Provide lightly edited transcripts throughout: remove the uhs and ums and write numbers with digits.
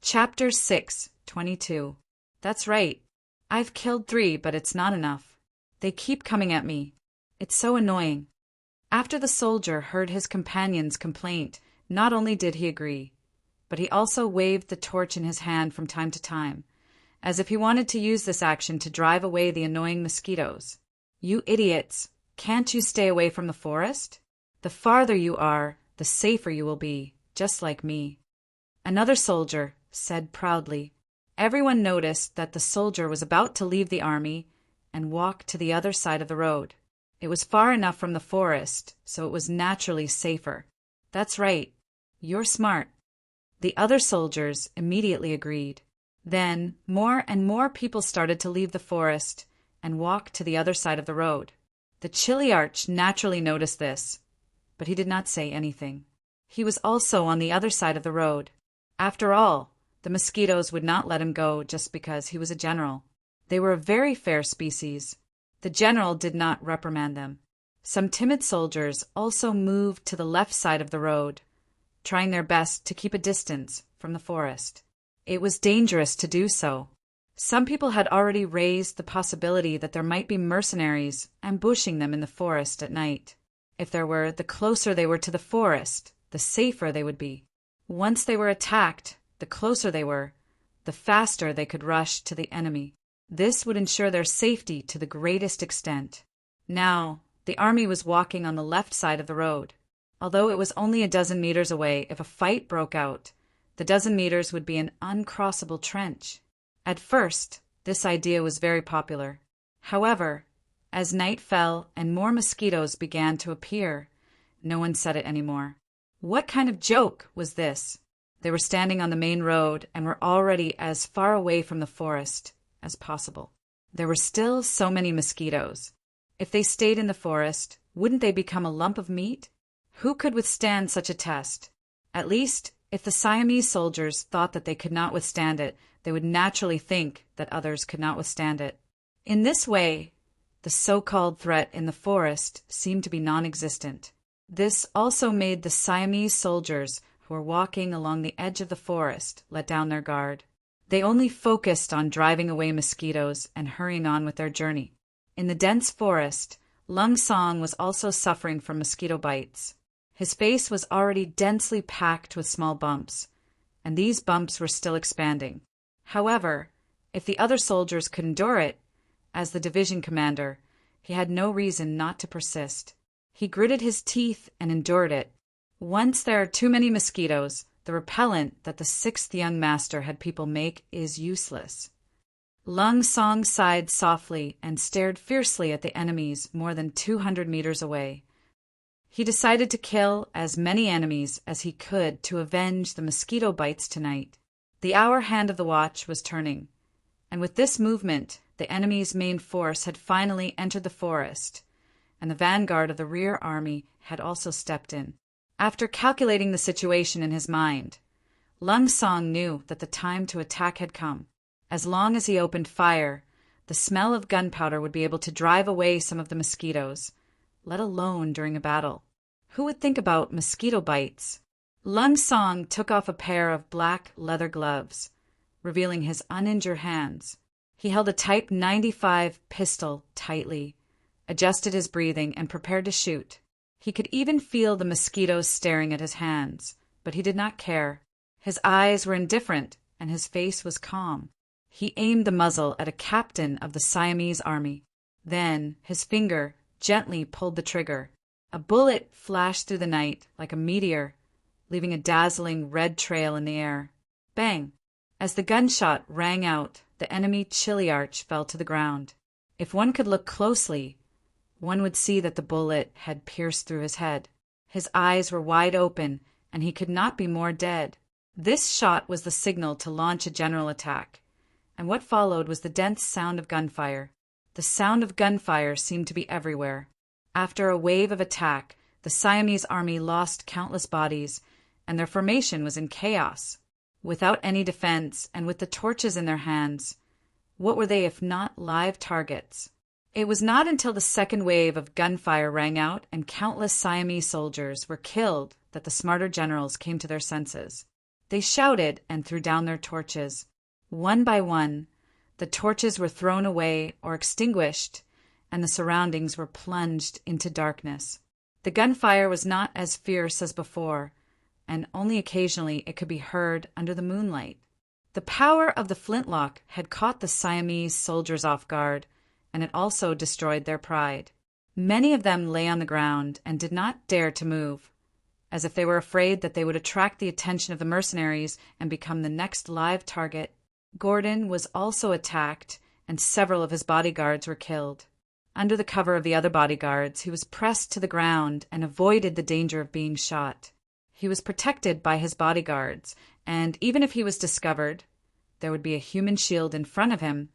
Chapter 6, 22. That's right. I've killed 3, but it's not enough. They keep coming at me. It's so annoying. After the soldier heard his companion's complaint, not only did he agree, but he also waved the torch in his hand from time to time, as if he wanted to use this action to drive away the annoying mosquitoes. You idiots! Can't you stay away from the forest? The farther you are, the safer you will be, just like me. Another soldier said proudly. Everyone noticed that the soldier was about to leave the army and walk to the other side of the road. It was far enough from the forest, so it was naturally safer. That's right. You're smart. The other soldiers immediately agreed. Then, more and more people started to leave the forest and walk to the other side of the road. The Chiliarch naturally noticed this, but he did not say anything. He was also on the other side of the road. After all, the mosquitoes would not let him go just because he was a general. They were a very fair species. The general did not reprimand them. Some timid soldiers also moved to the left side of the road, trying their best to keep a distance from the forest. It was dangerous to do so. Some people had already raised the possibility that there might be mercenaries ambushing them in the forest at night. If there were, the closer they were to the forest, the safer they would be. Once they were attacked, the closer they were, the faster they could rush to the enemy. This would ensure their safety to the greatest extent. Now, the army was walking on the left side of the road. Although it was only a dozen meters away, if a fight broke out, the dozen meters would be an uncrossable trench. At first, this idea was very popular. However, as night fell and more mosquitoes began to appear, no one said it anymore. What kind of joke was this? They were standing on the main road and were already as far away from the forest as possible. There were still so many mosquitoes. If they stayed in the forest, wouldn't they become a lump of meat? Who could withstand such a test? At least, if the Siamese soldiers thought that they could not withstand it, they would naturally think that others could not withstand it. In this way, the so-called threat in the forest seemed to be non-existent. This also made the Siamese soldiers who were walking along the edge of the forest let down their guard. They only focused on driving away mosquitoes and hurrying on with their journey. In the dense forest, Lung Song was also suffering from mosquito bites. His face was already densely packed with small bumps, and these bumps were still expanding. However, if the other soldiers could endure it, as the division commander, he had no reason not to persist. He gritted his teeth and endured it. Once there are too many mosquitoes, the repellent that the 6th young master had people make is useless. Lung Song sighed softly and stared fiercely at the enemies more than 200 meters away. He decided to kill as many enemies as he could to avenge the mosquito bites tonight. The hour hand of the watch was turning, and with this movement, the enemy's main force had finally entered the forest, and the vanguard of the rear army had also stepped in. After calculating the situation in his mind, Lung Song knew that the time to attack had come. As long as he opened fire, the smell of gunpowder would be able to drive away some of the mosquitoes, let alone during a battle. Who would think about mosquito bites? Lung Song took off a pair of black leather gloves, revealing his uninjured hands. He held a Type 95 pistol tightly, adjusted his breathing, and prepared to shoot. He could even feel the mosquitoes staring at his hands, but he did not care. His eyes were indifferent, and his face was calm. He aimed the muzzle at a captain of the Siamese army. Then his finger gently pulled the trigger. A bullet flashed through the night like a meteor, leaving a dazzling red trail in the air. Bang! As the gunshot rang out, the enemy Chiliarch fell to the ground. If one could look closely, one would see that the bullet had pierced through his head. His eyes were wide open, and he could not be more dead. This shot was the signal to launch a general attack, and what followed was the dense sound of gunfire. The sound of gunfire seemed to be everywhere. After a wave of attack, the Siamese army lost countless bodies, and their formation was in chaos. Without any defense, and with the torches in their hands, what were they if not live targets? It was not until the second wave of gunfire rang out and countless Siamese soldiers were killed that the smarter generals came to their senses. They shouted and threw down their torches. One by one, the torches were thrown away or extinguished, and the surroundings were plunged into darkness. The gunfire was not as fierce as before, and only occasionally it could be heard under the moonlight. The power of the flintlock had caught the Siamese soldiers off guard, and it also destroyed their pride. Many of them lay on the ground and did not dare to move, as if they were afraid that they would attract the attention of the mercenaries and become the next live target. Gordon was also attacked, and several of his bodyguards were killed. Under the cover of the other bodyguards, he was pressed to the ground and avoided the danger of being shot. He was protected by his bodyguards, and even if he was discovered, there would be a human shield in front of him,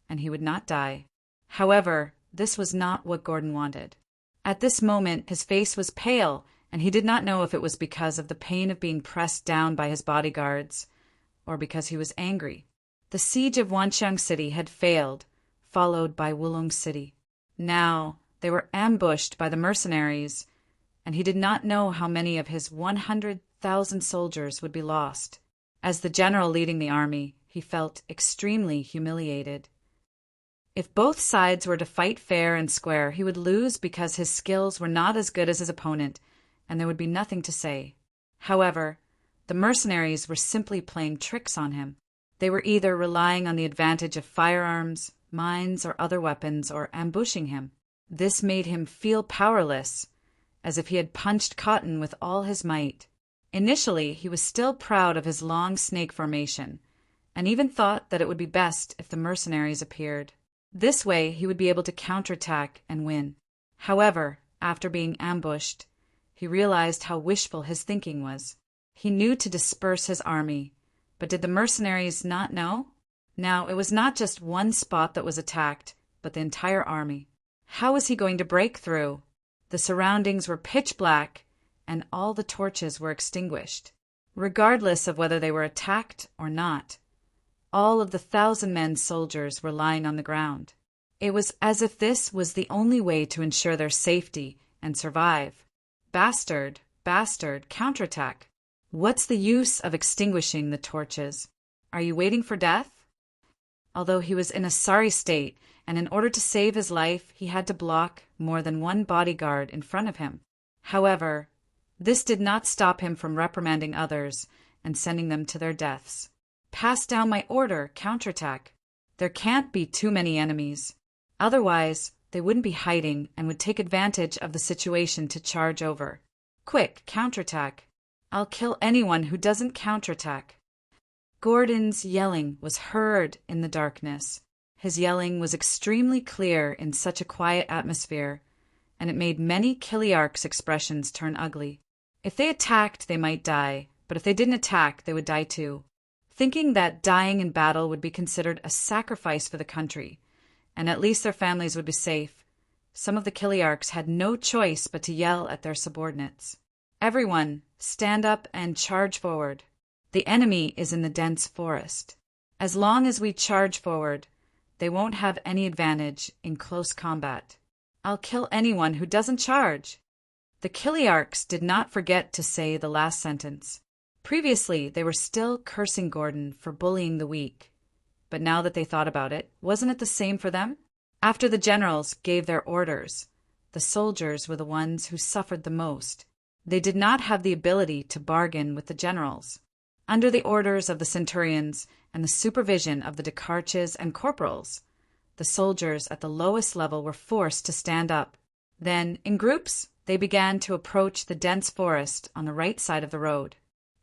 and he would not die. However, this was not what Gordon wanted. At this moment, his face was pale, and he did not know if it was because of the pain of being pressed down by his bodyguards, or because he was angry. The siege of Wanxiang City had failed, followed by Wulong City. Now they were ambushed by the mercenaries, and he did not know how many of his 100,000 soldiers would be lost. As the general leading the army, he felt extremely humiliated. If both sides were to fight fair and square, he would lose because his skills were not as good as his opponent, and there would be nothing to say. However, the mercenaries were simply playing tricks on him. They were either relying on the advantage of firearms, mines, or other weapons, or ambushing him. This made him feel powerless, as if he had punched cotton with all his might. Initially, he was still proud of his long snake formation, and even thought that it would be best if the mercenaries appeared. This way, he would be able to counterattack and win. However, after being ambushed, he realized how wishful his thinking was. He knew to disperse his army, but did the mercenaries not know? Now, it was not just one spot that was attacked, but the entire army. How was he going to break through? The surroundings were pitch black, and all the torches were extinguished. Regardless of whether they were attacked or not, all of the 1,000-men soldiers were lying on the ground. It was as if this was the only way to ensure their safety and survive. Bastard, counterattack. What's the use of extinguishing the torches? Are you waiting for death? Although he was in a sorry state, and in order to save his life, he had to block more than one bodyguard in front of him. However, this did not stop him from reprimanding others and sending them to their deaths. Pass down my order, counterattack. There can't be too many enemies. Otherwise, they wouldn't be hiding and would take advantage of the situation to charge over. Quick, counterattack. I'll kill anyone who doesn't counterattack. Gordon's yelling was heard in the darkness. His yelling was extremely clear in such a quiet atmosphere, and it made many Kiliarch's expressions turn ugly. If they attacked, they might die, but if they didn't attack, they would die too. Thinking that dying in battle would be considered a sacrifice for the country, and at least their families would be safe, some of the Kiliarchs had no choice but to yell at their subordinates. Everyone, stand up and charge forward. The enemy is in the dense forest. As long as we charge forward, they won't have any advantage in close combat. I'll kill anyone who doesn't charge. The Kiliarchs did not forget to say the last sentence. Previously, they were still cursing Gordon for bullying the weak. But now that they thought about it, wasn't it the same for them? After the generals gave their orders, the soldiers were the ones who suffered the most. They did not have the ability to bargain with the generals. Under the orders of the centurions and the supervision of the decharches and corporals, the soldiers at the lowest level were forced to stand up. Then, in groups, they began to approach the dense forest on the right side of the road.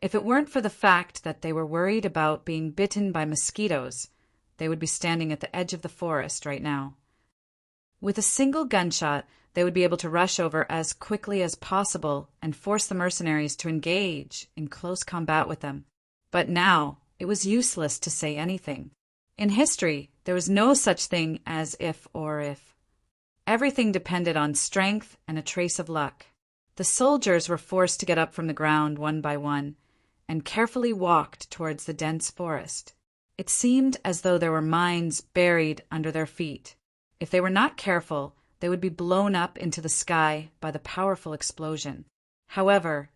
If it weren't for the fact that they were worried about being bitten by mosquitoes, they would be standing at the edge of the forest right now. With a single gunshot, they would be able to rush over as quickly as possible and force the mercenaries to engage in close combat with them. But now, it was useless to say anything. In history, there was no such thing as if or if. Everything depended on strength and a trace of luck. The soldiers were forced to get up from the ground one by one and carefully walked towards the dense forest. It seemed as though there were mines buried under their feet. If they were not careful, they would be blown up into the sky by the powerful explosion. However,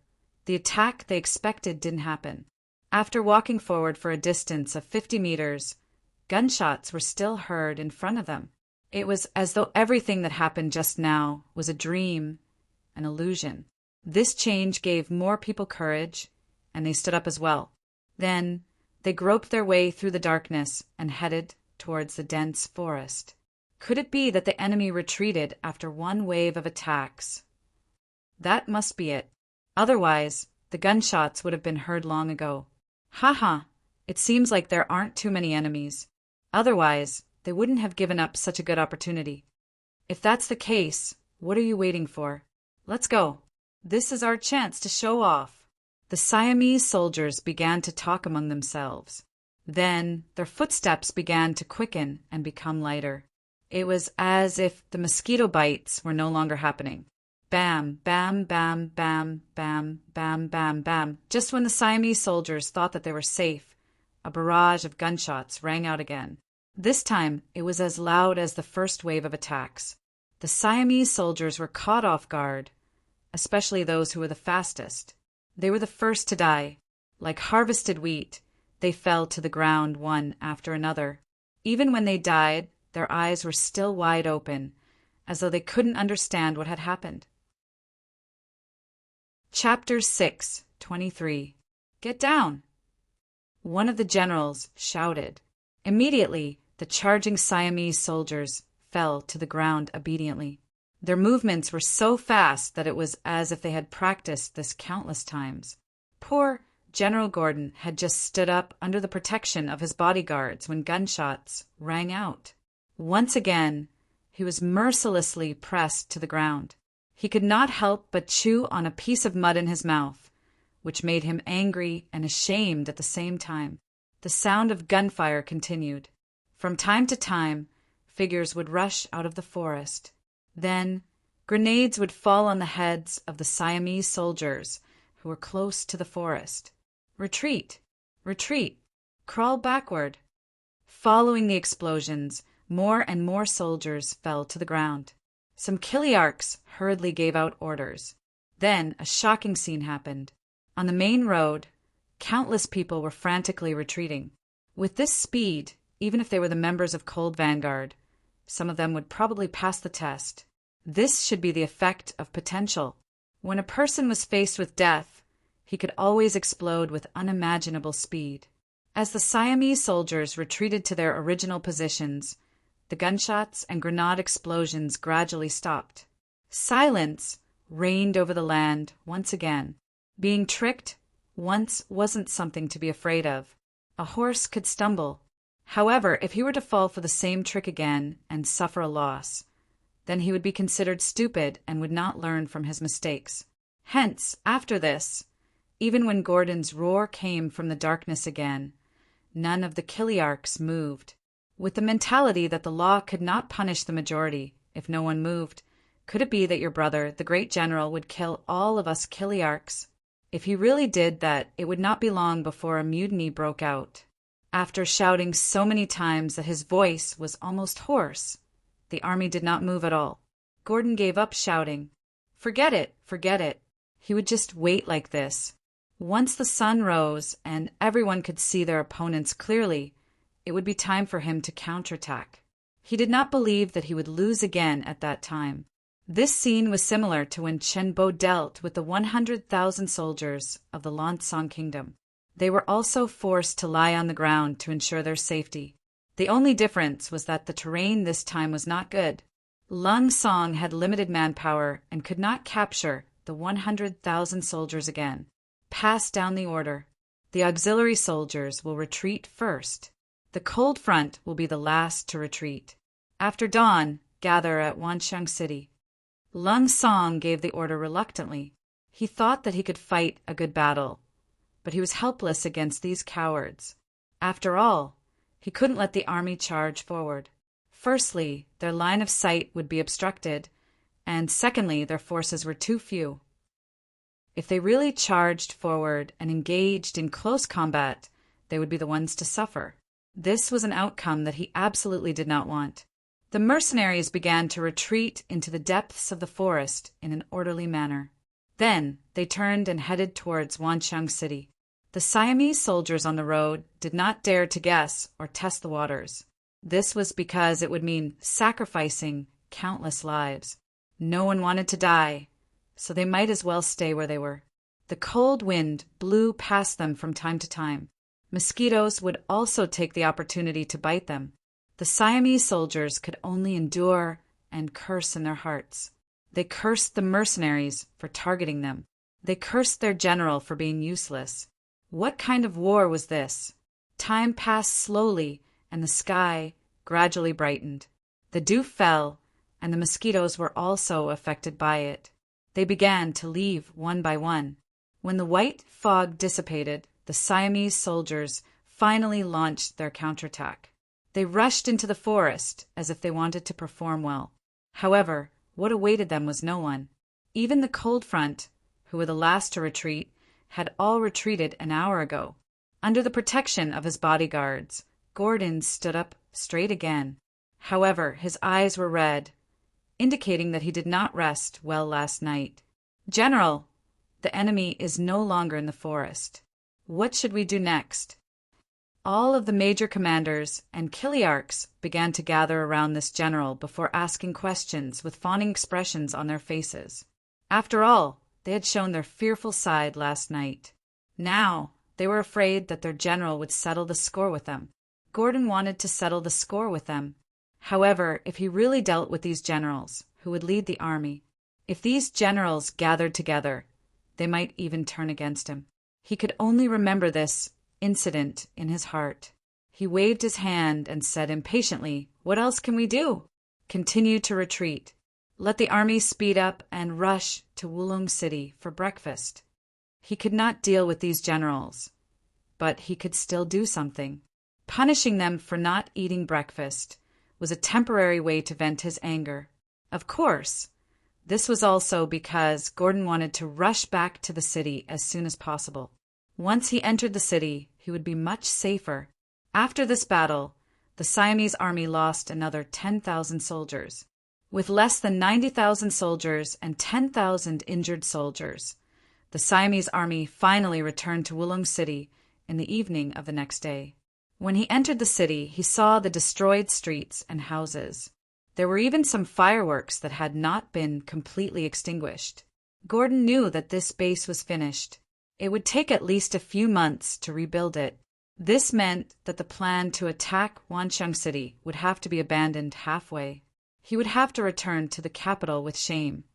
the attack they expected didn't happen. After walking forward for a distance of 50 meters, gunshots were still heard in front of them. It was as though everything that happened just now was a dream, an illusion. This change gave more people courage, and they stood up as well. Then they groped their way through the darkness and headed towards the dense forest. Could it be that the enemy retreated after one wave of attacks? That must be it. Otherwise, the gunshots would have been heard long ago. Ha! It seems like there aren't too many enemies. Otherwise, they wouldn't have given up such a good opportunity. If that's the case, what are you waiting for? Let's go. This is our chance to show off. The Siamese soldiers began to talk among themselves. Then their footsteps began to quicken and become lighter. It was as if the mosquito bites were no longer happening. Bam, bam, bam, bam, bam, bam, bam, bam. Just when the Siamese soldiers thought that they were safe, a barrage of gunshots rang out again. This time, it was as loud as the first wave of attacks. The Siamese soldiers were caught off guard, especially those who were the fastest. They were the first to die. Like harvested wheat, they fell to the ground one after another. Even when they died, their eyes were still wide open, as though they couldn't understand what had happened. Chapter 6, 23. Get down! One of the generals shouted. Immediately, the charging Siamese soldiers fell to the ground obediently. Their movements were so fast that it was as if they had practiced this countless times. Poor General Gordon had just stood up under the protection of his bodyguards when gunshots rang out. Once again, he was mercilessly pressed to the ground. He could not help but chew on a piece of mud in his mouth, which made him angry and ashamed at the same time. The sound of gunfire continued. From time to time, figures would rush out of the forest. Then, grenades would fall on the heads of the Siamese soldiers who were close to the forest. Retreat! Retreat! Crawl backward! Following the explosions, more and more soldiers fell to the ground. Some Kiliarchs hurriedly gave out orders. Then a shocking scene happened. On the main road, countless people were frantically retreating. With this speed, even if they were the members of Cold Vanguard, some of them would probably pass the test. This should be the effect of potential. When a person was faced with death, he could always explode with unimaginable speed. As the Siamese soldiers retreated to their original positions, the gunshots and grenade explosions gradually stopped. Silence reigned over the land once again. Being tricked once wasn't something to be afraid of. A horse could stumble. However, if he were to fall for the same trick again and suffer a loss, then he would be considered stupid and would not learn from his mistakes. Hence, after this, even when Gordon's roar came from the darkness again, none of the Kiliarchs moved. With the mentality that the law could not punish the majority if no one moved, could it be that your brother, the great general, would kill all of us Kiliarchs? If he really did that, it would not be long before a mutiny broke out. After shouting so many times that his voice was almost hoarse, the army did not move at all. Gordon gave up shouting. Forget it, forget it. He would just wait like this. Once the sun rose and everyone could see their opponents clearly, it would be time for him to counterattack. He did not believe that he would lose again at that time. This scene was similar to when Chen Bo dealt with the 100,000 soldiers of the Lansong Kingdom. They were also forced to lie on the ground to ensure their safety. The only difference was that the terrain this time was not good. Lung Song had limited manpower and could not capture the 100,000 soldiers again. Pass down the order. The auxiliary soldiers will retreat first. The cold front will be the last to retreat. After dawn, gather at Wanxiang City. Lung Song gave the order reluctantly. He thought that he could fight a good battle, but he was helpless against these cowards. After all, he couldn't let the army charge forward. Firstly, their line of sight would be obstructed, and secondly, their forces were too few. If they really charged forward and engaged in close combat, they would be the ones to suffer. This was an outcome that he absolutely did not want. The mercenaries began to retreat into the depths of the forest in an orderly manner. Then they turned and headed towards Wanxiang City. The Siamese soldiers on the road did not dare to guess or test the waters. This was because it would mean sacrificing countless lives. No one wanted to die, so they might as well stay where they were. The cold wind blew past them from time to time. Mosquitoes would also take the opportunity to bite them. The Siamese soldiers could only endure and curse in their hearts. They cursed the mercenaries for targeting them. They cursed their general for being useless. What kind of war was this? Time passed slowly, and the sky gradually brightened. The dew fell, and the mosquitoes were also affected by it. They began to leave one by one. When the white fog dissipated, the Siamese soldiers finally launched their counterattack. They rushed into the forest as if they wanted to perform well. However, what awaited them was no one. Even the cold front, who were the last to retreat, had all retreated an hour ago. Under the protection of his bodyguards, Gordon stood up straight again. However, his eyes were red, indicating that he did not rest well last night. "General, the enemy is no longer in the forest. What should we do next?" All of the major commanders and Kiliarchs began to gather around this general before asking questions with fawning expressions on their faces. After all, they had shown their fearful side last night. Now, they were afraid that their general would settle the score with them. Gordon wanted to settle the score with them. However, if he really dealt with these generals, who would lead the army, if these generals gathered together, they might even turn against him. He could only remember this incident in his heart. He waved his hand and said impatiently, "What else can we do? Continue to retreat. Let the army speed up and rush to Wulong City for breakfast." He could not deal with these generals, but he could still do something. Punishing them for not eating breakfast was a temporary way to vent his anger. Of course, this was also because Gordon wanted to rush back to the city as soon as possible. Once he entered the city, he would be much safer. After this battle, the Siamese army lost another 10,000 soldiers. With less than 90,000 soldiers and 10,000 injured soldiers, the Siamese army finally returned to Wulong City in the evening of the next day. When he entered the city, he saw the destroyed streets and houses. There were even some fireworks that had not been completely extinguished. Gordon knew that this base was finished. It would take at least a few months to rebuild it. This meant that the plan to attack Wanxiang City would have to be abandoned halfway. He would have to return to the capital with shame.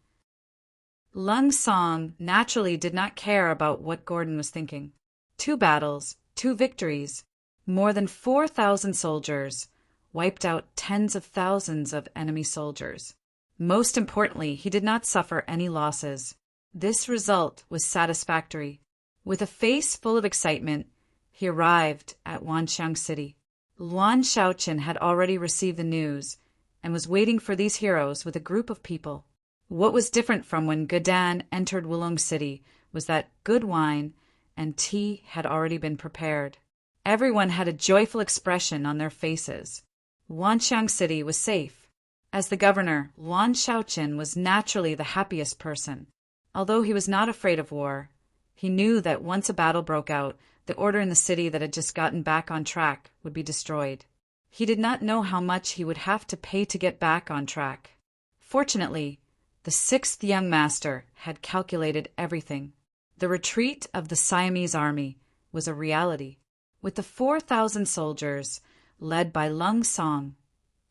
Lung Song naturally did not care about what Gordon was thinking. 2 battles, 2 victories, more than 4,000 soldiers, wiped out tens of thousands of enemy soldiers. Most importantly, he did not suffer any losses. This result was satisfactory. With a face full of excitement, he arrived at Wanxiang City. Luan Shaoqin had already received the news and was waiting for these heroes with a group of people. What was different from when Gadan entered Wulong City was that good wine and tea had already been prepared. Everyone had a joyful expression on their faces. Wanxiang City was safe. As the governor, Luan Shaoqin was naturally the happiest person. Although he was not afraid of war, he knew that once a battle broke out, the order in the city that had just gotten back on track would be destroyed. He did not know how much he would have to pay to get back on track. Fortunately, the 6th young master had calculated everything. The retreat of the Siamese army was a reality. With the 4,000 soldiers led by Lung Song,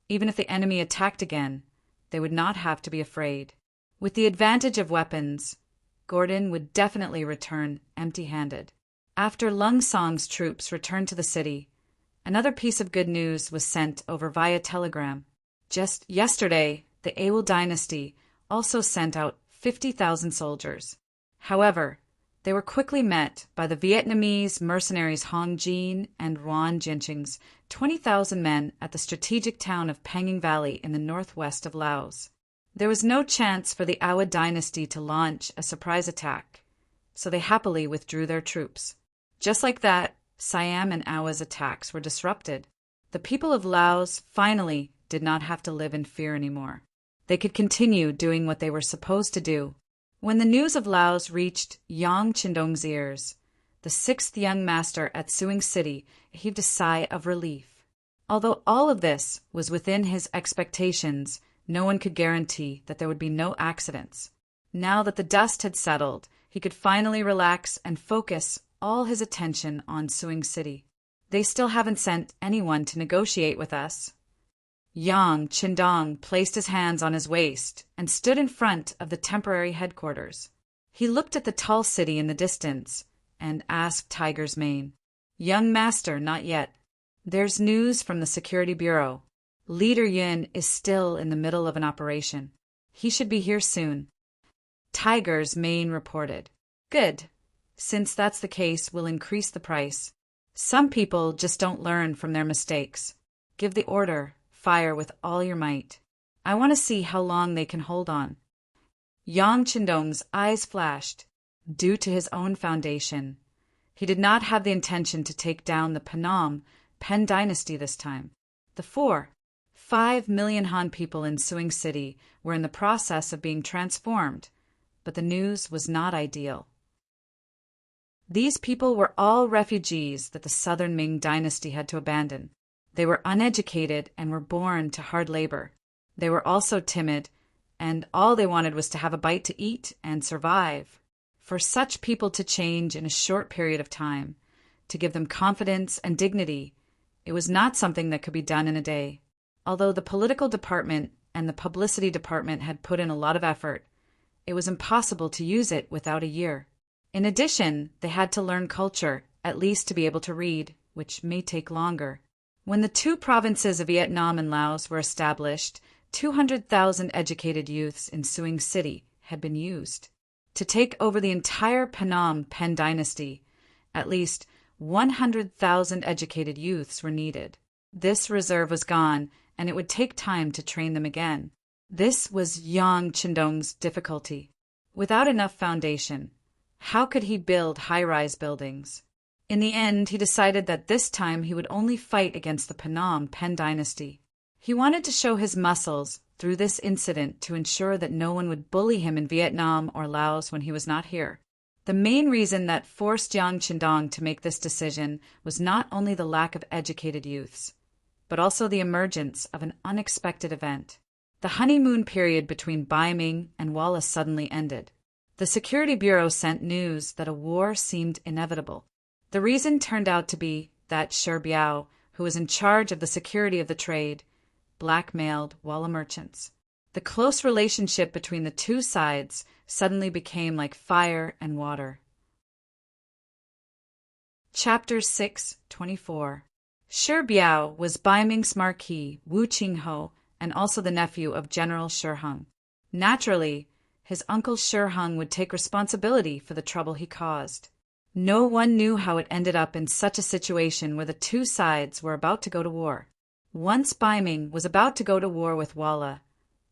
even if the enemy attacked again, they would not have to be afraid. With the advantage of weapons, Gordon would definitely return empty-handed. After Lung Song's troops returned to the city, another piece of good news was sent over via telegram. Just yesterday, the Awol dynasty also sent out 50,000 soldiers. However, they were quickly met by the Vietnamese mercenaries Hong Jin and Ruan Jinching's 20,000 men at the strategic town of Panging Valley in the northwest of Laos. There was no chance for the Awol dynasty to launch a surprise attack, so they happily withdrew their troops. Just like that, Siam and Awa's attacks were disrupted. The people of Laos finally did not have to live in fear anymore. They could continue doing what they were supposed to do. When the news of Laos reached Yang Qindong's ears, the sixth young master at Suing City heaved a sigh of relief. Although all of this was within his expectations, no one could guarantee that there would be no accidents. Now that the dust had settled, he could finally relax and focus all his attention on Suing City. They still haven't sent anyone to negotiate with us. Yang Qindong placed his hands on his waist and stood in front of the temporary headquarters. He looked at the tall city in the distance and asked Tiger's Mane, "Young master, not yet. There's news from the Security Bureau. Leader Yun is still in the middle of an operation. He should be here soon." Tiger's Mane reported, "Good. Since that's the case, we'll increase the price. Some people just don't learn from their mistakes. Give the order. Fire with all your might. I want to see how long they can hold on." Yang Qindong's eyes flashed. Due to his own foundation, he did not have the intention to take down the Pen dynasty this time. The 5 million Han people in Suing City were in the process of being transformed, but the news was not ideal. These people were all refugees that the southern Ming dynasty had to abandon. They were uneducated and were born to hard labor. They were also timid, and all they wanted was to have a bite to eat and survive. For such people to change in a short period of time, to give them confidence and dignity, it was not something that could be done in a day. Although the political department and the publicity department had put in a lot of effort, it was impossible to use it without a year. In addition, they had to learn culture, at least to be able to read, which may take longer. When the two provinces of Vietnam and Laos were established, 200,000 educated youths in Suing City had been used. To take over the entire Pen dynasty, at least 100,000 educated youths were needed. This reserve was gone, and it would take time to train them again. This was Yang Qindong's difficulty. Without enough foundation, how could he build high-rise buildings? In the end, he decided that this time he would only fight against the Pen dynasty. He wanted to show his muscles through this incident to ensure that no one would bully him in Vietnam or Laos when he was not here. The main reason that forced Yang Qindong to make this decision was not only the lack of educated youths, but also the emergence of an unexpected event. The honeymoon period between Bai Ming and Wallace suddenly ended. The Security Bureau sent news that a war seemed inevitable. The reason turned out to be that Shi Biao, who was in charge of the security of the trade, blackmailed Walla merchants. The close relationship between the two sides suddenly became like fire and water. Chapter 6:24. Shi Biao was Bai Ming's marquis, Wu Qingho, and also the nephew of General Shi Hung. Naturally, his uncle Shi Hung would take responsibility for the trouble he caused. No one knew how it ended up in such a situation where the two sides were about to go to war. Once Bai Ming was about to go to war with Walla,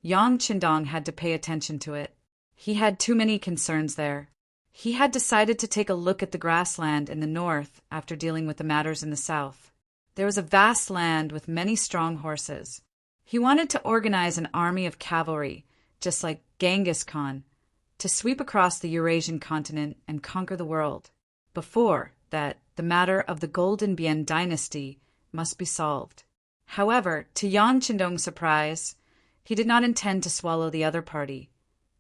Yang Qindong had to pay attention to it. He had too many concerns there. He had decided to take a look at the grassland in the north after dealing with the matters in the south. There was a vast land with many strong horses. He wanted to organize an army of cavalry, just like Genghis Khan, to sweep across the Eurasian continent and conquer the world. Before that, the matter of the Golden Bien dynasty must be solved. However, to Yang Qindong's surprise, he did not intend to swallow the other party,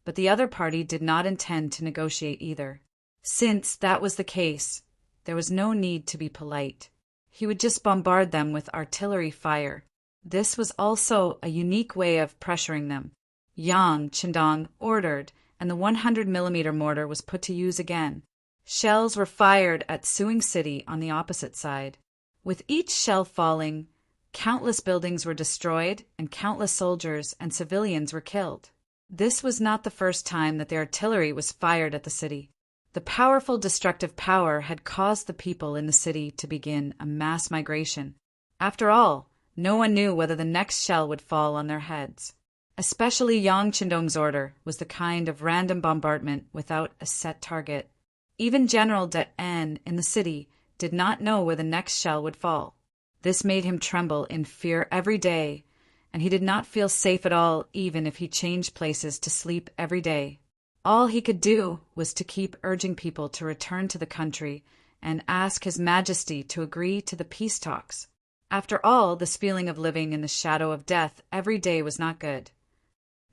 but the other party did not intend to negotiate either. Since that was the case, there was no need to be polite. He would just bombard them with artillery fire. This was also a unique way of pressuring them. Yang Qindong ordered, and the 100mm mortar was put to use again. Shells were fired at Suing City on the opposite side. With each shell falling, countless buildings were destroyed and countless soldiers and civilians were killed. This was not the first time that the artillery was fired at the city. The powerful destructive power had caused the people in the city to begin a mass migration. After all, no one knew whether the next shell would fall on their heads. Especially Yang Qindong's order was the kind of random bombardment without a set target. Even General Det-En in the city did not know where the next shell would fall. This made him tremble in fear every day, and he did not feel safe at all even if he changed places to sleep every day. All he could do was to keep urging people to return to the country and ask His Majesty to agree to the peace talks. After all, this feeling of living in the shadow of death every day was not good.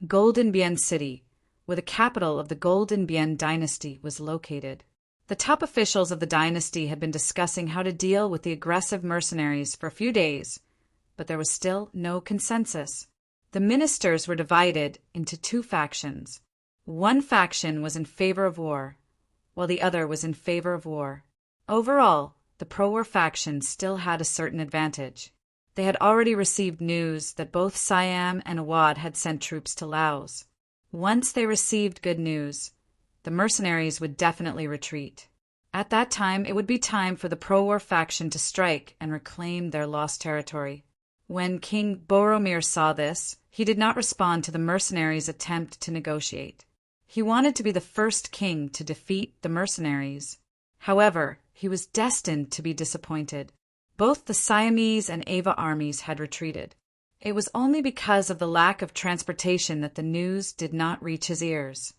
Golden Bien City, where the capital of the Golden Bien dynasty was located. The top officials of the dynasty had been discussing how to deal with the aggressive mercenaries for a few days, but there was still no consensus. The ministers were divided into two factions. One faction was in favor of war, while the other was in favor of war. Overall, the pro-war faction still had a certain advantage. They had already received news that both Siam and Awad had sent troops to Laos. Once they received good news, the mercenaries would definitely retreat. At that time, it would be time for the pro-war faction to strike and reclaim their lost territory. When King Boromir saw this, he did not respond to the mercenaries' attempt to negotiate. He wanted to be the first king to defeat the mercenaries. However, he was destined to be disappointed. Both the Siamese and Ava armies had retreated. It was only because of the lack of transportation that the news did not reach his ears.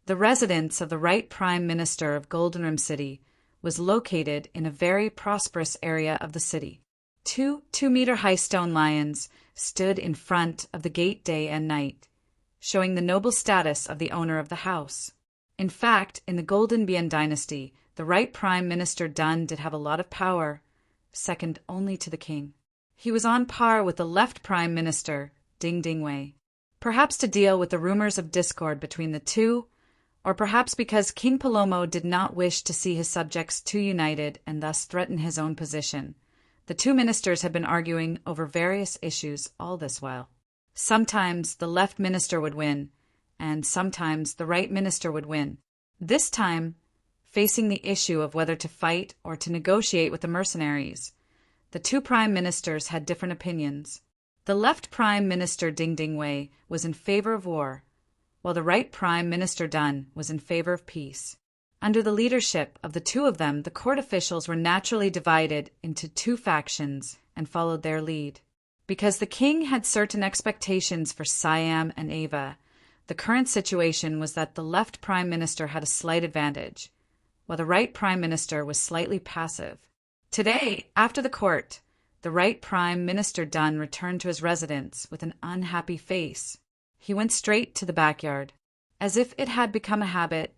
The residence of the right Prime Minister of Goldenrim City was located in a very prosperous area of the city. Two 2-meter-high stone lions stood in front of the gate day and night, showing the noble status of the owner of the house. In fact, in the Golden Bien dynasty, the right Prime Minister Dun did have a lot of power, second only to the king. He was on par with the left Prime Minister, Ding Dingwei. Perhaps to deal with the rumors of discord between the two, or perhaps because King Palomo did not wish to see his subjects too united and thus threaten his own position. The two ministers had been arguing over various issues all this while. Sometimes the left minister would win, and sometimes the right minister would win. This time, facing the issue of whether to fight or to negotiate with the mercenaries, the two prime ministers had different opinions. The left Prime Minister Ding Dingwei was in favor of war, while the right Prime Minister Dun was in favor of peace. Under the leadership of the two of them, the court officials were naturally divided into two factions and followed their lead. Because the king had certain expectations for Siam and Ava, the current situation was that the left Prime Minister had a slight advantage, while the right Prime Minister was slightly passive. Today, after the court, the right Prime Minister Dun returned to his residence with an unhappy face. He went straight to the backyard. As if it had become a habit,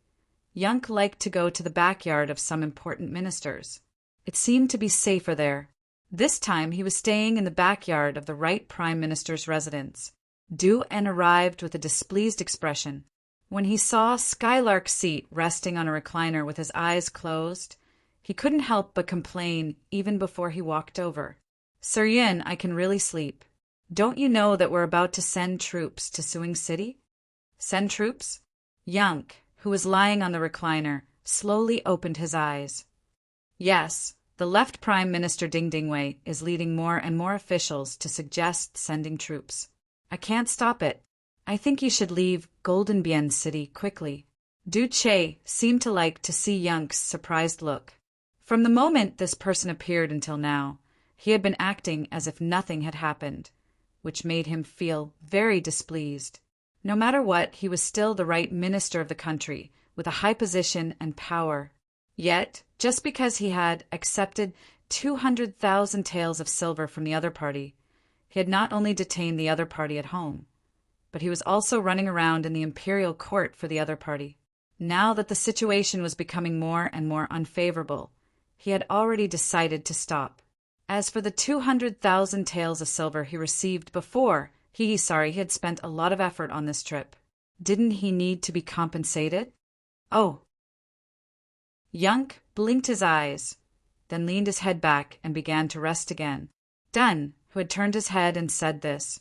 Yunk liked to go to the backyard of some important ministers. It seemed to be safer there. This time he was staying in the backyard of the right Prime Minister's residence. Du-En arrived with a displeased expression. When he saw Skylark's seat resting on a recliner with his eyes closed, he couldn't help but complain even before he walked over. "Sir Yin, I can really sleep. Don't you know that we're about to send troops to Suing City?" "Send troops?" Yunk, who was lying on the recliner, slowly opened his eyes. "Yes, the left Prime Minister Ding Dingwei is leading more and more officials to suggest sending troops. I can't stop it. I think you should leave Golden Bien City quickly." Du Che seemed to like to see Yunk's surprised look. From the moment this person appeared until now, he had been acting as if nothing had happened, which made him feel very displeased. No matter what, he was still the right minister of the country, with a high position and power. Yet, just because he had accepted 200,000 taels of silver from the other party, he had not only detained the other party at home, but he was also running around in the imperial court for the other party. Now that the situation was becoming more and more unfavorable, he had already decided to stop. As for the 200,000 taels of silver he received before, he had spent a lot of effort on this trip. Didn't he need to be compensated? Oh. Yunk blinked his eyes, then leaned his head back and began to rest again. Dun, who had turned his head and said this,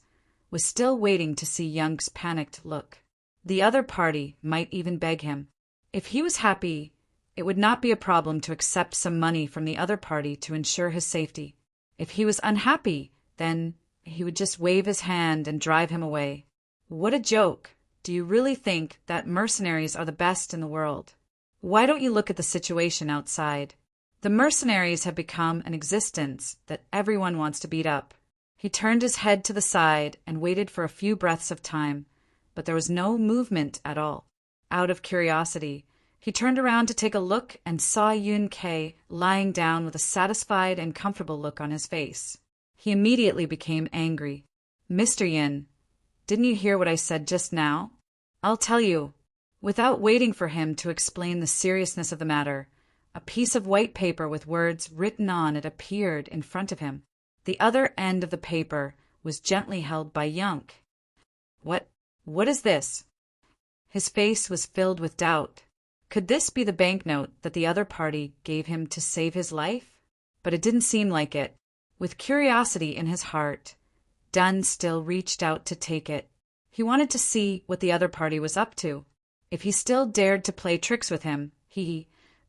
was still waiting to see Yunk's panicked look. The other party might even beg him. If he was happy, it would not be a problem to accept some money from the other party to ensure his safety. If he was unhappy, then he would just wave his hand and drive him away. What a joke! Do you really think that mercenaries are the best in the world? Why don't you look at the situation outside? The mercenaries have become an existence that everyone wants to beat up. He turned his head to the side and waited for a few breaths of time, but there was no movement at all. Out of curiosity, He turned around to take a look and saw Yun Kei lying down with a satisfied and comfortable look on his face. He immediately became angry. "Mr. Yin, didn't you hear what I said just now? I'll tell you." Without waiting for him to explain the seriousness of the matter, a piece of white paper with words written on it appeared in front of him. The other end of the paper was gently held by Yunk. What is this?" His face was filled with doubt. Could this be the banknote that the other party gave him to save his life? But it didn't seem like it. With curiosity in his heart, Dunn still reached out to take it. He wanted to see what the other party was up to. If he still dared to play tricks with him,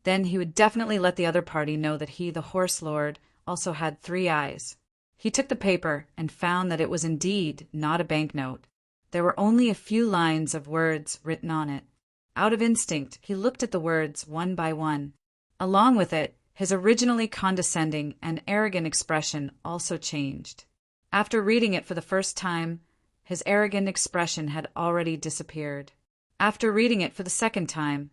then he would definitely let the other party know that he, the Horse Lord, also had 3 eyes. He took the paper and found that it was indeed not a banknote. There were only a few lines of words written on it. Out of instinct, he looked at the words one by one. Along with it, his originally condescending and arrogant expression also changed. After reading it for the first time, his arrogant expression had already disappeared. After reading it for the second time,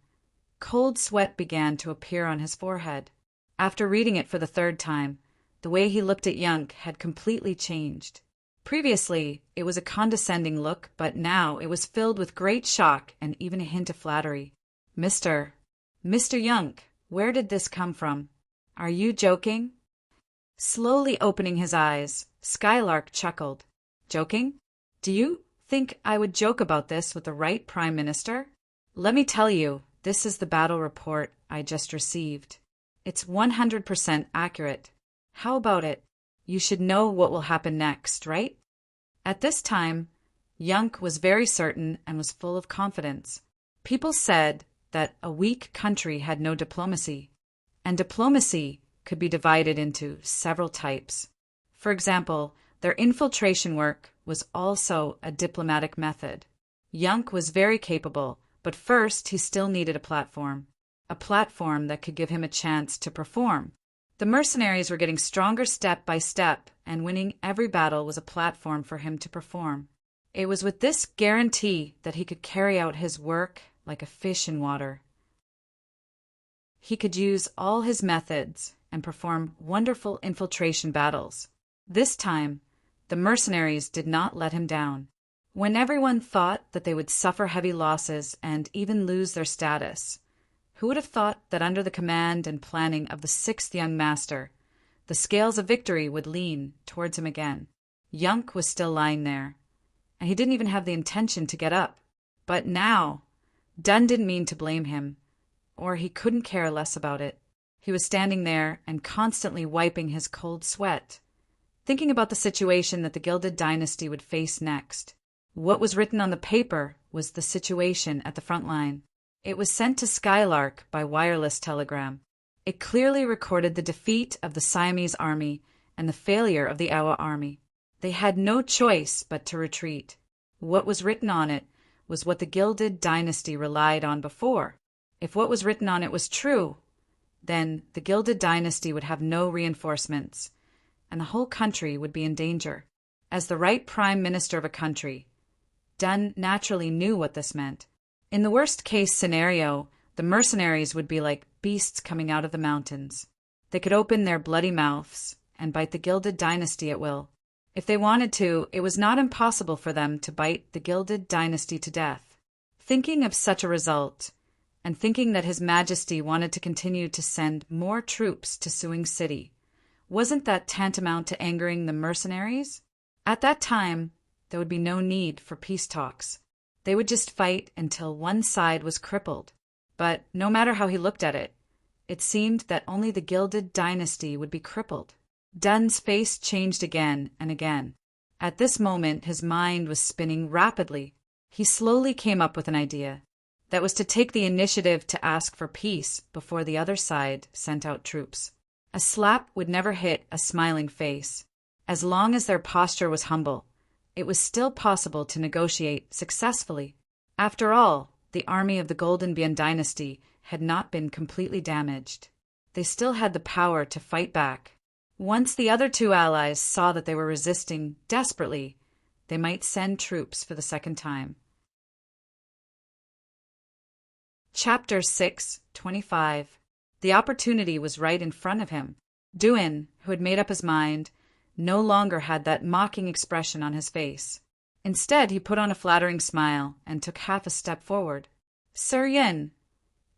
cold sweat began to appear on his forehead. After reading it for the third time, the way he looked at Yunk had completely changed. Previously, it was a condescending look, but now it was filled with great shock and even a hint of flattery. Mr. Yunk, where did this come from? Are you joking?" Slowly opening his eyes, Skylark chuckled. "Joking? Do you think I would joke about this with the right Prime Minister? Let me tell you, this is the battle report I just received. It's 100% accurate. How about it? You should know what will happen next, right?" At this time, Yunk was very certain and was full of confidence. People said that a weak country had no diplomacy, and diplomacy could be divided into several types. For example, their infiltration work was also a diplomatic method. Yunk was very capable, but first he still needed a platform that could give him a chance to perform. The mercenaries were getting stronger step by step, and winning every battle was a platform for him to perform. It was with this guarantee that he could carry out his work like a fish in water. He could use all his methods and perform wonderful infiltration battles. This time, the mercenaries did not let him down. When everyone thought that they would suffer heavy losses and even lose their status, who would have thought that under the command and planning of the 6th young master, the scales of victory would lean towards him again? Yunk was still lying there, and he didn't even have the intention to get up. But now, Dunn didn't mean to blame him, or he couldn't care less about it. He was standing there and constantly wiping his cold sweat, thinking about the situation that the Gilded Dynasty would face next. What was written on the paper was the situation at the front line. It was sent to Skylark by wireless telegram. It clearly recorded the defeat of the Siamese army and the failure of the Awa army. They had no choice but to retreat. What was written on it was what the Gilded Dynasty relied on before. If what was written on it was true, then the Gilded Dynasty would have no reinforcements, and the whole country would be in danger. As the right Prime Minister of a country, Dunn naturally knew what this meant. In the worst-case scenario, the mercenaries would be like beasts coming out of the mountains. They could open their bloody mouths and bite the Gilded Dynasty at will. If they wanted to, it was not impossible for them to bite the Gilded Dynasty to death. Thinking of such a result, and thinking that His Majesty wanted to continue to send more troops to Suing City, wasn't that tantamount to angering the mercenaries? At that time, there would be no need for peace talks. They would just fight until one side was crippled. But no matter how he looked at it, it seemed that only the Gilded Dynasty would be crippled. Dunn's face changed again and again. At this moment, his mind was spinning rapidly. He slowly came up with an idea. That was to take the initiative to ask for peace before the other side sent out troops. A slap would never hit a smiling face. As long as their posture was humble, it was still possible to negotiate successfully. After all, the army of the Golden Bian Dynasty had not been completely damaged. They still had the power to fight back. Once the other 2 allies saw that they were resisting desperately, they might send troops for the second time. Chapter 6:25. The opportunity was right in front of him. Duin, who had made up his mind, no longer had that mocking expression on his face. Instead, he put on a flattering smile and took half a step forward. Sir Yin,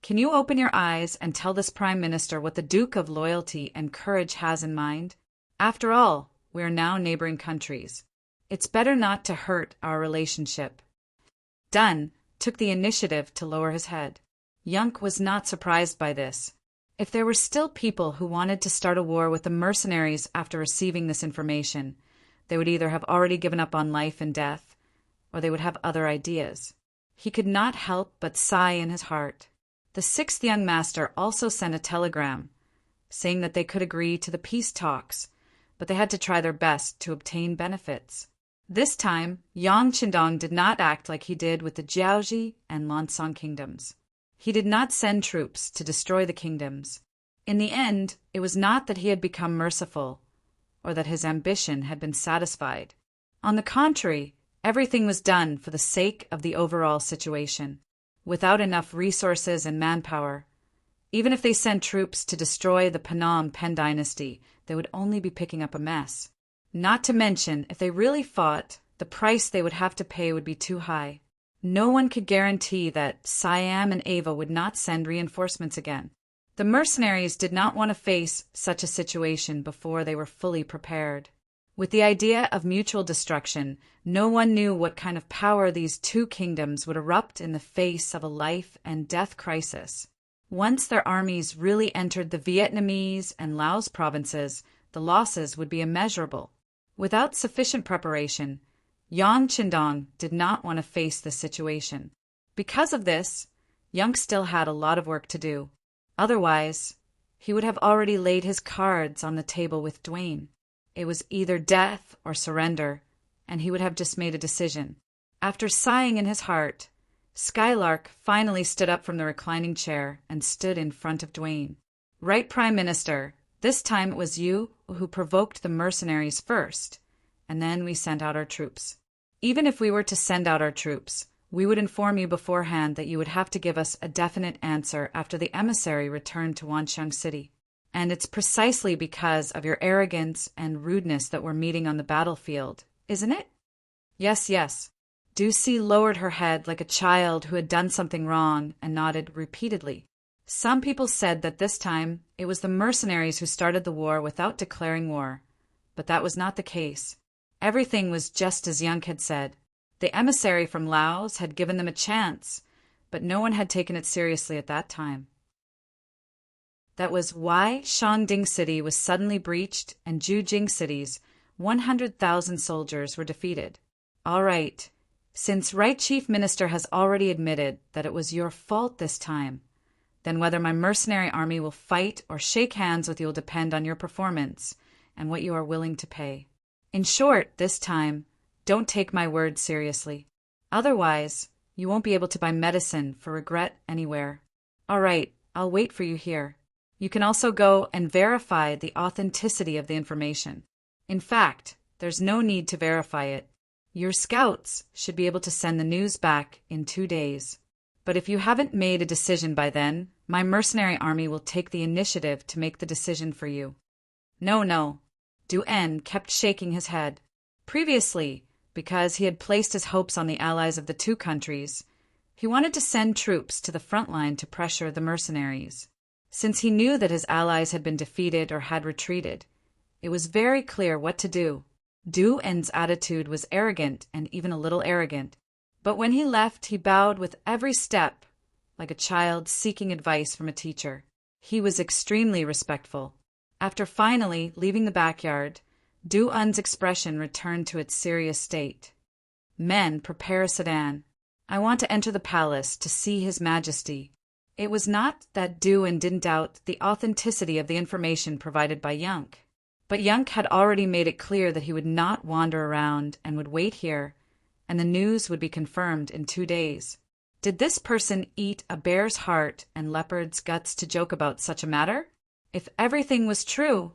can you open your eyes and tell this Prime Minister what the Duke of Loyalty and Courage has in mind? After all, we are now neighboring countries. It's better not to hurt our relationship. Dun took the initiative to lower his head. Yunk was not surprised by this. If there were still people who wanted to start a war with the mercenaries after receiving this information, they would either have already given up on life and death, or they would have other ideas. He could not help but sigh in his heart. The sixth young master also sent a telegram, saying that they could agree to the peace talks, but they had to try their best to obtain benefits. This time, Yang Qindong did not act like he did with the Jiaoji and Lansong kingdoms. He did not send troops to destroy the kingdoms. In the end, it was not that he had become merciful, or that his ambition had been satisfied. On the contrary, everything was done for the sake of the overall situation. Without enough resources and manpower, even if they sent troops to destroy the Phnom Penh dynasty, they would only be picking up a mess. Not to mention, if they really fought, the price they would have to pay would be too high. No one could guarantee that Siam and Ava would not send reinforcements again. The mercenaries did not want to face such a situation before they were fully prepared. With the idea of mutual destruction, no one knew what kind of power these two kingdoms would erupt in the face of a life and death crisis. Once their armies really entered the Vietnamese and Laos provinces, the losses would be immeasurable. Without sufficient preparation, Yang Qindong did not want to face this situation. Because of this, Yang still had a lot of work to do. Otherwise, he would have already laid his cards on the table with Duane. It was either death or surrender, and he would have just made a decision. After sighing in his heart, Skylark finally stood up from the reclining chair and stood in front of Duane. Right, Prime Minister, this time it was you who provoked the mercenaries first, and then we sent out our troops. Even if we were to send out our troops, we would inform you beforehand that you would have to give us a definite answer after the emissary returned to Wanxiang City. And it's precisely because of your arrogance and rudeness that we're meeting on the battlefield, isn't it? Yes, yes. Ducey lowered her head like a child who had done something wrong and nodded repeatedly. Some people said that this time it was the mercenaries who started the war without declaring war, but that was not the case. Everything was just as Young had said. The emissary from Laos had given them a chance, but no one had taken it seriously at that time. That was why Shanding City was suddenly breached and Jujing City's 100,000 soldiers were defeated. All right, since Right Chief Minister has already admitted that it was your fault this time, then whether my mercenary army will fight or shake hands with you will depend on your performance and what you are willing to pay. In short, this time, don't take my word seriously. Otherwise, you won't be able to buy medicine for regret anywhere. All right, I'll wait for you here. You can also go and verify the authenticity of the information. In fact, there's no need to verify it. Your scouts should be able to send the news back in 2 days. But if you haven't made a decision by then, my mercenary army will take the initiative to make the decision for you. No. Duan kept shaking his head. Previously, because he had placed his hopes on the allies of the two countries, he wanted to send troops to the front line to pressure the mercenaries. Since he knew that his allies had been defeated or had retreated, it was very clear what to do. Duan's attitude was arrogant and even a little arrogant, but when he left, he bowed with every step, like a child seeking advice from a teacher. He was extremely respectful. After finally leaving the backyard, Duan's expression returned to its serious state. Men, prepare a sedan. I want to enter the palace to see His Majesty. It was not that Duan didn't doubt the authenticity of the information provided by Yunk, but Yunk had already made it clear that he would not wander around and would wait here, and the news would be confirmed in 2 days. Did this person eat a bear's heart and leopard's guts to joke about such a matter? If everything was true,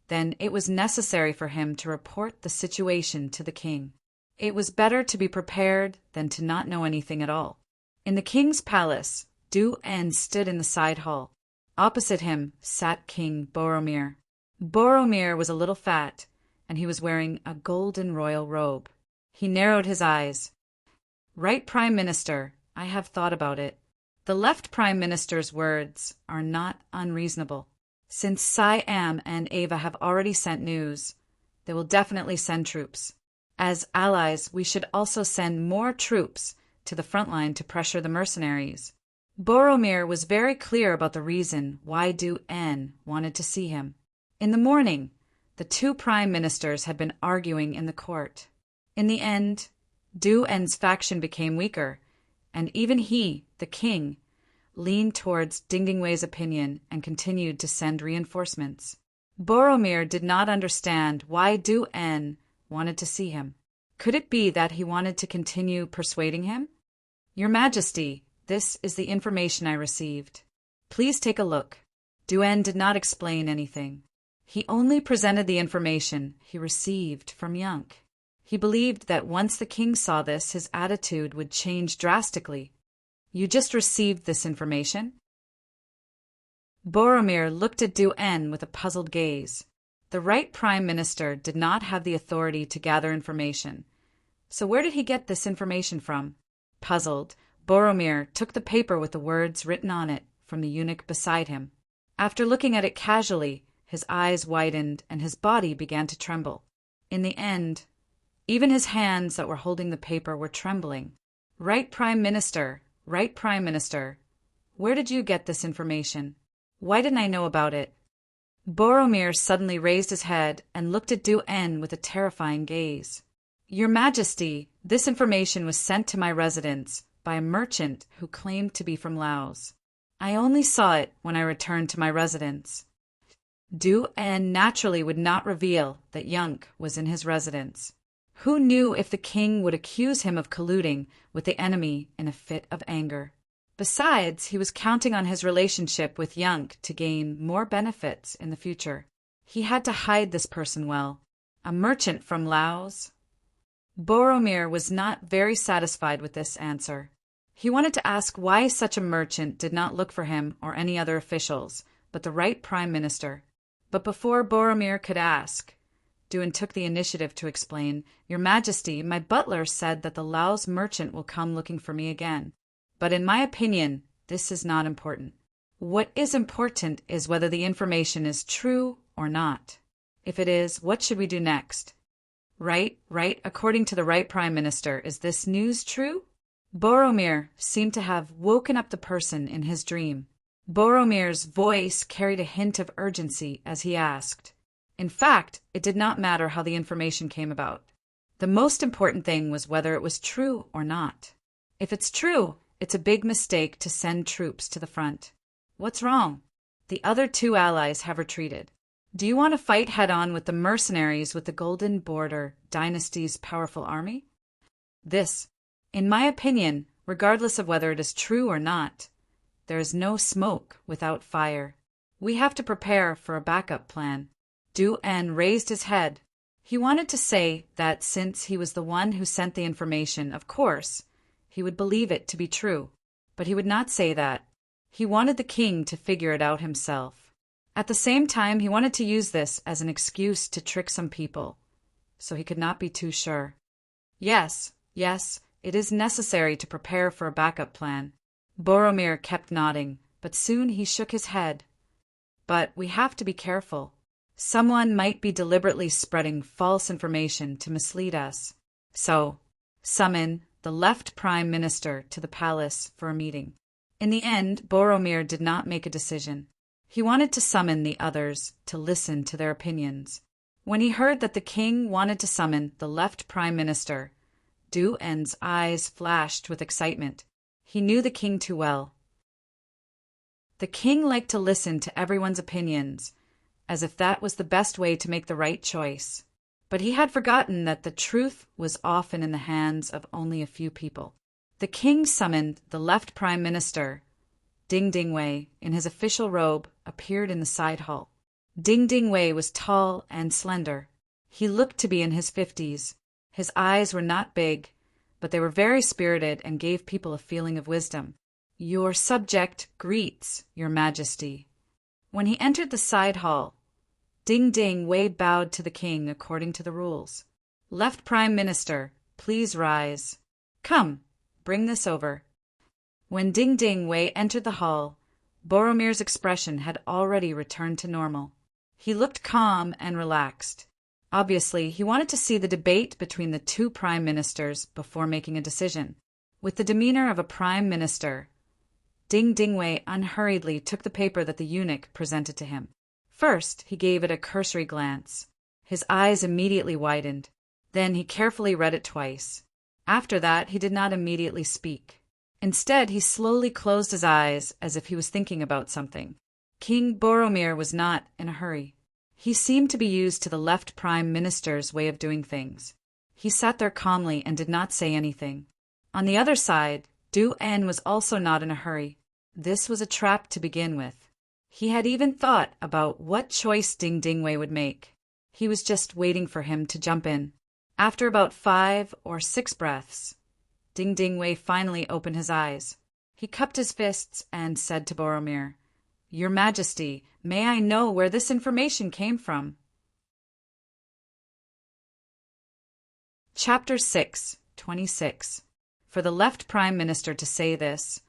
then it was necessary for him to report the situation to the king. It was better to be prepared than to not know anything at all. In the king's palace, Du-En stood in the side hall. Opposite him sat King Boromir. Boromir was a little fat, and he was wearing a golden royal robe. He narrowed his eyes. Right, Prime Minister, I have thought about it. The left Prime Minister's words are not unreasonable. Since Siam and Ava have already sent news, they will definitely send troops. As allies, we should also send more troops to the front line to pressure the mercenaries. Boromir was very clear about the reason why Du-En wanted to see him. In the morning, the two prime ministers had been arguing in the court. In the end, Du-En's faction became weaker, and even he, the king, leaned towards Ding-Ding-Wei's opinion and continued to send reinforcements. Boromir did not understand why Du-En wanted to see him. Could it be that he wanted to continue persuading him? Your Majesty, this is the information I received. Please take a look. Du-En did not explain anything. He only presented the information he received from Yunk. He believed that once the king saw this, his attitude would change drastically. You just received this information? Boromir looked at Du-En with a puzzled gaze. The right prime minister did not have the authority to gather information. So where did he get this information from? Puzzled, Boromir took the paper with the words written on it from the eunuch beside him. After looking at it casually, his eyes widened and his body began to tremble. In the end, even his hands that were holding the paper were trembling. Right Prime Minister, where did you get this information? Why didn't I know about it? Boromir suddenly raised his head and looked at Du-En with a terrifying gaze. Your Majesty, this information was sent to my residence by a merchant who claimed to be from Laos. I only saw it when I returned to my residence. Du-En naturally would not reveal that Yunk was in his residence. Who knew if the king would accuse him of colluding with the enemy in a fit of anger? Besides, he was counting on his relationship with Yunk to gain more benefits in the future. He had to hide this person well. A merchant from Laos? Boromir was not very satisfied with this answer. He wanted to ask why such a merchant did not look for him or any other officials, but the right prime minister. But before Boromir could ask, Du-En took the initiative to explain, Your Majesty, my butler said that the Laos merchant will come looking for me again. But in my opinion, this is not important. What is important is whether the information is true or not. If it is, what should we do next? Right, according to the right Prime Minister, is this news true? Boromir seemed to have woken up the person in his dream. Boromir's voice carried a hint of urgency as he asked. In fact, it did not matter how the information came about. The most important thing was whether it was true or not. If it's true, it's a big mistake to send troops to the front. What's wrong? The other two allies have retreated. Do you want to fight head-on with the mercenaries with the Golden Border Dynasty's powerful army? This, in my opinion, regardless of whether it is true or not, there is no smoke without fire. We have to prepare for a backup plan. Du-En raised his head. He wanted to say that since he was the one who sent the information, of course, he would believe it to be true. But he would not say that. He wanted the king to figure it out himself. At the same time, he wanted to use this as an excuse to trick some people, so he could not be too sure. Yes, it is necessary to prepare for a backup plan. Boromir kept nodding, but soon he shook his head. But we have to be careful. Someone might be deliberately spreading false information to mislead us. So, summon the left Prime Minister to the palace for a meeting. In the end, Boromir did not make a decision. He wanted to summon the others to listen to their opinions. When he heard that the king wanted to summon the left Prime Minister, Du-En's eyes flashed with excitement. He knew the king too well. The king liked to listen to everyone's opinions, as if that was the best way to make the right choice. But he had forgotten that the truth was often in the hands of only a few people. The king summoned the left Prime Minister. Ding-Ding-Wei, in his official robe, appeared in the side hall. Ding-Ding-Wei was tall and slender. He looked to be in his 50s. His eyes were not big, but they were very spirited and gave people a feeling of wisdom. Your subject greets, Your Majesty. When he entered the side hall, Ding Ding Wei bowed to the king according to the rules. Left Prime Minister, please rise. Come, bring this over. When Ding Ding Wei entered the hall, Boromir's expression had already returned to normal. He looked calm and relaxed. Obviously, he wanted to see the debate between the two prime ministers before making a decision. With the demeanor of a prime minister, Ding Ding Wei unhurriedly took the paper that the eunuch presented to him. First, he gave it a cursory glance. His eyes immediately widened. Then he carefully read it twice. After that, he did not immediately speak. Instead, he slowly closed his eyes as if he was thinking about something. King Boromir was not in a hurry. He seemed to be used to the left prime minister's way of doing things. He sat there calmly and did not say anything. On the other side, Du En was also not in a hurry. This was a trap to begin with. He had even thought about what choice Ding Ding Wei would make. He was just waiting for him to jump in. After about 5 or 6 breaths, Ding Ding Wei finally opened his eyes. He cupped his fists and said to Boromir, Your Majesty, may I know where this information came from? Chapter 6, 26. For the left Prime Minister to say this,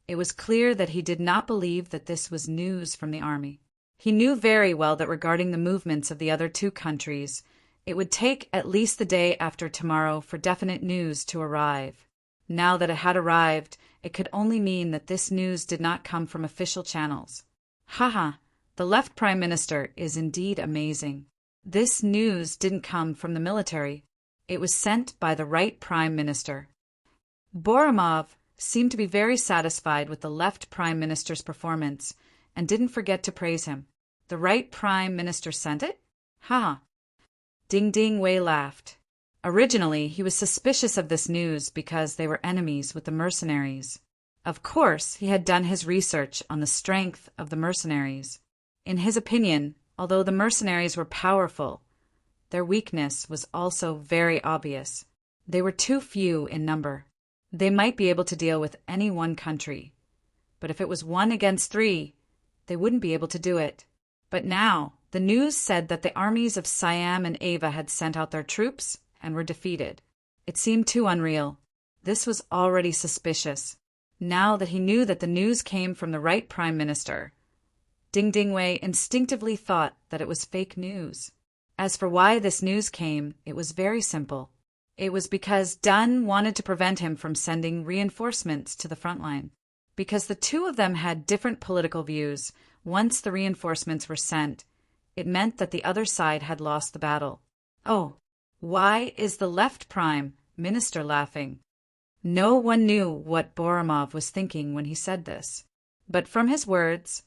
it was clear that he did not believe that this was news from the army. He knew very well that regarding the movements of the other 2 countries, it would take at least the day after tomorrow for definite news to arrive. Now that it had arrived, it could only mean that this news did not come from official channels. Haha, the left Prime Minister is indeed amazing. This news didn't come from the military. It was sent by the right Prime Minister. Boromir seemed to be very satisfied with the left Prime Minister's performance and didn't forget to praise him. The right Prime Minister sent it? Ha! Ding Ding Wei laughed. Originally, he was suspicious of this news because they were enemies with the mercenaries. Of course, he had done his research on the strength of the mercenaries. In his opinion, although the mercenaries were powerful, their weakness was also very obvious. They were too few in number. They might be able to deal with any one country, but if it was 1 against 3, they wouldn't be able to do it. But now, the news said that the armies of Siam and Ava had sent out their troops and were defeated. It seemed too unreal. This was already suspicious. Now that he knew that the news came from the right Prime Minister, Ding Ding Wei instinctively thought that it was fake news. As for why this news came, it was very simple. It was because Dun wanted to prevent him from sending reinforcements to the front line. Because the 2 of them had different political views, once the reinforcements were sent, it meant that the other side had lost the battle. Oh, why is the left Prime Minister laughing? No one knew what Boromir was thinking when he said this. But from his words,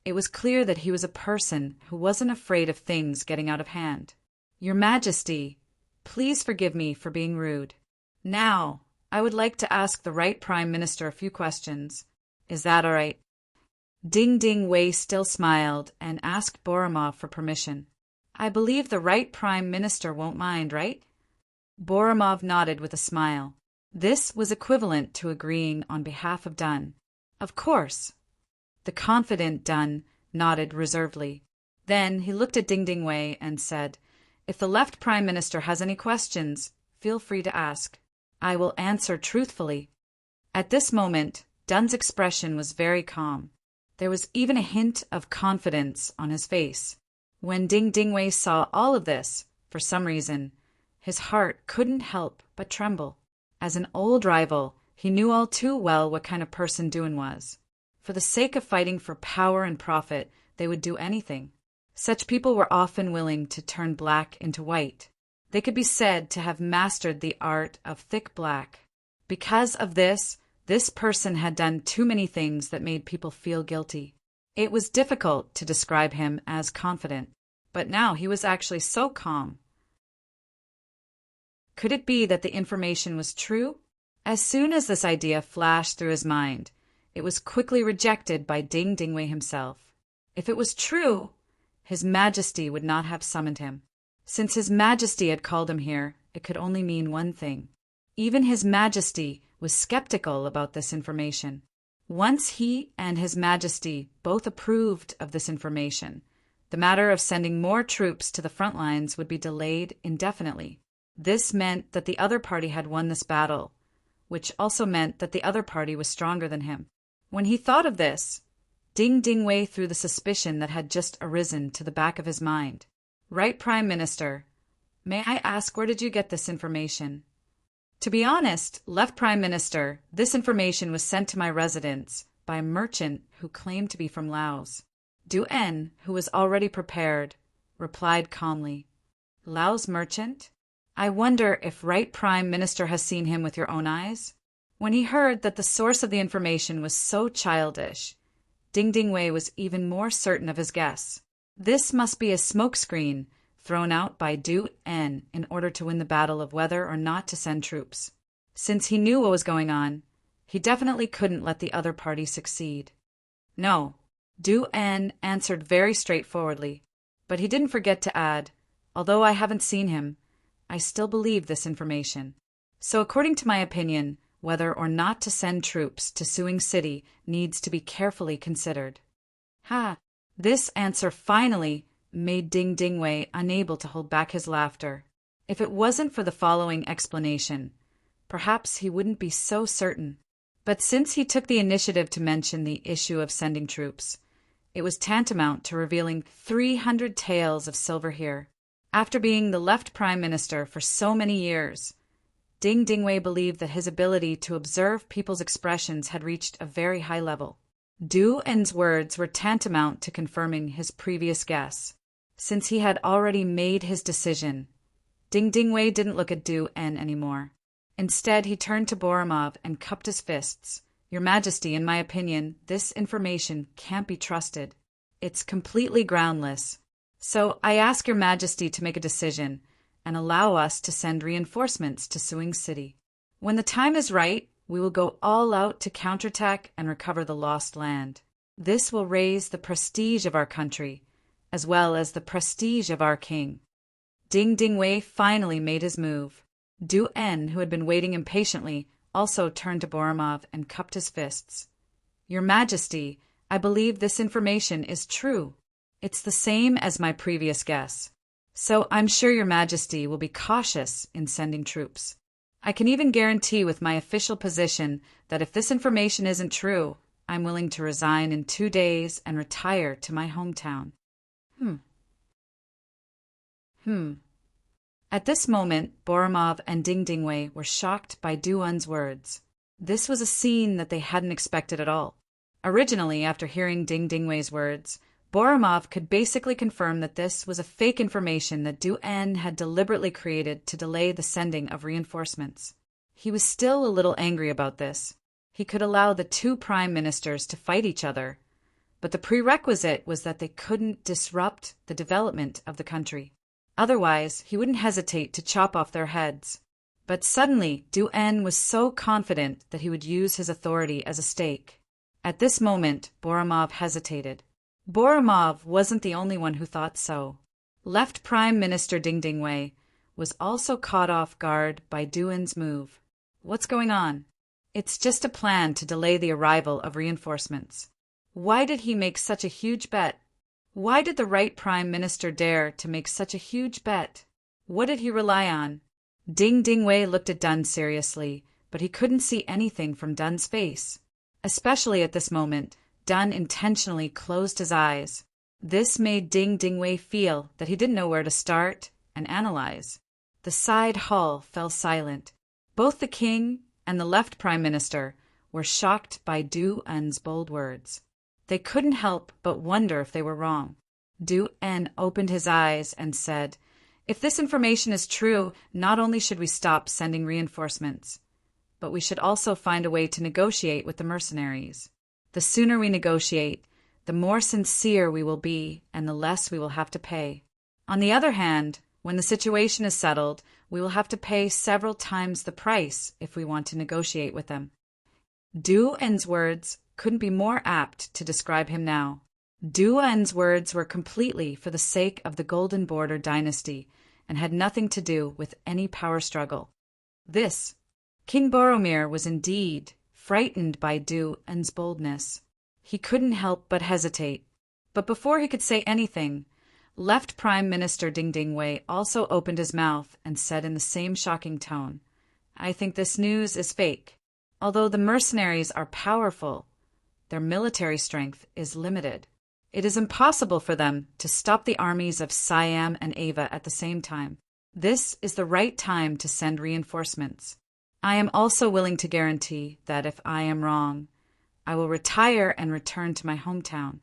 it was clear that he was a person who wasn't afraid of things getting out of hand. Your Majesty, please forgive me for being rude. Now, I would like to ask the right Prime Minister a few questions. Is that all right? Ding Ding Wei still smiled and asked Boromir for permission. I believe the right Prime Minister won't mind, right? Boromir nodded with a smile. This was equivalent to agreeing on behalf of Dun. Of course. The confident Dun nodded reservedly. Then he looked at Ding Ding Wei and said, If the left Prime Minister has any questions, feel free to ask. I will answer truthfully. At this moment, Dun's expression was very calm. There was even a hint of confidence on his face. When Ding Ding Wei saw all of this, for some reason, his heart couldn't help but tremble. As an old rival, he knew all too well what kind of person Dun was. For the sake of fighting for power and profit, they would do anything. Such people were often willing to turn black into white. They could be said to have mastered the art of thick black. Because of this person had done too many things that made people feel guilty. It was difficult to describe him as confident, but now he was actually so calm. Could it be that the information was true? As soon as this idea flashed through his mind, it was quickly rejected by Ding Ding Wei himself. If it was true, His Majesty would not have summoned him. Since His Majesty had called him here, it could only mean one thing. Even His Majesty was skeptical about this information. Once he and His Majesty both approved of this information, the matter of sending more troops to the front lines would be delayed indefinitely. This meant that the other party had won this battle, which also meant that the other party was stronger than him. When he thought of this, Ding Dingwei threw the suspicion that had just arisen to the back of his mind. Right, Prime Minister, may I ask, where did you get this information? To be honest, Left Prime Minister, this information was sent to my residence by a merchant who claimed to be from Laos. Du En, who was already prepared, replied calmly. Laos merchant? I wonder if Right Prime Minister has seen him with your own eyes? When he heard that the source of the information was so childish, Ding Dingwei was even more certain of his guess. This must be a smokescreen thrown out by Du En in order to win the battle of whether or not to send troops. Since he knew what was going on, he definitely couldn't let the other party succeed. No, Du En answered very straightforwardly, but he didn't forget to add, although I haven't seen him, I still believe this information. So according to my opinion, whether or not to send troops to Suing City needs to be carefully considered. This answer finally made Ding Dingwei unable to hold back his laughter. If it wasn't for the following explanation, perhaps he wouldn't be so certain. But since he took the initiative to mention the issue of sending troops, it was tantamount to revealing 300 taels of silver here. After being the Left Prime Minister for so many years, Ding Dingwei believed that his ability to observe people's expressions had reached a very high level. Du En's words were tantamount to confirming his previous guess. Since he had already made his decision, Ding Dingwei didn't look at Du En anymore. Instead, he turned to Boromov and cupped his fists. Your Majesty, in my opinion, this information can't be trusted. It's completely groundless. So I ask Your Majesty to make a decision and allow us to send reinforcements to Suing City. When the time is right, we will go all out to counterattack and recover the lost land. This will raise the prestige of our country, as well as the prestige of our king. Ding Dingwei finally made his move. Du En, who had been waiting impatiently, also turned to Boromov and cupped his fists. Your Majesty, I believe this information is true. It's the same as my previous guess. So I'm sure Your Majesty will be cautious in sending troops. I can even guarantee with my official position that if this information isn't true, I'm willing to resign in 2 days and retire to my hometown. At this moment, Boromov and Ding Dingwei were shocked by Du En's words. This was a scene that they hadn't expected at all. Originally, after hearing Ding Dingwei's words, Boromov could basically confirm that this was a fake information that Du En had deliberately created to delay the sending of reinforcements. He was still a little angry about this. He could allow the 2 prime ministers to fight each other, but the prerequisite was that they couldn't disrupt the development of the country. Otherwise, he wouldn't hesitate to chop off their heads. But suddenly, Du En was so confident that he would use his authority as a stake. At this moment, Boromov hesitated. Boromov wasn't the only one who thought so. Left Prime Minister Ding Dingwei was also caught off guard by Du En's move. What's going on? It's just a plan to delay the arrival of reinforcements. Why did he make such a huge bet? Why did the Right Prime Minister dare to make such a huge bet? What did he rely on? Ding Dingwei looked at Dun seriously, but he couldn't see anything from Dun's face. Especially at this moment, Dun intentionally closed his eyes. This made Ding Dingwei feel that he didn't know where to start and analyze. The side hall fell silent. Both the king and the Left Prime Minister were shocked by Du En's bold words. They couldn't help but wonder if they were wrong. Du En opened his eyes and said, If this information is true, not only should we stop sending reinforcements, but we should also find a way to negotiate with the mercenaries. The sooner we negotiate, the more sincere we will be and the less we will have to pay. On the other hand, when the situation is settled, we will have to pay several times the price if we want to negotiate with them. Du En's words couldn't be more apt to describe him now. Du En's words were completely for the sake of the Golden Border dynasty and had nothing to do with any power struggle. King Boromir was indeed frightened by Du En's boldness. He couldn't help but hesitate. But before he could say anything, Left Prime Minister Ding Ding Wei also opened his mouth and said in the same shocking tone, "I think this news is fake. Although the mercenaries are powerful, their military strength is limited. It is impossible for them to stop the armies of Siam and Ava at the same time. This is the right time to send reinforcements. I am also willing to guarantee that if I am wrong, I will retire and return to my hometown."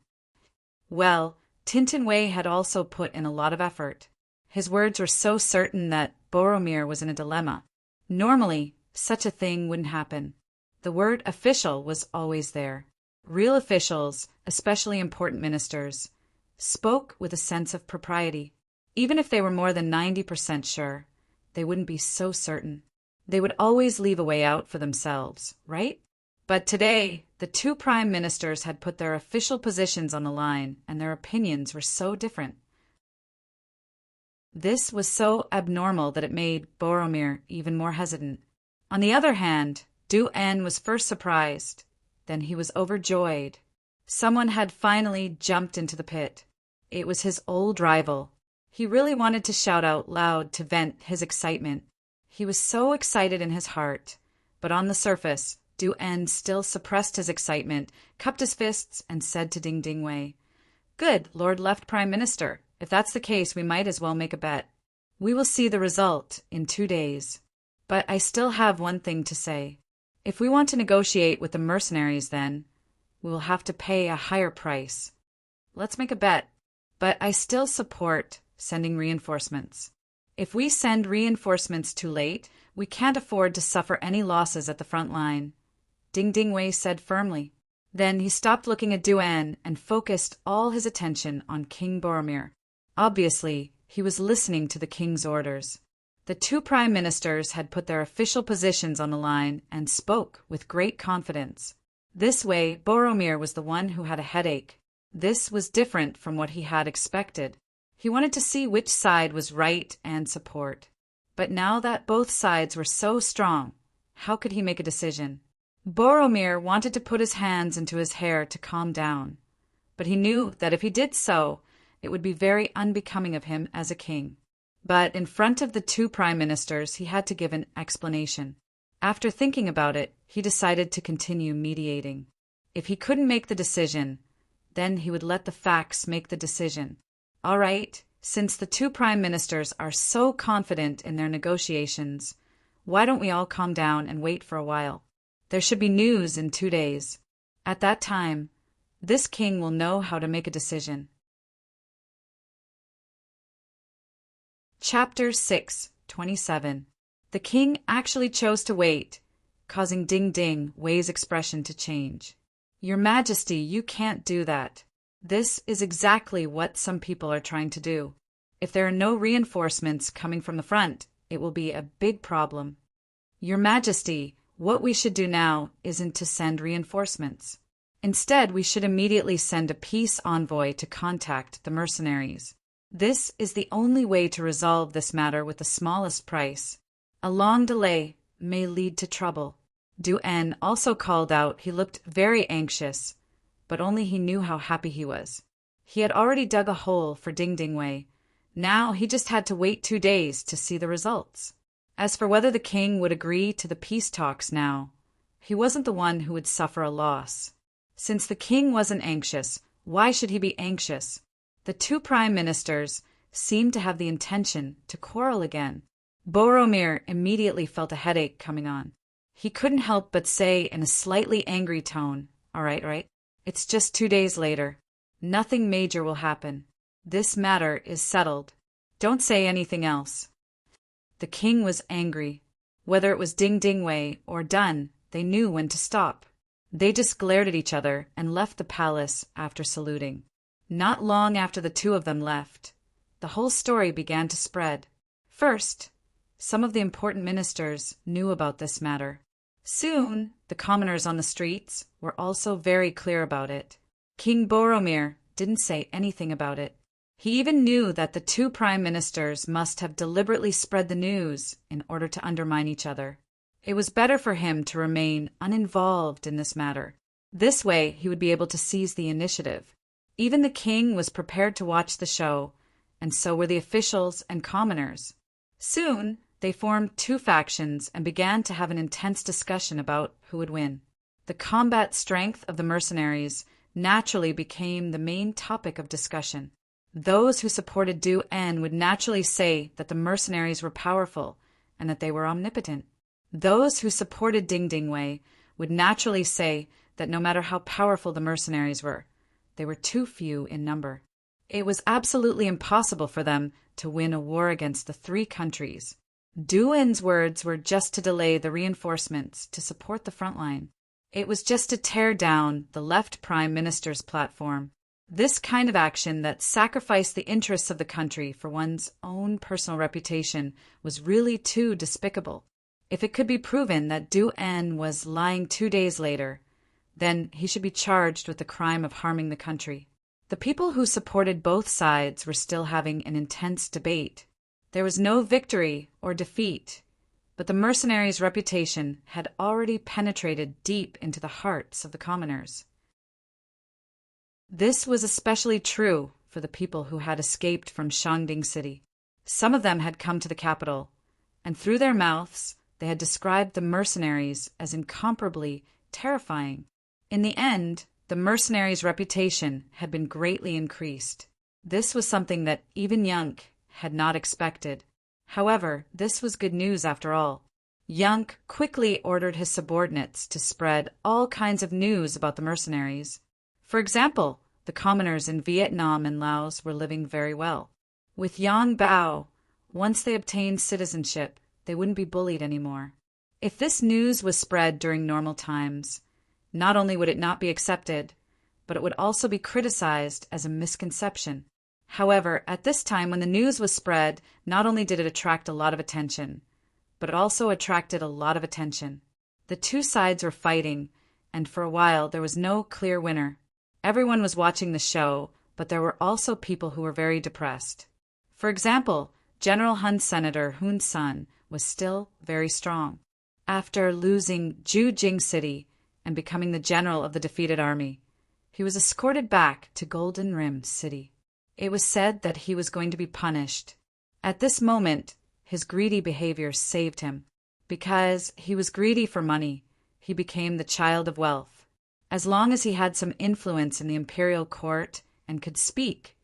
Well, Tintin Wei had also put in a lot of effort. His words were so certain that Boromir was in a dilemma. Normally, such a thing wouldn't happen. The word official was always there. Real officials, especially important ministers, spoke with a sense of propriety. Even if they were more than 90% sure, they wouldn't be so certain. They would always leave a way out for themselves, right? But today, the two prime ministers had put their official positions on the line, and their opinions were so different. This was so abnormal that it made Boromir even more hesitant. On the other hand, Du En was first surprised, then he was overjoyed. Someone had finally jumped into the pit. It was his old rival. He really wanted to shout out loud to vent his excitement. He was so excited in his heart, but on the surface, Du En still suppressed his excitement, cupped his fists, and said to Ding Ding Wei, "Good, Lord Left Prime Minister. If that's the case, we might as well make a bet. We will see the result in 2 days. But I still have one thing to say. If we want to negotiate with the mercenaries then, we will have to pay a higher price. Let's make a bet. But I still support sending reinforcements. If we send reinforcements too late, we can't afford to suffer any losses at the front line," Ding Ding Wei said firmly. Then he stopped looking at Du En and focused all his attention on King Boromir. Obviously, he was listening to the king's orders. The two prime ministers had put their official positions on the line and spoke with great confidence. This way, Boromir was the one who had a headache. This was different from what he had expected. He wanted to see which side was right and support. But now that both sides were so strong, how could he make a decision? Boromir wanted to put his hands into his hair to calm down, but he knew that if he did so, it would be very unbecoming of him as a king. But in front of the two prime ministers, he had to give an explanation. After thinking about it, he decided to continue mediating. If he couldn't make the decision, then he would let the facts make the decision. All right, since the two prime ministers are so confident in their negotiations, why don't we all calm down and wait for a while? There should be news in 2 days. At that time, this king will know how to make a decision. Chapter 6:27. The king actually chose to wait, causing Ding Ding Wei's expression to change. "Your Majesty, you can't do that. This is exactly what some people are trying to do. If there are no reinforcements coming from the front, it will be a big problem. Your Majesty, what we should do now isn't to send reinforcements. Instead, we should immediately send a peace envoy to contact the mercenaries. This is the only way to resolve this matter with the smallest price. A long delay may lead to trouble." Du En also called out. He looked very anxious, but only he knew how happy he was. He had already dug a hole for Ding Ding Wei. Now he just had to wait 2 days to see the results. As for whether the king would agree to the peace talks now, he wasn't the one who would suffer a loss. Since the king wasn't anxious, why should he be anxious? The two prime ministers seemed to have the intention to quarrel again. Boromir immediately felt a headache coming on. He couldn't help but say in a slightly angry tone, all right, it's just 2 days later. Nothing major will happen. This matter is settled. Don't say anything else." The king was angry. Whether it was Ding Ding Wei or Dun, they knew when to stop. They just glared at each other and left the palace after saluting. Not long after the two of them left, the whole story began to spread. First, some of the important ministers knew about this matter. Soon, the commoners on the streets were also very clear about it. King Boromir didn't say anything about it. He even knew that the two prime ministers must have deliberately spread the news in order to undermine each other. It was better for him to remain uninvolved in this matter. This way, he would be able to seize the initiative. Even the king was prepared to watch the show, and so were the officials and commoners. Soon, they formed two factions and began to have an intense discussion about who would win. The combat strength of the mercenaries naturally became the main topic of discussion. Those who supported Du En would naturally say that the mercenaries were powerful and that they were omnipotent. Those who supported Ding Ding Wei would naturally say that no matter how powerful the mercenaries were, they were too few in number. It was absolutely impossible for them to win a war against the three countries. Du En's words were just to delay the reinforcements to support the front line. It was just to tear down the left prime minister's platform. This kind of action that sacrificed the interests of the country for one's own personal reputation was really too despicable. If it could be proven that Du En was lying 2 days later, then he should be charged with the crime of harming the country. The people who supported both sides were still having an intense debate. There was no victory or defeat, but the mercenaries' reputation had already penetrated deep into the hearts of the commoners. This was especially true for the people who had escaped from Shangding City. Some of them had come to the capital, and through their mouths they had described the mercenaries as incomparably terrifying. In the end, the mercenaries' reputation had been greatly increased. This was something that even Yunk had not expected. However, this was good news after all. Yunk quickly ordered his subordinates to spread all kinds of news about the mercenaries. For example, the commoners in Vietnam and Laos were living very well. With Yang Bao, once they obtained citizenship, they wouldn't be bullied anymore. If this news was spread during normal times, not only would it not be accepted, but it would also be criticized as a misconception. However, at this time when the news was spread, not only did it attract a lot of attention, but it also attracted a lot of attention. The two sides were fighting, and for a while there was no clear winner. Everyone was watching the show, but there were also people who were very depressed. For example, General Hun's Senator Hun Sun was still very strong. After losing Jujing City and becoming the general of the defeated army, he was escorted back to Golden Rim City. It was said that he was going to be punished. At this moment, his greedy behavior saved him. Because he was greedy for money, he became the child of wealth. As long as he had some influence in the imperial court and could speak,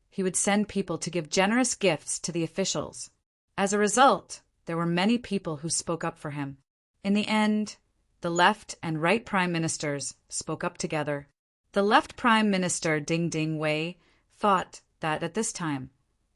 he would send people to give generous gifts to the officials. As a result, there were many people who spoke up for him. In the end, the left and right prime ministers spoke up together. The left prime minister, Ding Ding Wei, thought that at this time,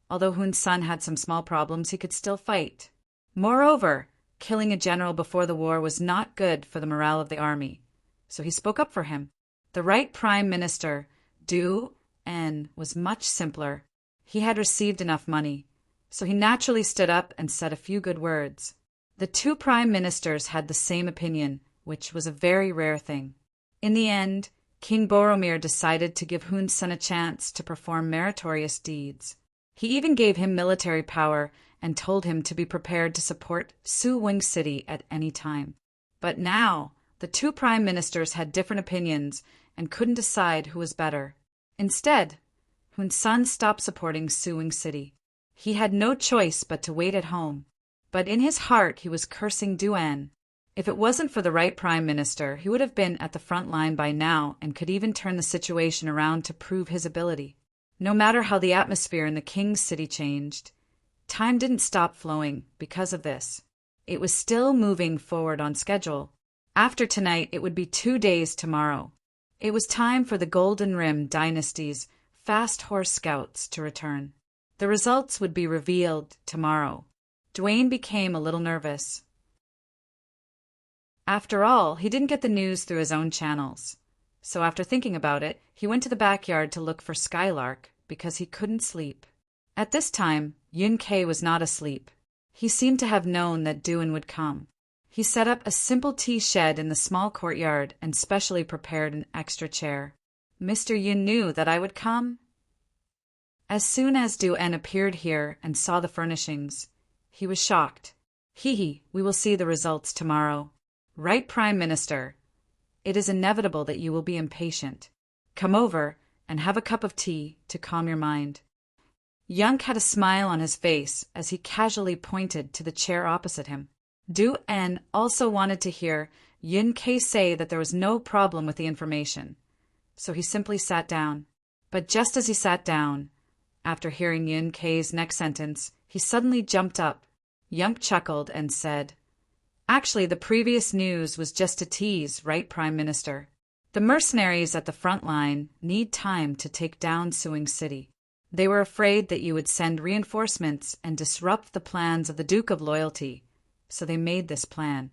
although Hun Sun had some small problems, he could still fight. Moreover, killing a general before the war was not good for the morale of the army, so he spoke up for him. The right prime minister, Du En, was much simpler. He had received enough money, so he naturally stood up and said a few good words. The two prime ministers had the same opinion, which was a very rare thing. In the end, King Boromir decided to give Hun Sun a chance to perform meritorious deeds. He even gave him military power and told him to be prepared to support Su Wing City at any time. But now, the two prime ministers had different opinions and couldn't decide who was better. Instead, Hun Sun stopped supporting Su Wing City. He had no choice but to wait at home. But in his heart he was cursing Du En. If it wasn't for the right prime minister, he would have been at the front line by now and could even turn the situation around to prove his ability. No matter how the atmosphere in the king's city changed, time didn't stop flowing because of this. It was still moving forward on schedule. After tonight, it would be 2 days tomorrow. It was time for the Golden Rim Dynasty's fast horse scouts to return. The results would be revealed tomorrow. Dwayne became a little nervous. After all, he didn't get the news through his own channels. So after thinking about it, he went to the backyard to look for Skylark because he couldn't sleep. At this time, Yun Kei was not asleep. He seemed to have known that Duan would come. He set up a simple tea shed in the small courtyard and specially prepared an extra chair. Mr. Yun knew that I would come. As soon as Du En appeared here and saw the furnishings, he was shocked. Hee, we will see the results tomorrow. Right, Prime Minister? It is inevitable that you will be impatient. Come over and have a cup of tea to calm your mind. Yunk had a smile on his face as he casually pointed to the chair opposite him. Du En also wanted to hear Yun Kei say that there was no problem with the information, so he simply sat down. But just as he sat down, after hearing Yun Kei's next sentence, he suddenly jumped up. Yunk chuckled and said, "Actually, the previous news was just a tease, right, Prime Minister? The mercenaries at the front line need time to take down Suing City. They were afraid that you would send reinforcements and disrupt the plans of the Duke of Loyalty, so they made this plan."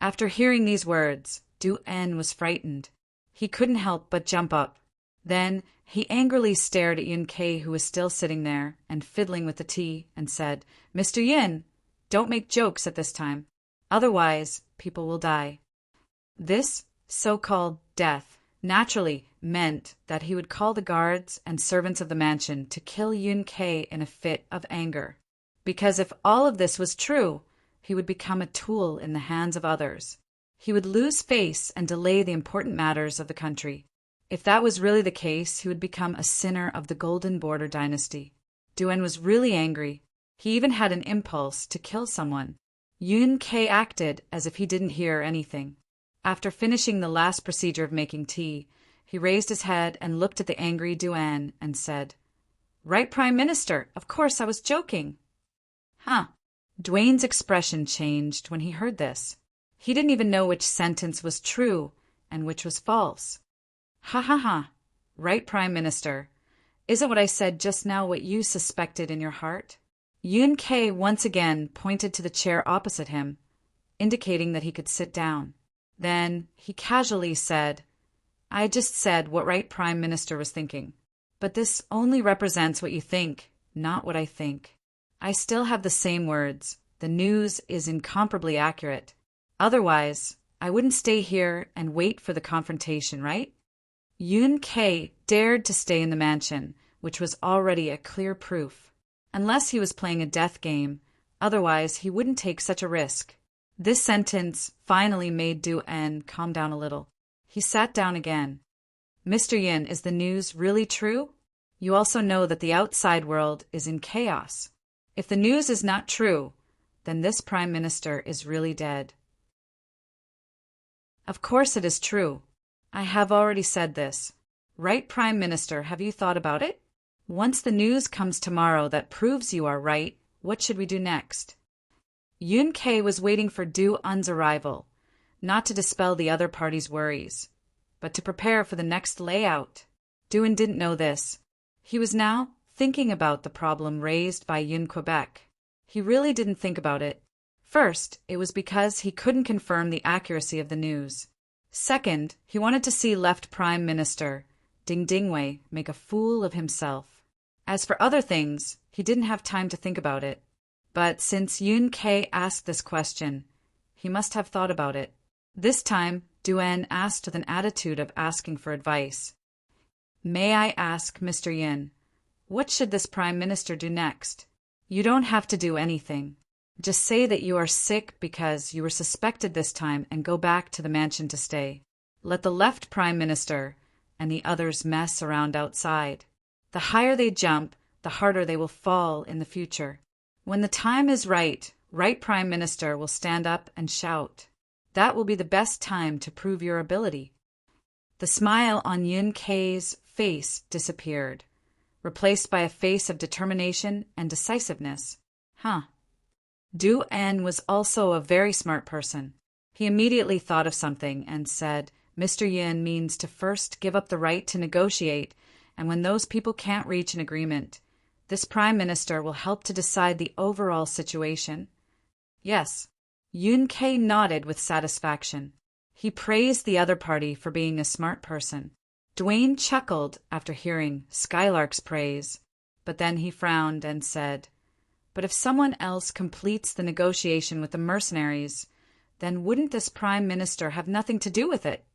After hearing these words, Du En was frightened. He couldn't help but jump up. Then he angrily stared at Yun Kei, who was still sitting there and fiddling with the tea, and said, "Mr. Yin, don't make jokes at this time. Otherwise, people will die." This so-called death naturally meant that he would call the guards and servants of the mansion to kill Yun Kei in a fit of anger. Because if all of this was true, he would become a tool in the hands of others. He would lose face and delay the important matters of the country. If that was really the case, he would become a sinner of the Golden Border dynasty. Duen was really angry. He even had an impulse to kill someone. Yun Kei acted as if he didn't hear anything. After finishing the last procedure of making tea, he raised his head and looked at the angry Duen and said, "Right, Prime Minister, of course I was joking." Huh. Dwayne's expression changed when he heard this. He didn't even know which sentence was true and which was false. "Ha ha ha. Right, Prime Minister. Isn't what I said just now what you suspected in your heart?" Yun Kei once again pointed to the chair opposite him, indicating that he could sit down. Then he casually said, "I just said what Right Prime Minister was thinking. But this only represents what you think, not what I think. I still have the same words. The news is incomparably accurate. Otherwise, I wouldn't stay here and wait for the confrontation, right?" Yun Kei dared to stay in the mansion, which was already a clear proof. Unless he was playing a death game, otherwise he wouldn't take such a risk. This sentence finally made Du En calm down a little. He sat down again. "Mr. Yin, is the news really true? You also know that the outside world is in chaos. If the news is not true, then this Prime Minister is really dead." "Of course it is true. I have already said this. Right, Prime Minister, have you thought about it? Once the news comes tomorrow that proves you are right, what should we do next?" Yun Kei was waiting for Du En's arrival, not to dispel the other party's worries, but to prepare for the next layout. Du En didn't know this. He was now thinking about the problem raised by Yun Quebec. He really didn't think about it. First, it was because he couldn't confirm the accuracy of the news. Second, he wanted to see Left Prime Minister Ding Dingwei make a fool of himself. As for other things, he didn't have time to think about it. But since Yun Kei asked this question, he must have thought about it. This time, Du En asked with an attitude of asking for advice. "May I ask, Mr. Yin, what should this Prime Minister do next?" "You don't have to do anything. Just say that you are sick because you were suspected this time and go back to the mansion to stay. Let the Left Prime Minister and the others mess around outside. The higher they jump, the harder they will fall in the future. When the time is right, Right Prime Minister will stand up and shout. That will be the best time to prove your ability." The smile on Yun Kei's face disappeared, replaced by a face of determination and decisiveness. Huh. Du En was also a very smart person. He immediately thought of something and said, "Mr. Yin means to first give up the right to negotiate, and when those people can't reach an agreement, this Prime Minister will help to decide the overall situation." Yes. Yun Kei nodded with satisfaction. He praised the other party for being a smart person. Dwayne chuckled after hearing Skylark's praise, but then he frowned and said, "But if someone else completes the negotiation with the mercenaries, then wouldn't this Prime Minister have nothing to do with it?"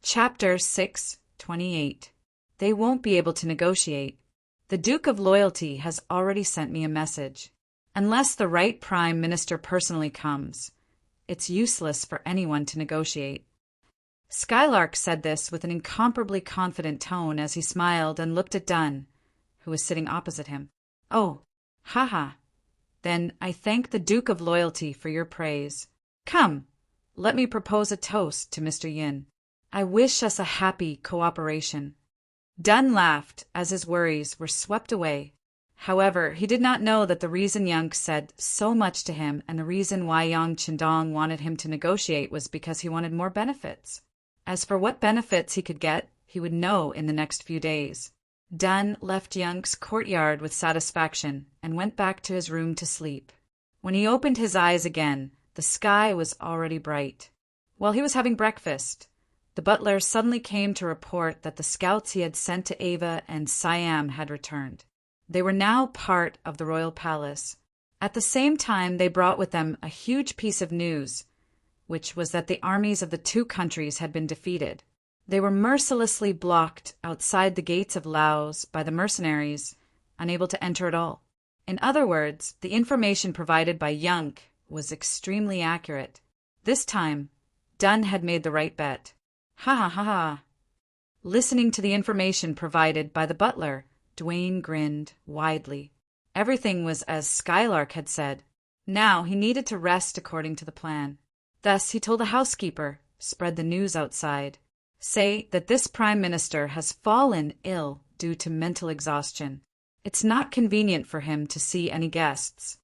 Chapter 6:28. They won't be able to negotiate. The Duke of Loyalty has already sent me a message. Unless the right Prime Minister personally comes, it's useless for anyone to negotiate. Skylark said this with an incomparably confident tone as he smiled and looked at Dunn, who was sitting opposite him. Oh, haha. Then I thank the Duke of Loyalty for your praise. Come, let me propose a toast to Mr. Yin. I wish us a happy cooperation. Dunn laughed as his worries were swept away. However, he did not know that the reason Yang said so much to him and the reason why Yang Qindong wanted him to negotiate was because he wanted more benefits. As for what benefits he could get, he would know in the next few days. Dunn left Yang's courtyard with satisfaction and went back to his room to sleep. When he opened his eyes again, the sky was already bright. While he was having breakfast, the butler suddenly came to report that the scouts he had sent to Ava and Siam had returned. They were now part of the royal palace. At the same time, they brought with them a huge piece of news, which was that the armies of the two countries had been defeated. They were mercilessly blocked outside the gates of Laos by the mercenaries, unable to enter at all. In other words, the information provided by Yang was extremely accurate. This time, Dunn had made the right bet. Ha ha ha ha. Listening to the information provided by the butler, Dwayne grinned widely. Everything was as Skylark had said. Now he needed to rest according to the plan. Thus he told the housekeeper, spread the news outside. Say that this Prime Minister has fallen ill due to mental exhaustion. It's not convenient for him to see any guests.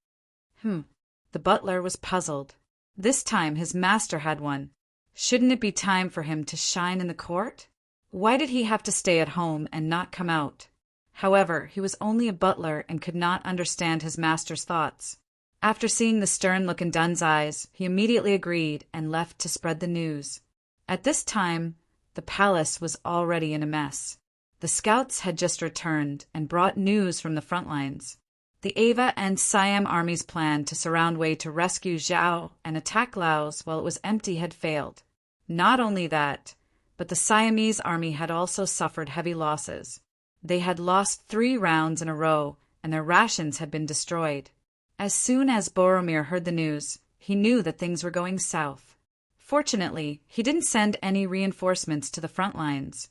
The butler was puzzled. This time his master had one. Shouldn't it be time for him to shine in the court? Why did he have to stay at home and not come out? However, he was only a butler and could not understand his master's thoughts. After seeing the stern look in Dunn's eyes, he immediately agreed and left to spread the news. At this time, the palace was already in a mess. The scouts had just returned and brought news from the front lines. The Ava and Siam armies' plan to surround Wei to rescue Zhao and attack Laos while it was empty had failed. Not only that, but the Siamese army had also suffered heavy losses. They had lost 3 rounds in a row, and their rations had been destroyed. As soon as Boromir heard the news, he knew that things were going south. Fortunately, he didn't send any reinforcements to the front lines,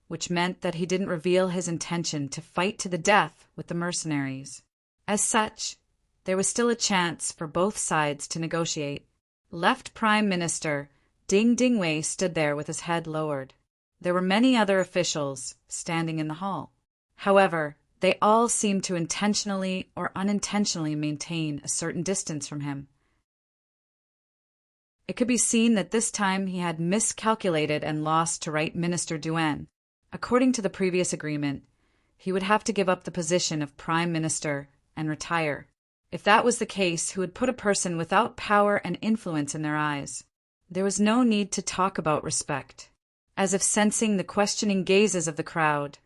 which meant that he didn't reveal his intention to fight to the death with the mercenaries. As such, there was still a chance for both sides to negotiate. Left Prime Minister Ding Dingwei stood there with his head lowered. There were many other officials standing in the hall. However, they all seemed to intentionally or unintentionally maintain a certain distance from him. It could be seen that this time he had miscalculated and lost to Right Minister Duan. According to the previous agreement, he would have to give up the position of Prime Minister and retire. If that was the case, he would put a person without power and influence in their eyes. There was no need to talk about respect. As if sensing the questioning gazes of the crowd,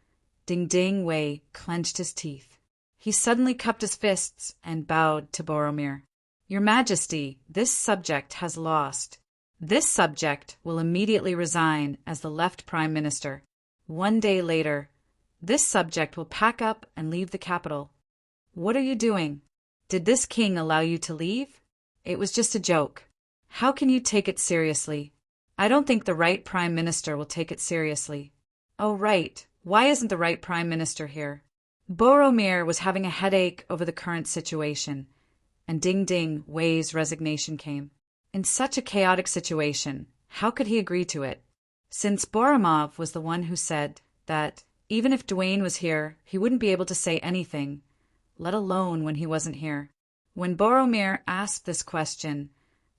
Ding Ding Wei clenched his teeth. He suddenly cupped his fists and bowed to Boromir. Your Majesty, this subject has lost. This subject will immediately resign as the left Prime Minister. 1 day later, this subject will pack up and leave the capital. What are you doing? Did this king allow you to leave? It was just a joke. How can you take it seriously? I don't think the right Prime Minister will take it seriously. Oh, right. Why isn't the right Prime Minister here? Boromir was having a headache over the current situation, and Ding Ding Wei's resignation came. In such a chaotic situation, how could he agree to it? Since Boromir was the one who said that, even if Dwayne was here, he wouldn't be able to say anything, let alone when he wasn't here. When Boromir asked this question,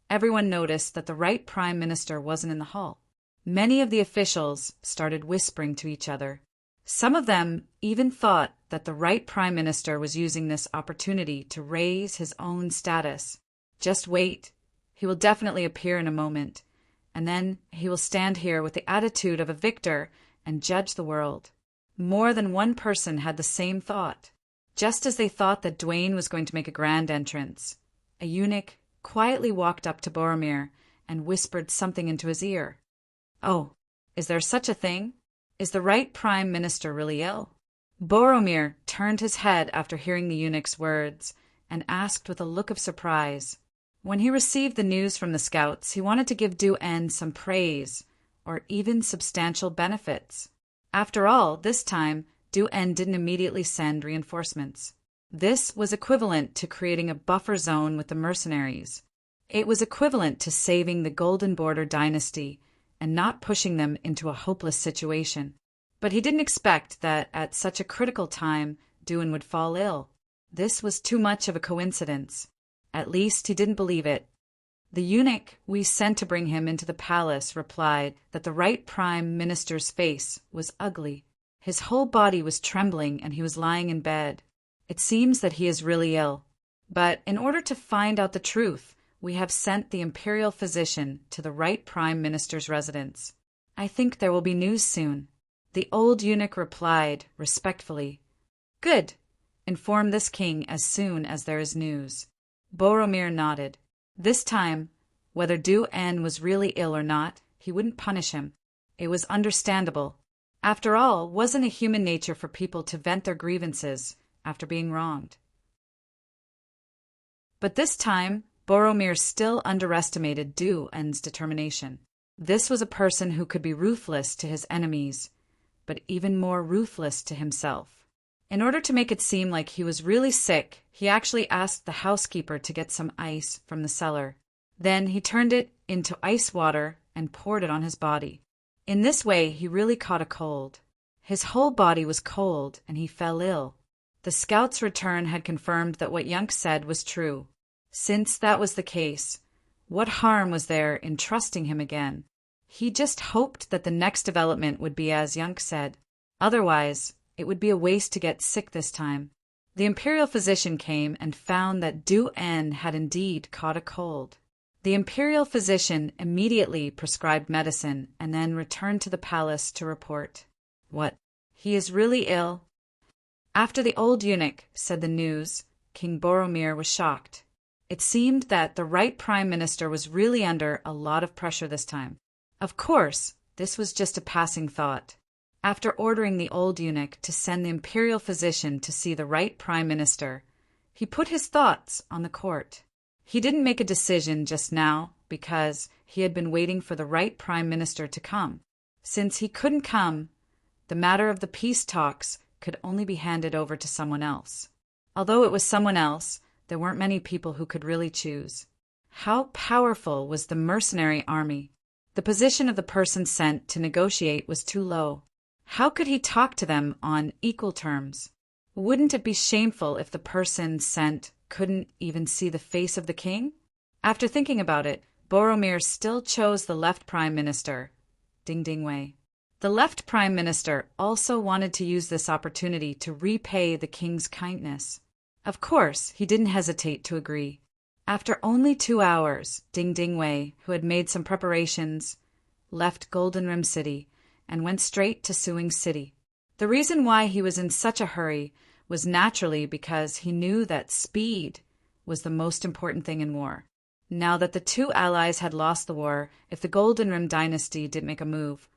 everyone noticed that the right Prime Minister wasn't in the hall. Many of the officials started whispering to each other. Some of them even thought that the right Prime Minister was using this opportunity to raise his own status. Just wait. He will definitely appear in a moment, and then he will stand here with the attitude of a victor and judge the world. More than one person had the same thought. Just as they thought that Dwayne was going to make a grand entrance, a eunuch quietly walked up to Boromir and whispered something into his ear. Oh, is there such a thing? Is the right Prime Minister really ill? Boromir turned his head after hearing the eunuch's words and asked with a look of surprise. When he received the news from the scouts, he wanted to give Du-En some praise or even substantial benefits. After all, this time, Du-En didn't immediately send reinforcements. This was equivalent to creating a buffer zone with the mercenaries. It was equivalent to saving the Golden Border dynasty and not pushing them into a hopeless situation. But he didn't expect that at such a critical time, Du-En would fall ill. This was too much of a coincidence. At least he didn't believe it. The eunuch we sent to bring him into the palace replied that the right prime minister's face was ugly. His whole body was trembling and he was lying in bed. It seems that he is really ill. But in order to find out the truth, we have sent the imperial physician to the right prime minister's residence. I think there will be news soon. The old eunuch replied respectfully, "Good. Inform this king as soon as there is news." Boromir nodded. This time, whether Du-En was really ill or not, he wouldn't punish him. It was understandable. After all, wasn't it human nature for people to vent their grievances after being wronged? But this time, Boromir still underestimated Du-En's determination. This was a person who could be ruthless to his enemies, but even more ruthless to himself. In order to make it seem like he was really sick, he actually asked the housekeeper to get some ice from the cellar. Then he turned it into ice water and poured it on his body. In this way, he really caught a cold. His whole body was cold, and he fell ill. The scout's return had confirmed that what Yunk said was true. Since that was the case, what harm was there in trusting him again? He just hoped that the next development would be as Yunk said. Otherwise, it would be a waste to get sick this time. The imperial physician came and found that Du-En had indeed caught a cold. The imperial physician immediately prescribed medicine and then returned to the palace to report. What? He is really ill? After the old eunuch said the news, King Boromir was shocked. It seemed that the right prime minister was really under a lot of pressure this time. Of course, this was just a passing thought. After ordering the old eunuch to send the imperial physician to see the right prime minister, he put his thoughts on the court. He didn't make a decision just now because he had been waiting for the right prime minister to come. Since he couldn't come, the matter of the peace talks could only be handed over to someone else. Although it was someone else, there weren't many people who could really choose. How powerful was the mercenary army? The position of the person sent to negotiate was too low. How could he talk to them on equal terms? Wouldn't it be shameful if the person sent couldn't even see the face of the king? After thinking about it, Boromir still chose the left prime minister, Ding Dingwei. The left prime minister also wanted to use this opportunity to repay the king's kindness. Of course, he didn't hesitate to agree. After only 2 hours, Ding Dingwei, who had made some preparations, left Golden Rim City and went straight to Sewing City. The reason why he was in such a hurry was naturally because he knew that speed was the most important thing in war. Now that the two allies had lost the war, if the Golden Rim dynasty didn't make a move,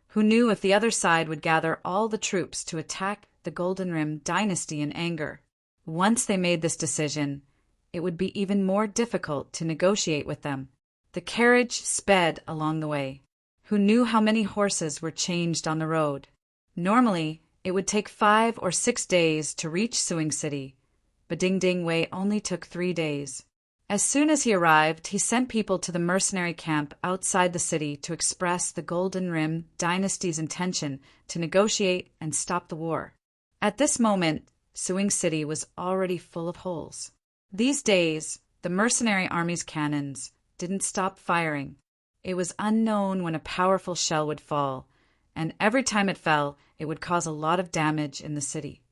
who knew if the other side would gather all the troops to attack the Golden Rim dynasty in anger? Once they made this decision, it would be even more difficult to negotiate with them. The carriage sped along the way. Who knew how many horses were changed on the road? Normally, it would take 5 or 6 days to reach Sewing City, but Ding Dingwei only took 3 days. As soon as he arrived, he sent people to the mercenary camp outside the city to express the Golden Rim dynasty's intention to negotiate and stop the war. At this moment, Sewing City was already full of holes. These days, the mercenary army's cannons didn't stop firing. It was unknown when a powerful shell would fall, and every time it fell, it would cause a lot of damage in the city.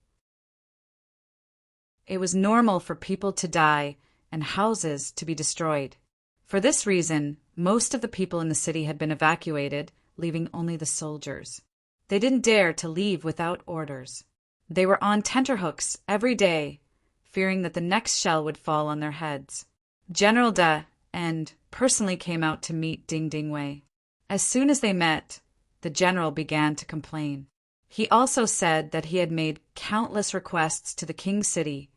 It was normal for people to die and houses to be destroyed. For this reason, most of the people in the city had been evacuated, leaving only the soldiers. They didn't dare to leave without orders. They were on tenterhooks every day, fearing that the next shell would fall on their heads. General and personally came out to meet Ding Dingwei. As soon as they met, the general began to complain. He also said that he had made countless requests to the king's city,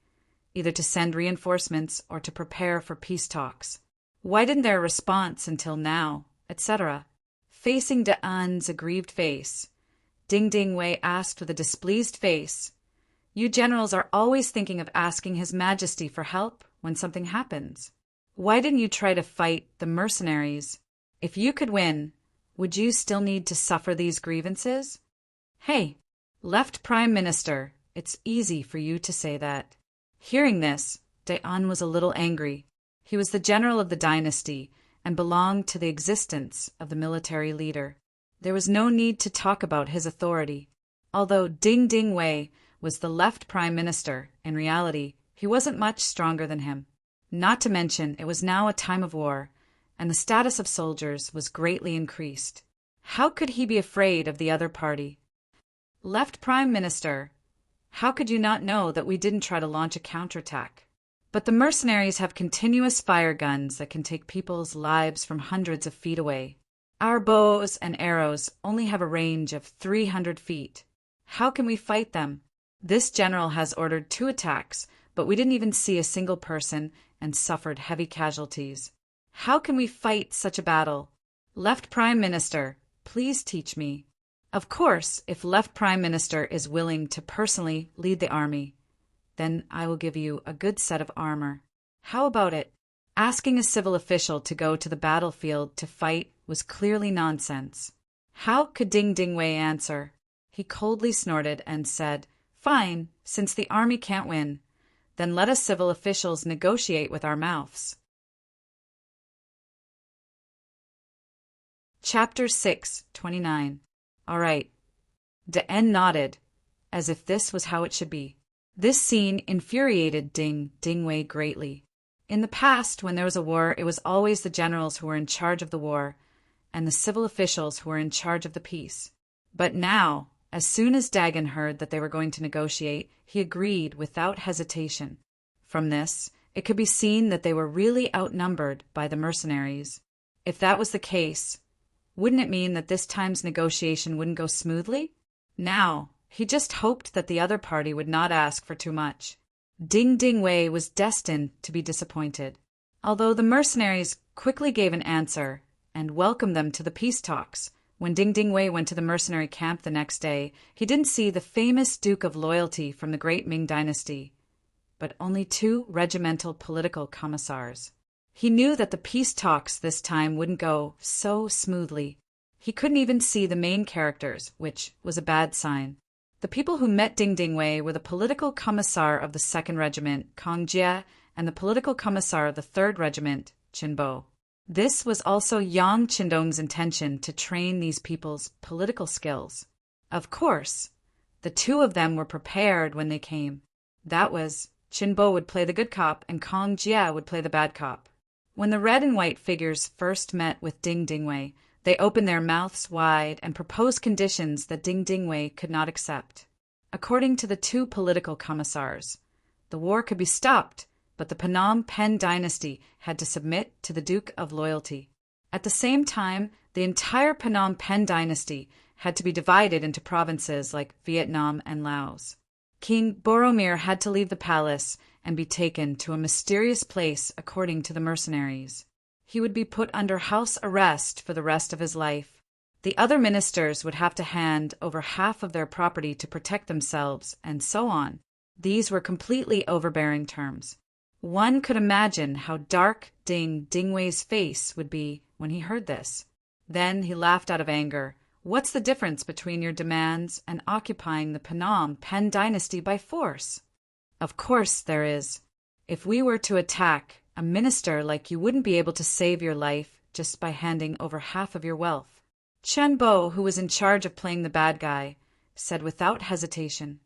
either to send reinforcements or to prepare for peace talks. Why didn't there a response until now, etc.? Facing De An's aggrieved face, Ding Ding Wei asked with a displeased face, "You generals are always thinking of asking His Majesty for help when something happens. Why didn't you try to fight the mercenaries? If you could win, would you still need to suffer these grievances?" Hey, left Prime Minister, it's easy for you to say that. Hearing this, De An was a little angry. He was the general of the dynasty and belonged to the existence of the military leader. There was no need to talk about his authority. Although Ding Ding Wei was the left Prime Minister, in reality, he wasn't much stronger than him. Not to mention, it was now a time of war, and the status of soldiers was greatly increased. How could he be afraid of the other party? Left Prime Minister, how could you not know that we didn't try to launch a counterattack? But the mercenaries have continuous fire guns that can take people's lives from hundreds of feet away. Our bows and arrows only have a range of 300 feet. How can we fight them? This general has ordered 2 attacks, but we didn't even see a single person and suffered heavy casualties. How can we fight such a battle? Left Prime Minister, please teach me. Of course, if left Prime Minister is willing to personally lead the army, then I will give you a good set of armor. How about it? Asking a civil official to go to the battlefield to fight was clearly nonsense. How could Ding Ding Wei answer? He coldly snorted and said, "Fine, since the army can't win, then let us civil officials negotiate with our mouths." Chapter 6:29. All right. De N nodded, as if this was how it should be. This scene infuriated Ding Ding Wei greatly. In the past, when there was a war, it was always the generals who were in charge of the war, and the civil officials who were in charge of the peace. But now, as soon as Dagon heard that they were going to negotiate, he agreed without hesitation. From this, it could be seen that they were really outnumbered by the mercenaries. If that was the case, wouldn't it mean that this time's negotiation wouldn't go smoothly? Now, he just hoped that the other party would not ask for too much. Ding Ding Wei was destined to be disappointed. Although the mercenaries quickly gave an answer and welcomed them to the peace talks, when Ding Ding Wei went to the mercenary camp the next day, he didn't see the famous Duke of Loyalty from the great Ming dynasty, but only 2 regimental political commissars. He knew that the peace talks this time wouldn't go so smoothly. He couldn't even see the main characters, which was a bad sign. The people who met Ding Ding Wei were the political commissar of the 2nd Regiment, Kong Jie, and the political commissar of the 3rd Regiment, Qinbo. This was also Yang Qindong's intention to train these people's political skills. Of course, the 2 of them were prepared when they came. That was, Qinbo would play the good cop and Kong Jie would play the bad cop. When the red and white figures first met with Ding Ding Wei, they opened their mouths wide and proposed conditions that Ding Ding Wei could not accept. According to the 2 political commissars, the war could be stopped, but the Phnom Penh dynasty had to submit to the Duke of Loyalty. At the same time, the entire Phnom Penh dynasty had to be divided into provinces like Vietnam and Laos. King Boromir had to leave the palace and be taken to a mysterious place according to the mercenaries. He would be put under house arrest for the rest of his life. The other ministers would have to hand over half of their property to protect themselves, and so on. These were completely overbearing terms. One could imagine how dark Ding Ding Wei's face would be when he heard this. Then he laughed out of anger. What's the difference between your demands and occupying the Phnom Penh dynasty by force? Of course there is. If we were to attack, a minister like you wouldn't be able to save your life just by handing over half of your wealth. Chen Bo, who was in charge of playing the bad guy, said without hesitation,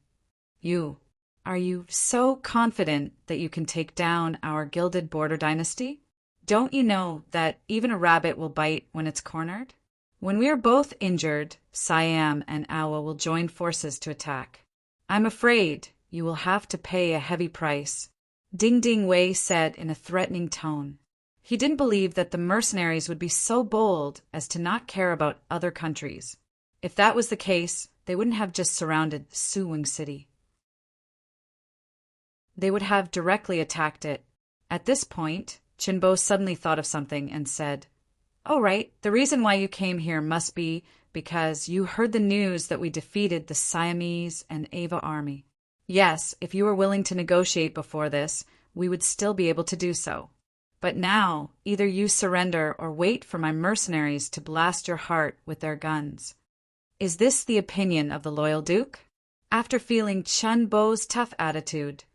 Are you so confident that you can take down our gilded border dynasty? Don't you know that even a rabbit will bite when it's cornered? When we are both injured, Siam and Awa will join forces to attack. I'm afraid you will have to pay a heavy price, Ding Ding Wei said in a threatening tone. He didn't believe that the mercenaries would be so bold as to not care about other countries. If that was the case, they wouldn't have just surrounded Suwing City. They would have directly attacked it. At this point, Chinbo suddenly thought of something and said, "Oh, right, the reason why you came here must be because you heard the news that we defeated the Siamese and Ava army. Yes, if you were willing to negotiate before this, we would still be able to do so. But now, either you surrender or wait for my mercenaries to blast your heart with their guns." Is this the opinion of the loyal duke? After feeling Chen Bo's tough attitude,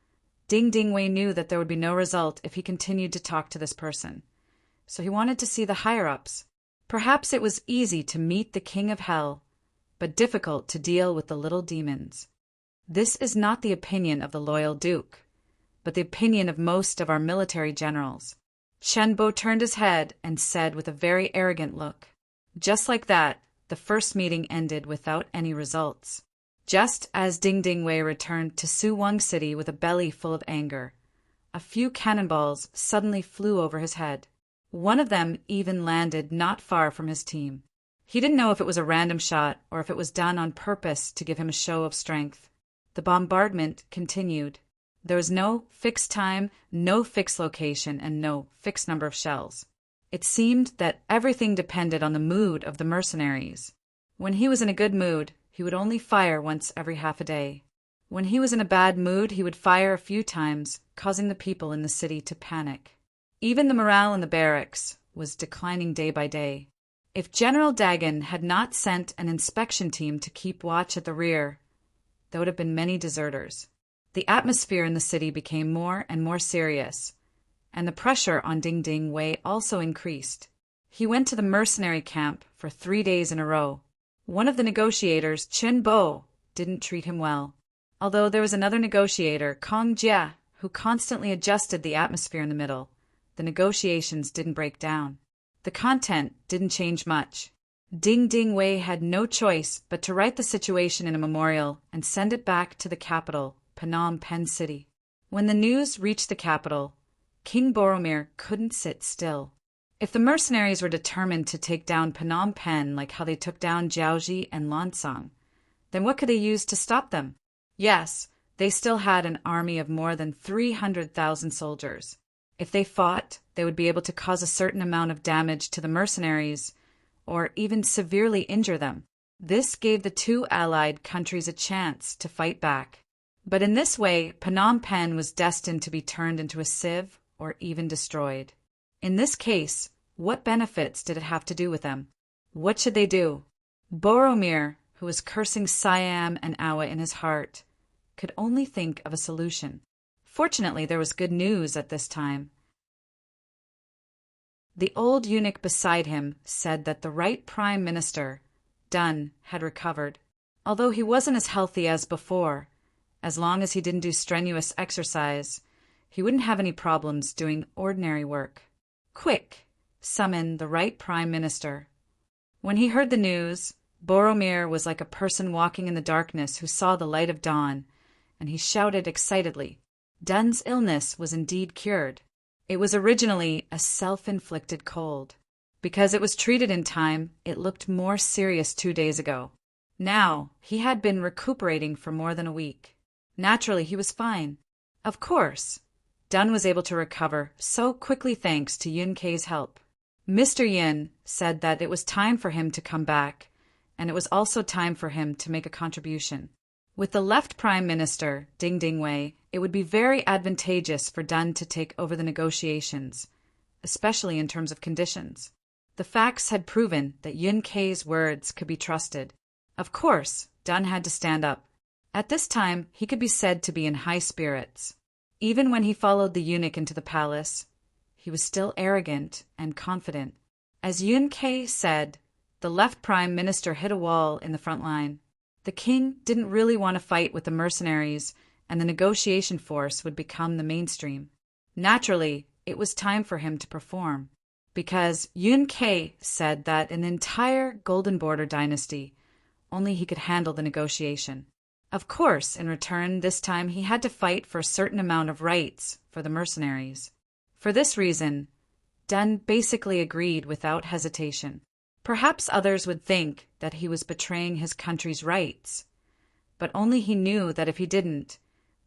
Ding Dingwei knew that there would be no result if he continued to talk to this person. So he wanted to see the higher-ups. Perhaps it was easy to meet the king of hell, but difficult to deal with the little demons. This is not the opinion of the loyal duke, but the opinion of most of our military generals. Chen Bo turned his head and said with a very arrogant look. Just like that, the first meeting ended without any results. Just as Ding Dingwei returned to Suwang City with a belly full of anger, a few cannonballs suddenly flew over his head. One of them even landed not far from his team. He didn't know if it was a random shot or if it was done on purpose to give him a show of strength. The bombardment continued. There was no fixed time, no fixed location, and no fixed number of shells. It seemed that everything depended on the mood of the mercenaries. When he was in a good mood, he would only fire once every half a day. When he was in a bad mood, he would fire a few times, causing the people in the city to panic. Even the morale in the barracks was declining day by day. If General Dagon had not sent an inspection team to keep watch at the rear, there would have been many deserters. The atmosphere in the city became more and more serious, and the pressure on Ding Dingwei also increased. He went to the mercenary camp for 3 days in a row. One of the negotiators, Chen Bo, didn't treat him well. Although there was another negotiator, Kong Jia, who constantly adjusted the atmosphere in the middle, the negotiations didn't break down. The content didn't change much. Ding Dingwei had no choice but to write the situation in a memorial and send it back to the capital, Phnom Penh City. When the news reached the capital, King Boromir couldn't sit still. If the mercenaries were determined to take down Phnom Penh like how they took down Jiaoji and Lansang, then what could they use to stop them? Yes, they still had an army of more than 300,000 soldiers. If they fought, they would be able to cause a certain amount of damage to the mercenaries, or even severely injure them. This gave the two allied countries a chance to fight back. But in this way, Phnom Penh was destined to be turned into a sieve or even destroyed. In this case, what benefits did it have to do with them? What should they do? Boromir, who was cursing Siam and Awa in his heart, could only think of a solution. Fortunately, there was good news at this time. The old eunuch beside him said that the right prime minister, Dun, had recovered. Although he wasn't as healthy as before, as long as he didn't do strenuous exercise, he wouldn't have any problems doing ordinary work. Quick, summon the right prime minister. When he heard the news, Boromir was like a person walking in the darkness who saw the light of dawn, and he shouted excitedly. Dun's illness was indeed cured. It was originally a self-inflicted cold. Because it was treated in time, it looked more serious 2 days ago. Now, he had been recuperating for more than a week. Naturally, he was fine. Of course, Dun was able to recover so quickly thanks to Yun Kei's help. Mr. Yin said that it was time for him to come back, and it was also time for him to make a contribution. With the left Prime Minister, Ding Dingwei, it would be very advantageous for Dun to take over the negotiations, especially in terms of conditions. The facts had proven that Yun Kei's words could be trusted. Of course, Dun had to stand up. At this time, he could be said to be in high spirits. Even when he followed the eunuch into the palace, he was still arrogant and confident. As Yun Kei said, the left Prime Minister hit a wall in the front line. The king didn't really want to fight with the mercenaries, and the negotiation force would become the mainstream. Naturally, it was time for him to perform, because Yun Kei said that in the entire Golden Border dynasty, only he could handle the negotiation. Of course, in return, this time he had to fight for a certain amount of rights for the mercenaries. For this reason, Dun basically agreed without hesitation. Perhaps others would think that he was betraying his country's rights, but only he knew that if he didn't,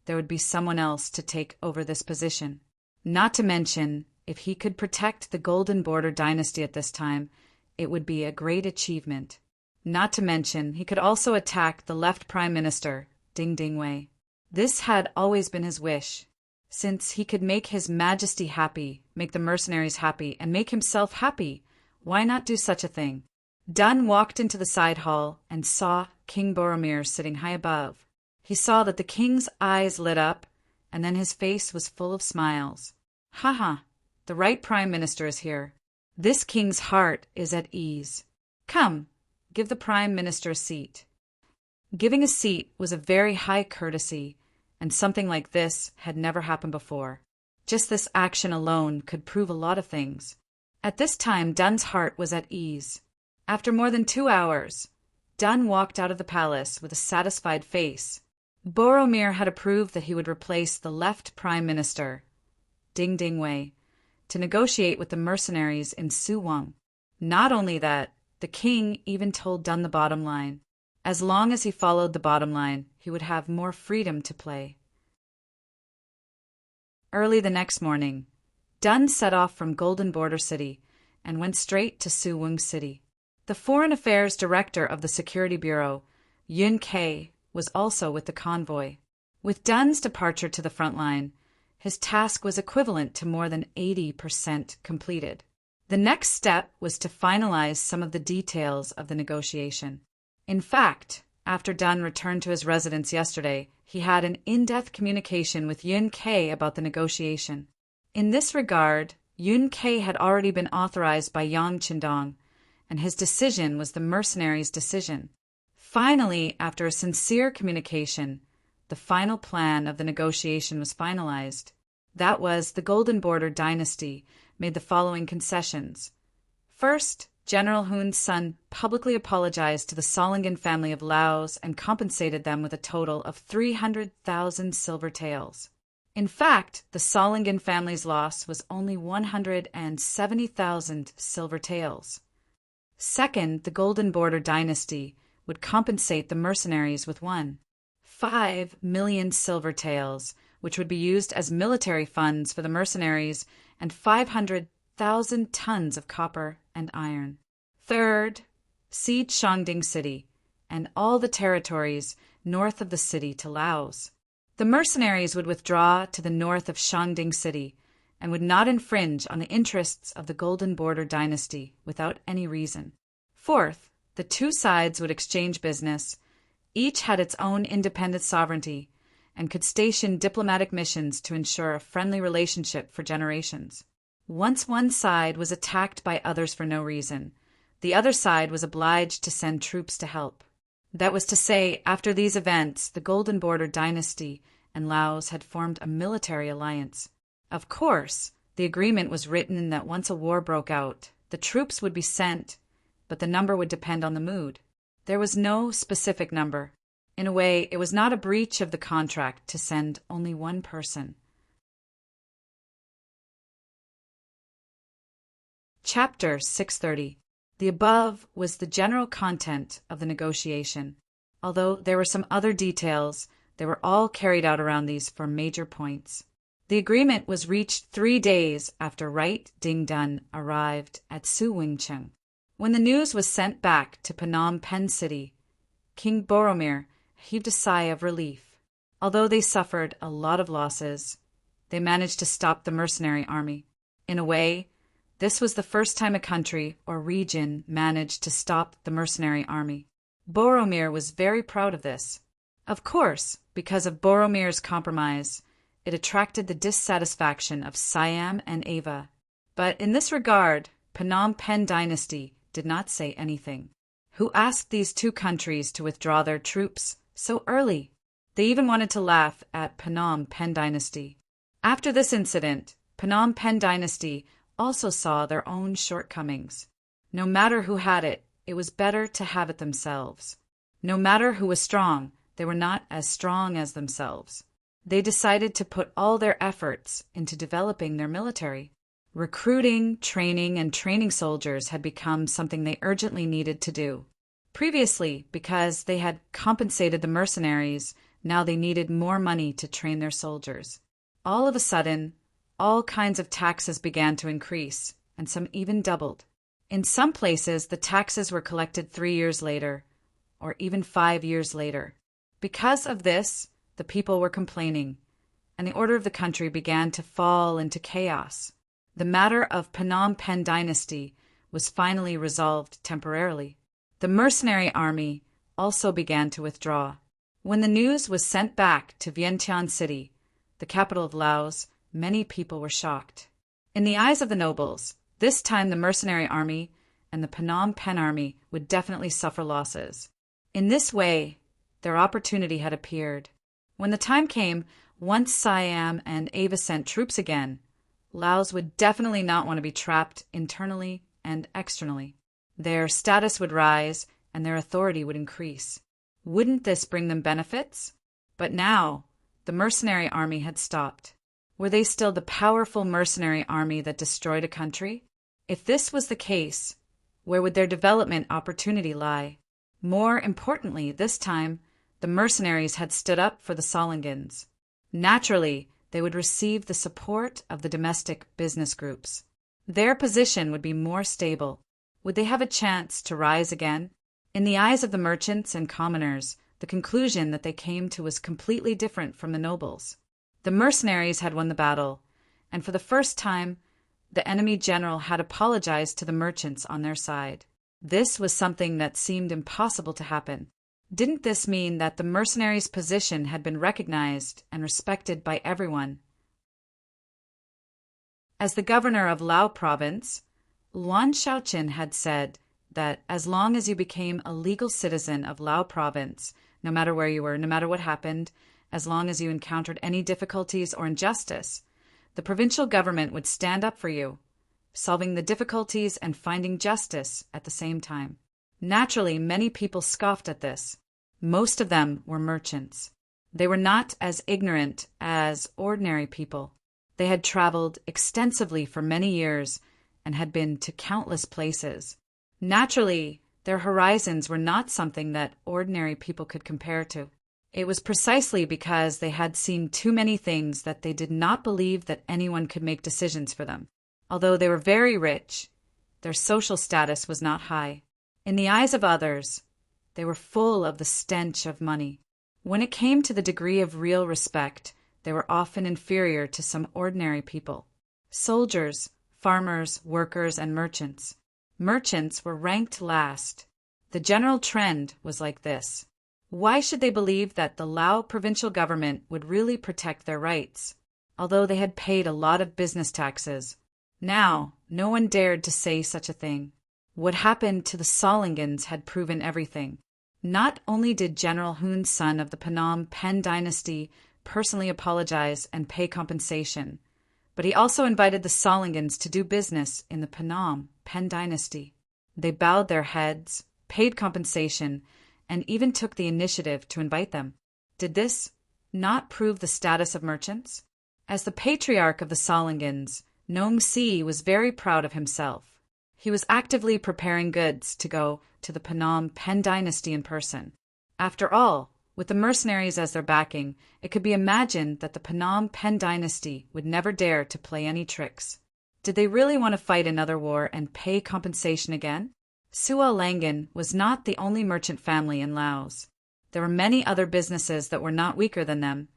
there would be someone else to take over this position. Not to mention, if he could protect the Golden Border dynasty at this time, it would be a great achievement. Not to mention, he could also attack the left prime minister, Ding Dingwei. This had always been his wish. Since he could make His Majesty happy, make the mercenaries happy, and make himself happy, why not do such a thing? Dun walked into the side hall and saw King Boromir sitting high above. He saw that the king's eyes lit up, and then his face was full of smiles. Haha, the right prime minister is here. This king's heart is at ease. Come, give the prime minister a seat. Giving a seat was a very high courtesy, and something like this had never happened before. Just this action alone could prove a lot of things. At this time, Dun's heart was at ease. After more than 2 hours, Dun walked out of the palace with a satisfied face. Boromir had approved that he would replace the left prime minister, Ding Dingwei, to negotiate with the mercenaries in Suwang. Not only that, the king even told Dun the bottom line. As long as he followed the bottom line, he would have more freedom to play. Early the next morning, Dun set off from Golden Border City and went straight to Suwang City. The Foreign Affairs Director of the Security Bureau, Yun Kei, was also with the convoy. With Dun's departure to the front line, his task was equivalent to more than 80% completed. The next step was to finalize some of the details of the negotiation. In fact, after Dun returned to his residence yesterday, he had an in-depth communication with Yun Kei about the negotiation. In this regard, Yun Kei had already been authorized by Yang Qindong, and his decision was the mercenaries' decision. Finally, after a sincere communication, the final plan of the negotiation was finalized. That was, the Golden Border dynasty made the following concessions. First, General Hun's son publicly apologized to the Solingen family of Laos and compensated them with a total of 300,000 silver taels. In fact, the Solingen family's loss was only 170,000 silver taels. Second, the Golden Border dynasty would compensate the mercenaries with 5 million silver taels, which would be used as military funds for the mercenaries, and 500,000 tons of copper and iron. Third, cede Shangding City and all the territories north of the city to Laos. The mercenaries would withdraw to the north of Shangding City and would not infringe on the interests of the Golden Border dynasty without any reason. Fourth, the two sides would exchange business. Each had its own independent sovereignty and could station diplomatic missions to ensure a friendly relationship for generations. Once one side was attacked by others for no reason, the other side was obliged to send troops to help. That was to say, after these events, the Golden Border dynasty and Laos had formed a military alliance. Of course, the agreement was written that once a war broke out, the troops would be sent, but the number would depend on the mood. There was no specific number. In a way, it was not a breach of the contract to send only one person. Chapter 630. The above was the general content of the negotiation. Although there were some other details, they were all carried out around these four major points. The agreement was reached 3 days after Right Ding Dun arrived at Suwingcheng. When the news was sent back to Phnom Penh City, King Boromir heaved a sigh of relief. Although they suffered a lot of losses, they managed to stop the mercenary army. In a way, this was the first time a country or region managed to stop the mercenary army. Boromir was very proud of this. Of course, because of Boromir's compromise, it attracted the dissatisfaction of Siam and Ava. But in this regard, Phnom Penh dynasty did not say anything. Who asked these two countries to withdraw their troops so early? They even wanted to laugh at Phnom Penh dynasty. After this incident, Phnom Penh dynasty also saw their own shortcomings. No matter who had it, it was better to have it themselves. No matter who was strong, they were not as strong as themselves. They decided to put all their efforts into developing their military. Recruiting, training, and training soldiers had become something they urgently needed to do. Previously, because they had compensated the mercenaries, now they needed more money to train their soldiers. All of a sudden, all kinds of taxes began to increase, and some even doubled. In some places, the taxes were collected 3 years later, or even 5 years later. Because of this, the people were complaining, and the order of the country began to fall into chaos. The matter of Phnom Penh dynasty was finally resolved temporarily. The mercenary army also began to withdraw. When the news was sent back to Vientiane City, the capital of Laos, many people were shocked. In the eyes of the nobles, this time the mercenary army and the Phnom Penh army would definitely suffer losses. In this way, their opportunity had appeared. When the time came, once Siam and Ava sent troops again, Laos would definitely not want to be trapped internally and externally. Their status would rise and their authority would increase. Wouldn't this bring them benefits? But now, the mercenary army had stopped. Were they still the powerful mercenary army that destroyed a country? If this was the case, where would their development opportunity lie? More importantly, this time, the mercenaries had stood up for the Solingans. Naturally, they would receive the support of the domestic business groups. Their position would be more stable. Would they have a chance to rise again? In the eyes of the merchants and commoners, the conclusion that they came to was completely different from the nobles. The mercenaries had won the battle, and for the first time, the enemy general had apologized to the merchants on their side. This was something that seemed impossible to happen. Didn't this mean that the mercenaries' position had been recognized and respected by everyone? As the governor of Lao province, Luan Shaochin had said that as long as you became a legal citizen of Lao province, no matter where you were, no matter what happened, as long as you encountered any difficulties or injustice, the provincial government would stand up for you, solving the difficulties and finding justice at the same time. Naturally, many people scoffed at this. Most of them were merchants. They were not as ignorant as ordinary people. They had traveled extensively for many years and had been to countless places. Naturally, their horizons were not something that ordinary people could compare to. It was precisely because they had seen too many things that they did not believe that anyone could make decisions for them. Although they were very rich, their social status was not high. In the eyes of others, they were full of the stench of money. When it came to the degree of real respect, they were often inferior to some ordinary people. Soldiers, farmers, workers, and merchants. Merchants were ranked last. The general trend was like this. Why should they believe that the Lao provincial government would really protect their rights, although they had paid a lot of business taxes? Now, no one dared to say such a thing. What happened to the Solingans had proven everything. Not only did General Hun's son of the Phnom Penh dynasty personally apologize and pay compensation, but he also invited the Solingans to do business in the Phnom Penh dynasty. They bowed their heads, paid compensation, and even took the initiative to invite them. Did this not prove the status of merchants? As the patriarch of the Solingans, Nong Si was very proud of himself. He was actively preparing goods to go to the Phnom Penh dynasty in person. After all, with the mercenaries as their backing, it could be imagined that the Phnom Penh dynasty would never dare to play any tricks. Did they really want to fight another war and pay compensation again? Sual Langan was not the only merchant family in Laos. There were many other businesses that were not weaker than them,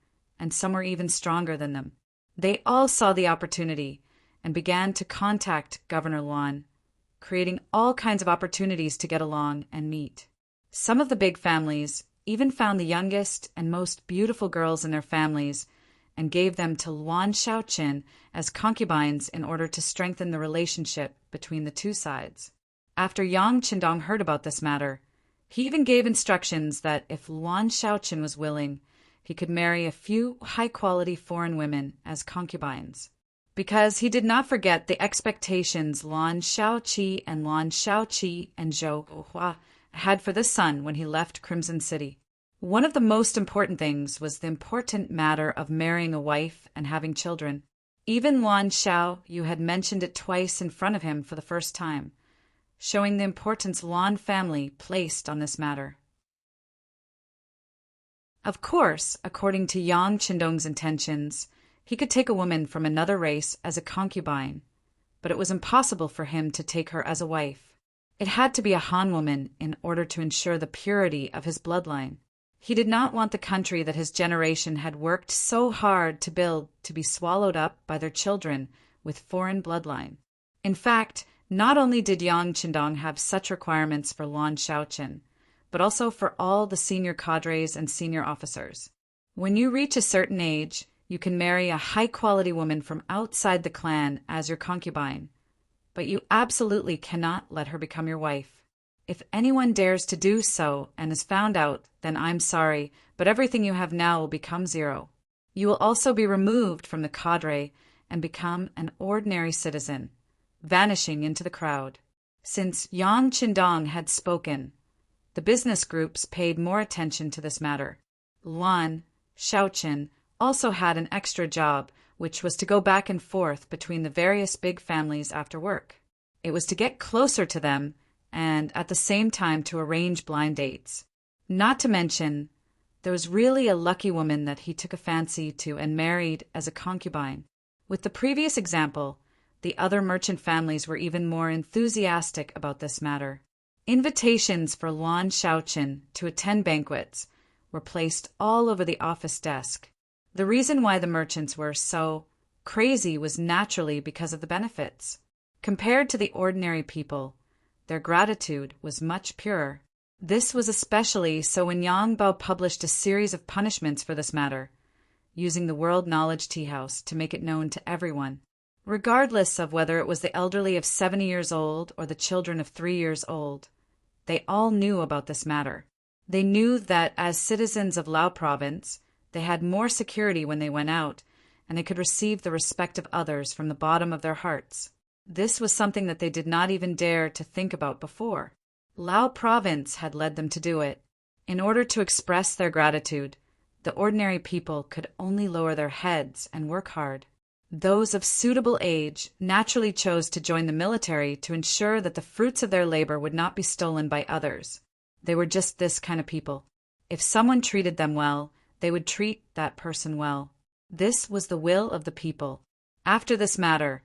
and some were even stronger than them. They all saw the opportunity and began to contact Governor Luan, creating all kinds of opportunities to get along and meet. Some of the big families even found the youngest and most beautiful girls in their families and gave them to Luan Shaochin as concubines in order to strengthen the relationship between the two sides. After Yang Qindong heard about this matter, he even gave instructions that if Luan Shaochin was willing, he could marry a few high-quality foreign women as concubines. Because he did not forget the expectations Luan Shaoqi and Luan Shaoqi and Zhou Hua had for this son when he left Crimson City. One of the most important things was the important matter of marrying a wife and having children. Even Yuan Shao Yu had mentioned it twice in front of him for the first time, showing the importance Luan family placed on this matter. Of course, according to Yang Qindong's intentions, he could take a woman from another race as a concubine, but it was impossible for him to take her as a wife. It had to be a Han woman in order to ensure the purity of his bloodline. He did not want the country that his generation had worked so hard to build to be swallowed up by their children with foreign bloodline. In fact, not only did Yang Qindong have such requirements for Luan Shaoqin, but also for all the senior cadres and senior officers. When you reach a certain age, you can marry a high-quality woman from outside the clan as your concubine, but you absolutely cannot let her become your wife. If anyone dares to do so and is found out, then I'm sorry, but everything you have now will become zero. You will also be removed from the cadre and become an ordinary citizen, vanishing into the crowd. Since Yang Qindong had spoken, the business groups paid more attention to this matter. Luan Shaoqin also had an extra job, which was to go back and forth between the various big families after work. It was to get closer to them and at the same time to arrange blind dates. Not to mention, there was really a lucky woman that he took a fancy to and married as a concubine. With the previous example, the other merchant families were even more enthusiastic about this matter. Invitations for Luan Shaoqin to attend banquets were placed all over the office desk. The reason why the merchants were so crazy was naturally because of the benefits. Compared to the ordinary people, their gratitude was much purer. This was especially so when Yang Bao published a series of punishments for this matter, using the World Knowledge Tea House to make it known to everyone. Regardless of whether it was the elderly of 70 years old or the children of 3 years old, they all knew about this matter. They knew that as citizens of Lao Province, they had more security when they went out, and they could receive the respect of others from the bottom of their hearts. This was something that they did not even dare to think about before. Lao Province had led them to do it. In order to express their gratitude, the ordinary people could only lower their heads and work hard. Those of suitable age naturally chose to join the military to ensure that the fruits of their labor would not be stolen by others. They were just this kind of people. If someone treated them well, they would treat that person well. This was the will of the people. After this matter,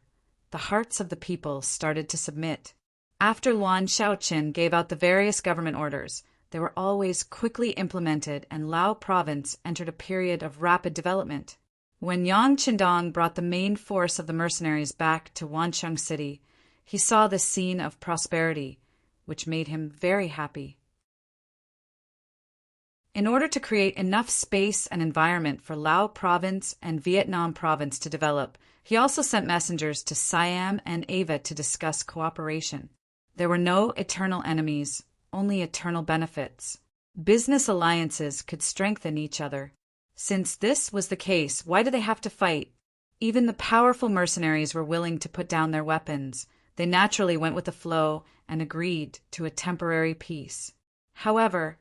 the hearts of the people started to submit. After Luan Shaoqin gave out the various government orders, they were always quickly implemented, and Lao Province entered a period of rapid development. When Yang Qindong brought the main force of the mercenaries back to Wancheng City, he saw this scene of prosperity, which made him very happy. In order to create enough space and environment for Lao Province and Vietnam Province to develop, he also sent messengers to Siam and Ava to discuss cooperation. There were no eternal enemies, only eternal benefits. Business alliances could strengthen each other. Since this was the case, why did they have to fight? Even the powerful mercenaries were willing to put down their weapons. They naturally went with the flow and agreed to a temporary peace. However,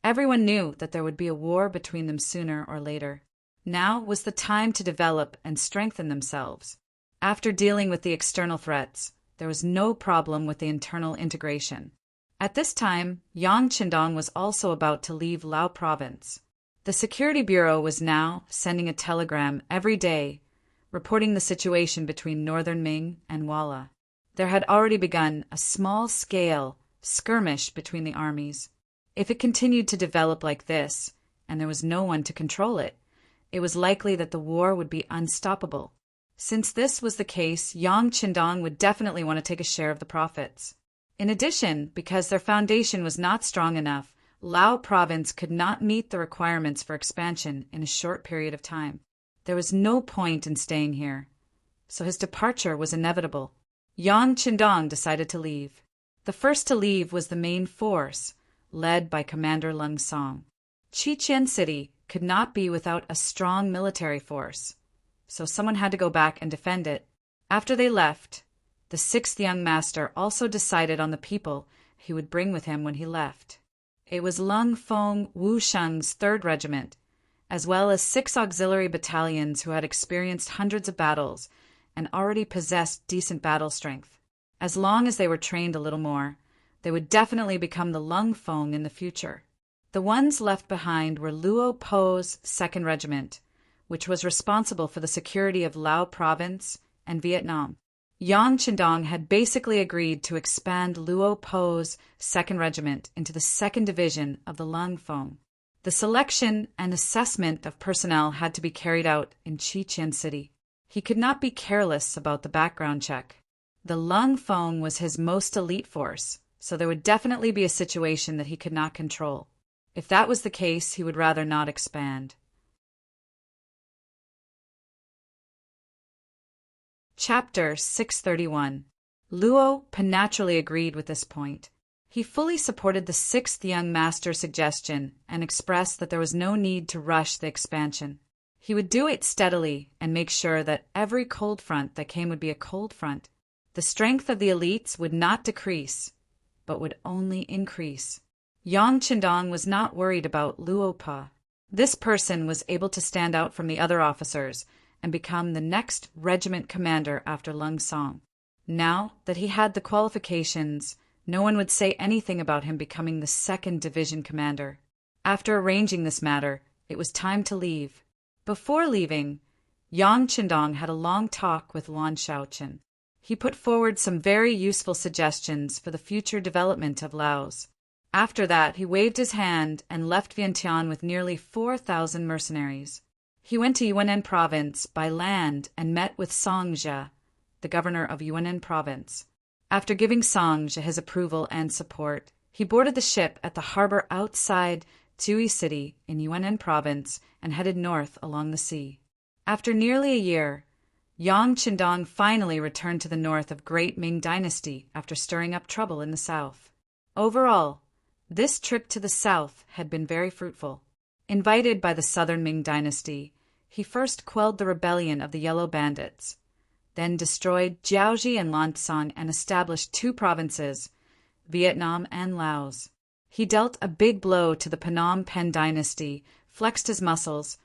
everyone knew that there would be a war between them sooner or later. Now was the time to develop and strengthen themselves. After dealing with the external threats, there was no problem with the internal integration. At this time, Yang Qindong was also about to leave Lao Province. The Security Bureau was now sending a telegram every day, reporting the situation between Northern Ming and Walla. There had already begun a small-scale skirmish between the armies. If it continued to develop like this, and there was no one to control it, it was likely that the war would be unstoppable. Since this was the case, Yang Qindong would definitely want to take a share of the profits. In addition, because their foundation was not strong enough, Lao Province could not meet the requirements for expansion in a short period of time. There was no point in staying here, so his departure was inevitable. Yang Qindong decided to leave. The first to leave was the main force, led by Commander Lung Song. Chichen City could not be without a strong military force, so someone had to go back and defend it. After they left, the sixth young master also decided on the people he would bring with him when he left. It was Lung Feng Wusheng's 3rd Regiment, as well as 6 auxiliary battalions who had experienced hundreds of battles and already possessed decent battle strength. As long as they were trained a little more, they would definitely become the Lung Fong in the future. The ones left behind were Luo Po's 2nd Regiment, which was responsible for the security of Lao Province and Vietnam. Yang Qindong had basically agreed to expand Luo Po's 2nd Regiment into the 2nd Division of the Lung Fong. The selection and assessment of personnel had to be carried out in Chichen City. He could not be careless about the background check. The Lung Fong was his most elite force, so there would definitely be a situation that he could not control. If that was the case, he would rather not expand. Chapter 631. Luo naturally agreed with this point. He fully supported the 6th young master's suggestion and expressed that there was no need to rush the expansion. He would do it steadily and make sure that every cold front that came would be a cold front. The strength of the elites would not decrease, but would only increase. Yang Qindong was not worried about Luo Pa. This person was able to stand out from the other officers and become the next regiment commander after Lung Song. Now that he had the qualifications, no one would say anything about him becoming the 2nd Division commander. After arranging this matter, it was time to leave. Before leaving, Yang Qindong had a long talk with Luan Shaoqian. He put forward some very useful suggestions for the future development of Laos. After that, he waved his hand and left Vientiane with nearly 4,000 mercenaries. He went to Yunnan Province by land and met with Songzhe, the governor of Yunnan Province. After giving Songzhe his approval and support, he boarded the ship at the harbor outside Tsui City in Yunnan Province and headed north along the sea. After nearly a year, Yang Qindong finally returned to the north of Great Ming Dynasty after stirring up trouble in the south. Overall, this trip to the south had been very fruitful. Invited by the southern Ming Dynasty, he first quelled the rebellion of the Yellow Bandits, then destroyed Jiaoji and Lansang and established 2 provinces, Vietnam and Laos. He dealt a big blow to the Phnom Penh Dynasty, flexed his muscles,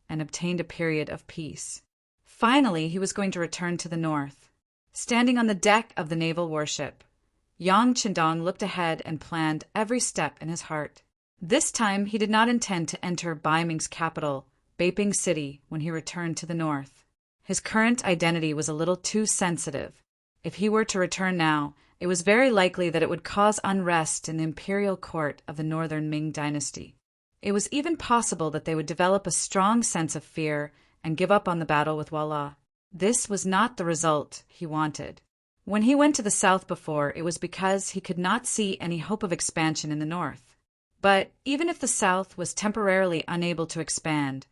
and obtained a period of peace. Finally, he was going to return to the north. Standing on the deck of the naval warship, Yang Qindong looked ahead and planned every step in his heart. This time, he did not intend to enter Bai Ming's capital, Beiping City, when he returned to the north. His current identity was a little too sensitive. If he were to return now, it was very likely that it would cause unrest in the imperial court of the northern Ming Dynasty. It was even possible that they would develop a strong sense of fear and give up on the battle with Walla. This was not the result he wanted. When he went to the south before, it was because he could not see any hope of expansion in the north. But even if the south was temporarily unable to expand,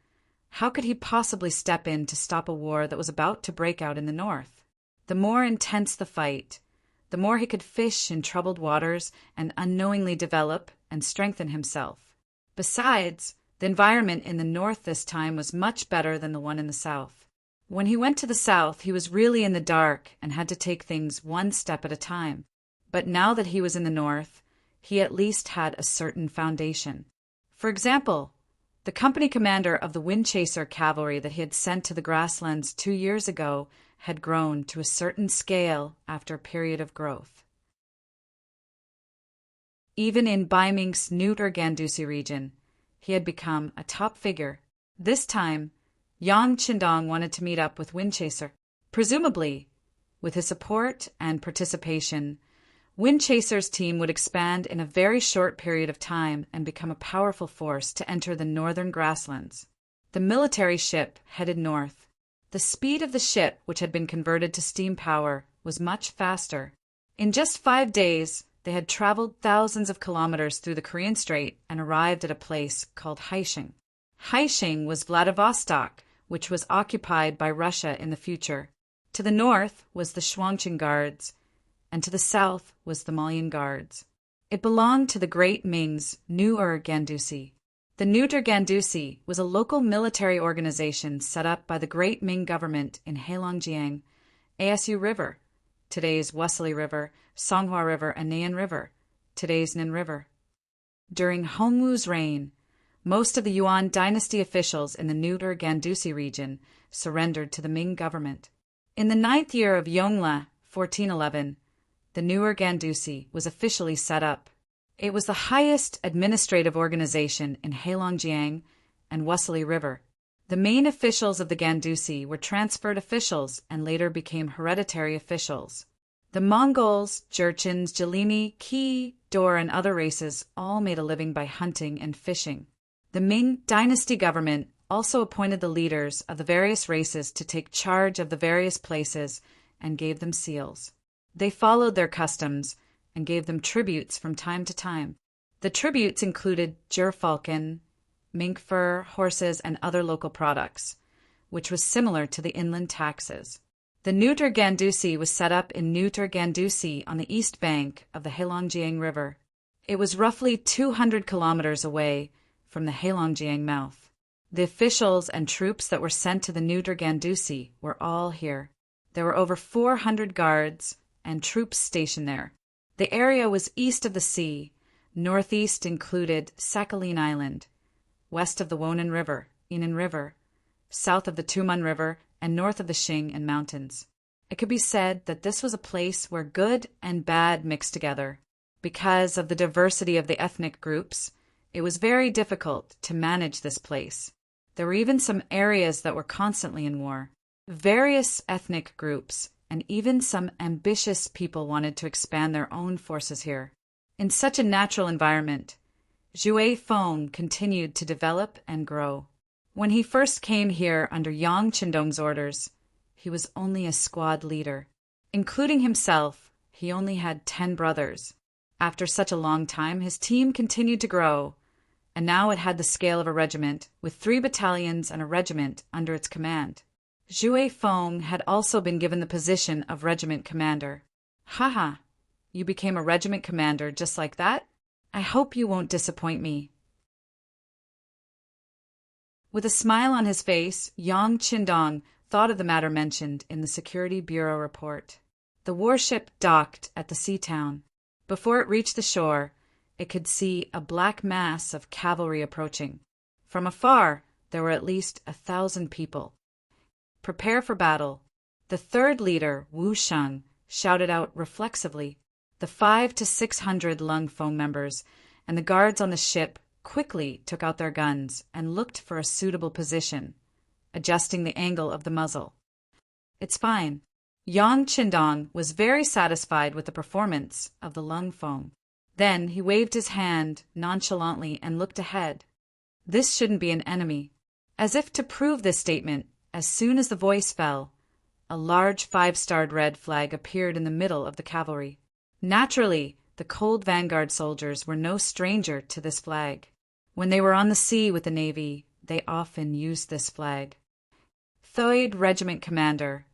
how could he possibly step in to stop a war that was about to break out in the north? The more intense the fight, the more he could fish in troubled waters and unknowingly develop and strengthen himself. Besides, the environment in the north this time was much better than the one in the south. When he went to the south, he was really in the dark and had to take things one step at a time. But now that he was in the north, he at least had a certain foundation. For example, the company commander of the Windchaser cavalry that he had sent to the grasslands 2 years ago had grown to a certain scale after a period of growth. Even in Bai Ming's New Gandusi region, he had become a top figure. This time, Yang Qindong wanted to meet up with Windchaser. Presumably, with his support and participation, Windchaser's team would expand in a very short period of time and become a powerful force to enter the northern grasslands. The military ship headed north. The speed of the ship, which had been converted to steam power, was much faster. In just 5 days, they had traveled thousands of kilometers through the Korean Strait and arrived at a place called Haisheng. Haisheng was Vladivostok, which was occupied by Russia in the future. To the north was the Shuangqing Guards, and to the south was the Malian Guards. It belonged to the Great Ming's New Gandusi. The New Gandusi was a local military organization set up by the Great Ming government in Heilongjiang, Asu River, today's Weсли River, Songhua River, and Nayan River, today's Nin River. During Hongwu's reign, Most of the Yuan dynasty officials in the Neuter Gandusi region surrendered to the Ming government. In the 9th year of Yongle, 1411, the Neuer Gandusi was officially set up. It was the highest administrative organization in Heilongjiang and Westerly River. The main officials of the Gandusi were transferred officials and later became hereditary officials. The Mongols, Jurchens, Jelimi, Qi, Dor, and other races all made a living by hunting and fishing. The Ming dynasty government also appointed the leaders of the various races to take charge of the various places and gave them seals. They followed their customs and gave them tributes from time to time. The tributes included gerfalcon, mink fur, horses, and other local products, which was similar to the inland taxes. The Neuter Gandusi was set up in Neuter Gandusi on the east bank of the Heilongjiang River. It was roughly 200 kilometers away from the Heilongjiang mouth. The officials and troops that were sent to the Neuter Gandusi were all here. There were over 400 guards and troops stationed there. The area was east of the sea. Northeast included Sakhalin Island, west of the Wonan River, Inan River, south of the Tumen River, and north of the Xing Mountains. It could be said that this was a place where good and bad mixed together. Because of the diversity of the ethnic groups, it was very difficult to manage this place. There were even some areas that were constantly in war. Various ethnic groups and even some ambitious people wanted to expand their own forces here. In such a natural environment, Zhui Feng continued to develop and grow. When he first came here under Yang Qindong's orders, he was only a squad leader. Including himself, he only had 10 brothers. After such a long time, his team continued to grow, and now it had the scale of a regiment, with 3 battalions and a regiment under its command. Zhui Feng had also been given the position of regiment commander. Haha, you became a regiment commander just like that? I hope you won't disappoint me. With a smile on his face, Yang Qindong thought of the matter mentioned in the Security Bureau report. The warship docked at the sea town. Before it reached the shore, it could see a black mass of cavalry approaching. From afar, there were at least 1,000 people. Prepare for battle. The third leader, Wu Sheng, shouted out reflexively. The 500 to 600 Lung Feng members and the guards on the ship quickly took out their guns and looked for a suitable position, adjusting the angle of the muzzle. It's fine. Yang Qindong was very satisfied with the performance of the Lung Feng. Then he waved his hand nonchalantly and looked ahead. This shouldn't be an enemy. As if to prove this statement, as soon as the voice fell, a large 5-starred red flag appeared in the middle of the cavalry. Naturally, the cold vanguard soldiers were no stranger to this flag. When they were on the sea with the Navy, they often used this flag. Third Regiment Commander,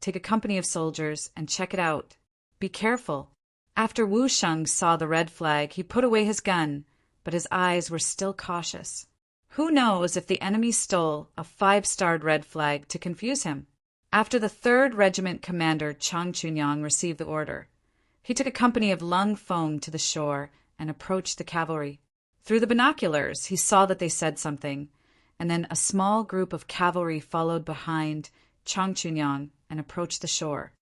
take a company of soldiers and check it out. Be careful. After Wu Sheng saw the red flag, he put away his gun, but his eyes were still cautious. Who knows if the enemy stole a 5-starred red flag to confuse him? After the 3rd Regiment Commander Chang Chunyang received the order, he took a company of Lung Feng to the shore and approached the cavalry. Through the binoculars, he saw that they said something, and then a small group of cavalry followed behind Chang Chunyang and approached the shore.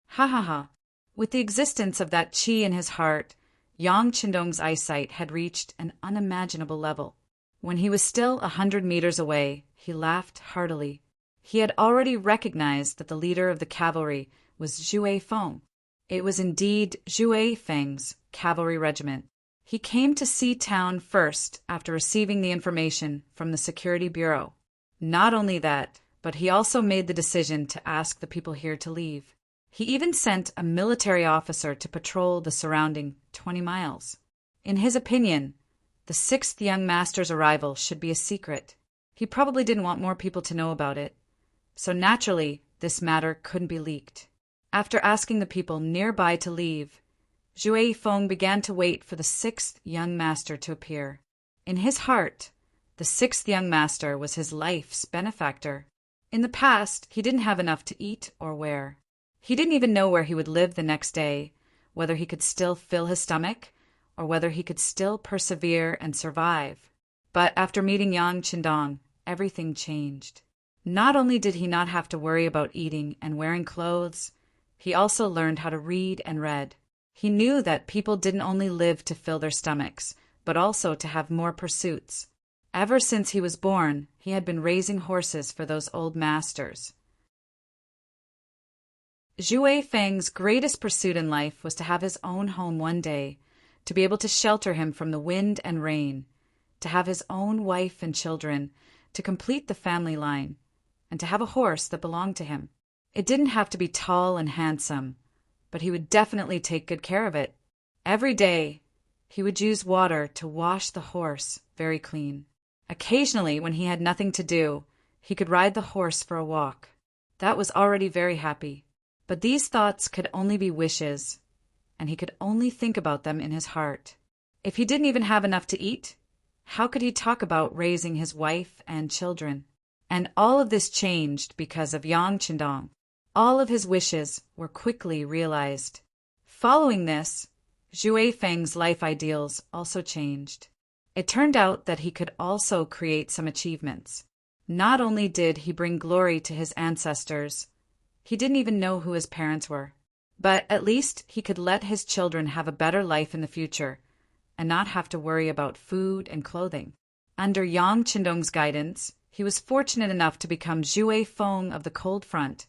Ha ha ha! With the existence of that qi in his heart, Yang Qindong's eyesight had reached an unimaginable level. When he was still 100 meters away, he laughed heartily. He had already recognized that the leader of the cavalry was Zhui Feng. It was indeed Zhui Feng's cavalry regiment. He came to Sea Town first after receiving the information from the Security Bureau. Not only that, but he also made the decision to ask the people here to leave. He even sent a military officer to patrol the surrounding 20 miles. In his opinion, the 6th young master's arrival should be a secret. He probably didn't want more people to know about it. So naturally, this matter couldn't be leaked. After asking the people nearby to leave, Zhui Feng began to wait for the 6th young master to appear. In his heart, the 6th young master was his life's benefactor. In the past, he didn't have enough to eat or wear. He didn't even know where he would live the next day, whether he could still fill his stomach, or whether he could still persevere and survive. But after meeting Yang Qindong, everything changed. Not only did he not have to worry about eating and wearing clothes, he also learned how to read and read. He knew that people didn't only live to fill their stomachs, but also to have more pursuits. Ever since he was born, he had been raising horses for those old masters. Zhu Feng's greatest pursuit in life was to have his own home one day, to be able to shelter him from the wind and rain, to have his own wife and children, to complete the family line, and to have a horse that belonged to him. It didn't have to be tall and handsome, but he would definitely take good care of it. Every day, he would use water to wash the horse very clean. Occasionally, when he had nothing to do, he could ride the horse for a walk. That was already very happy. But these thoughts could only be wishes, and he could only think about them in his heart. If he didn't even have enough to eat, how could he talk about raising his wife and children? And all of this changed because of Yang Qindong. All of his wishes were quickly realized. Following this, Zhu Feng's life ideals also changed. It turned out that he could also create some achievements. Not only did he bring glory to his ancestors, he didn't even know who his parents were. But at least he could let his children have a better life in the future and not have to worry about food and clothing. Under Yang Qindong's guidance, he was fortunate enough to become Zhu Feng of the Cold Front,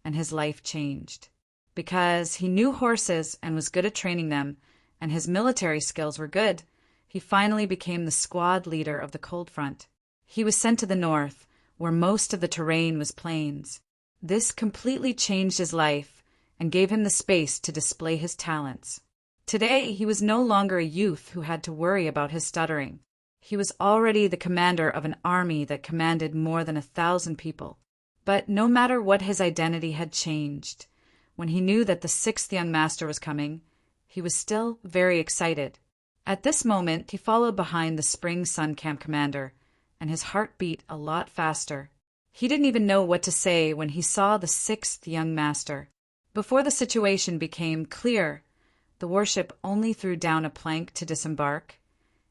and his life changed. Because he knew horses and was good at training them, and his military skills were good, he finally became the squad leader of the Cold Front. He was sent to the north, where most of the terrain was plains. This completely changed his life and gave him the space to display his talents. Today, he was no longer a youth who had to worry about his stuttering. He was already the commander of an army that commanded more than 1,000 people. But no matter what his identity had changed, when he knew that the 6th young master was coming, he was still very excited. At this moment, he followed behind the Spring Sun Camp commander, and his heart beat a lot faster. He didn't even know what to say when he saw the 6th young master. Before the situation became clear, the warship only threw down a plank to disembark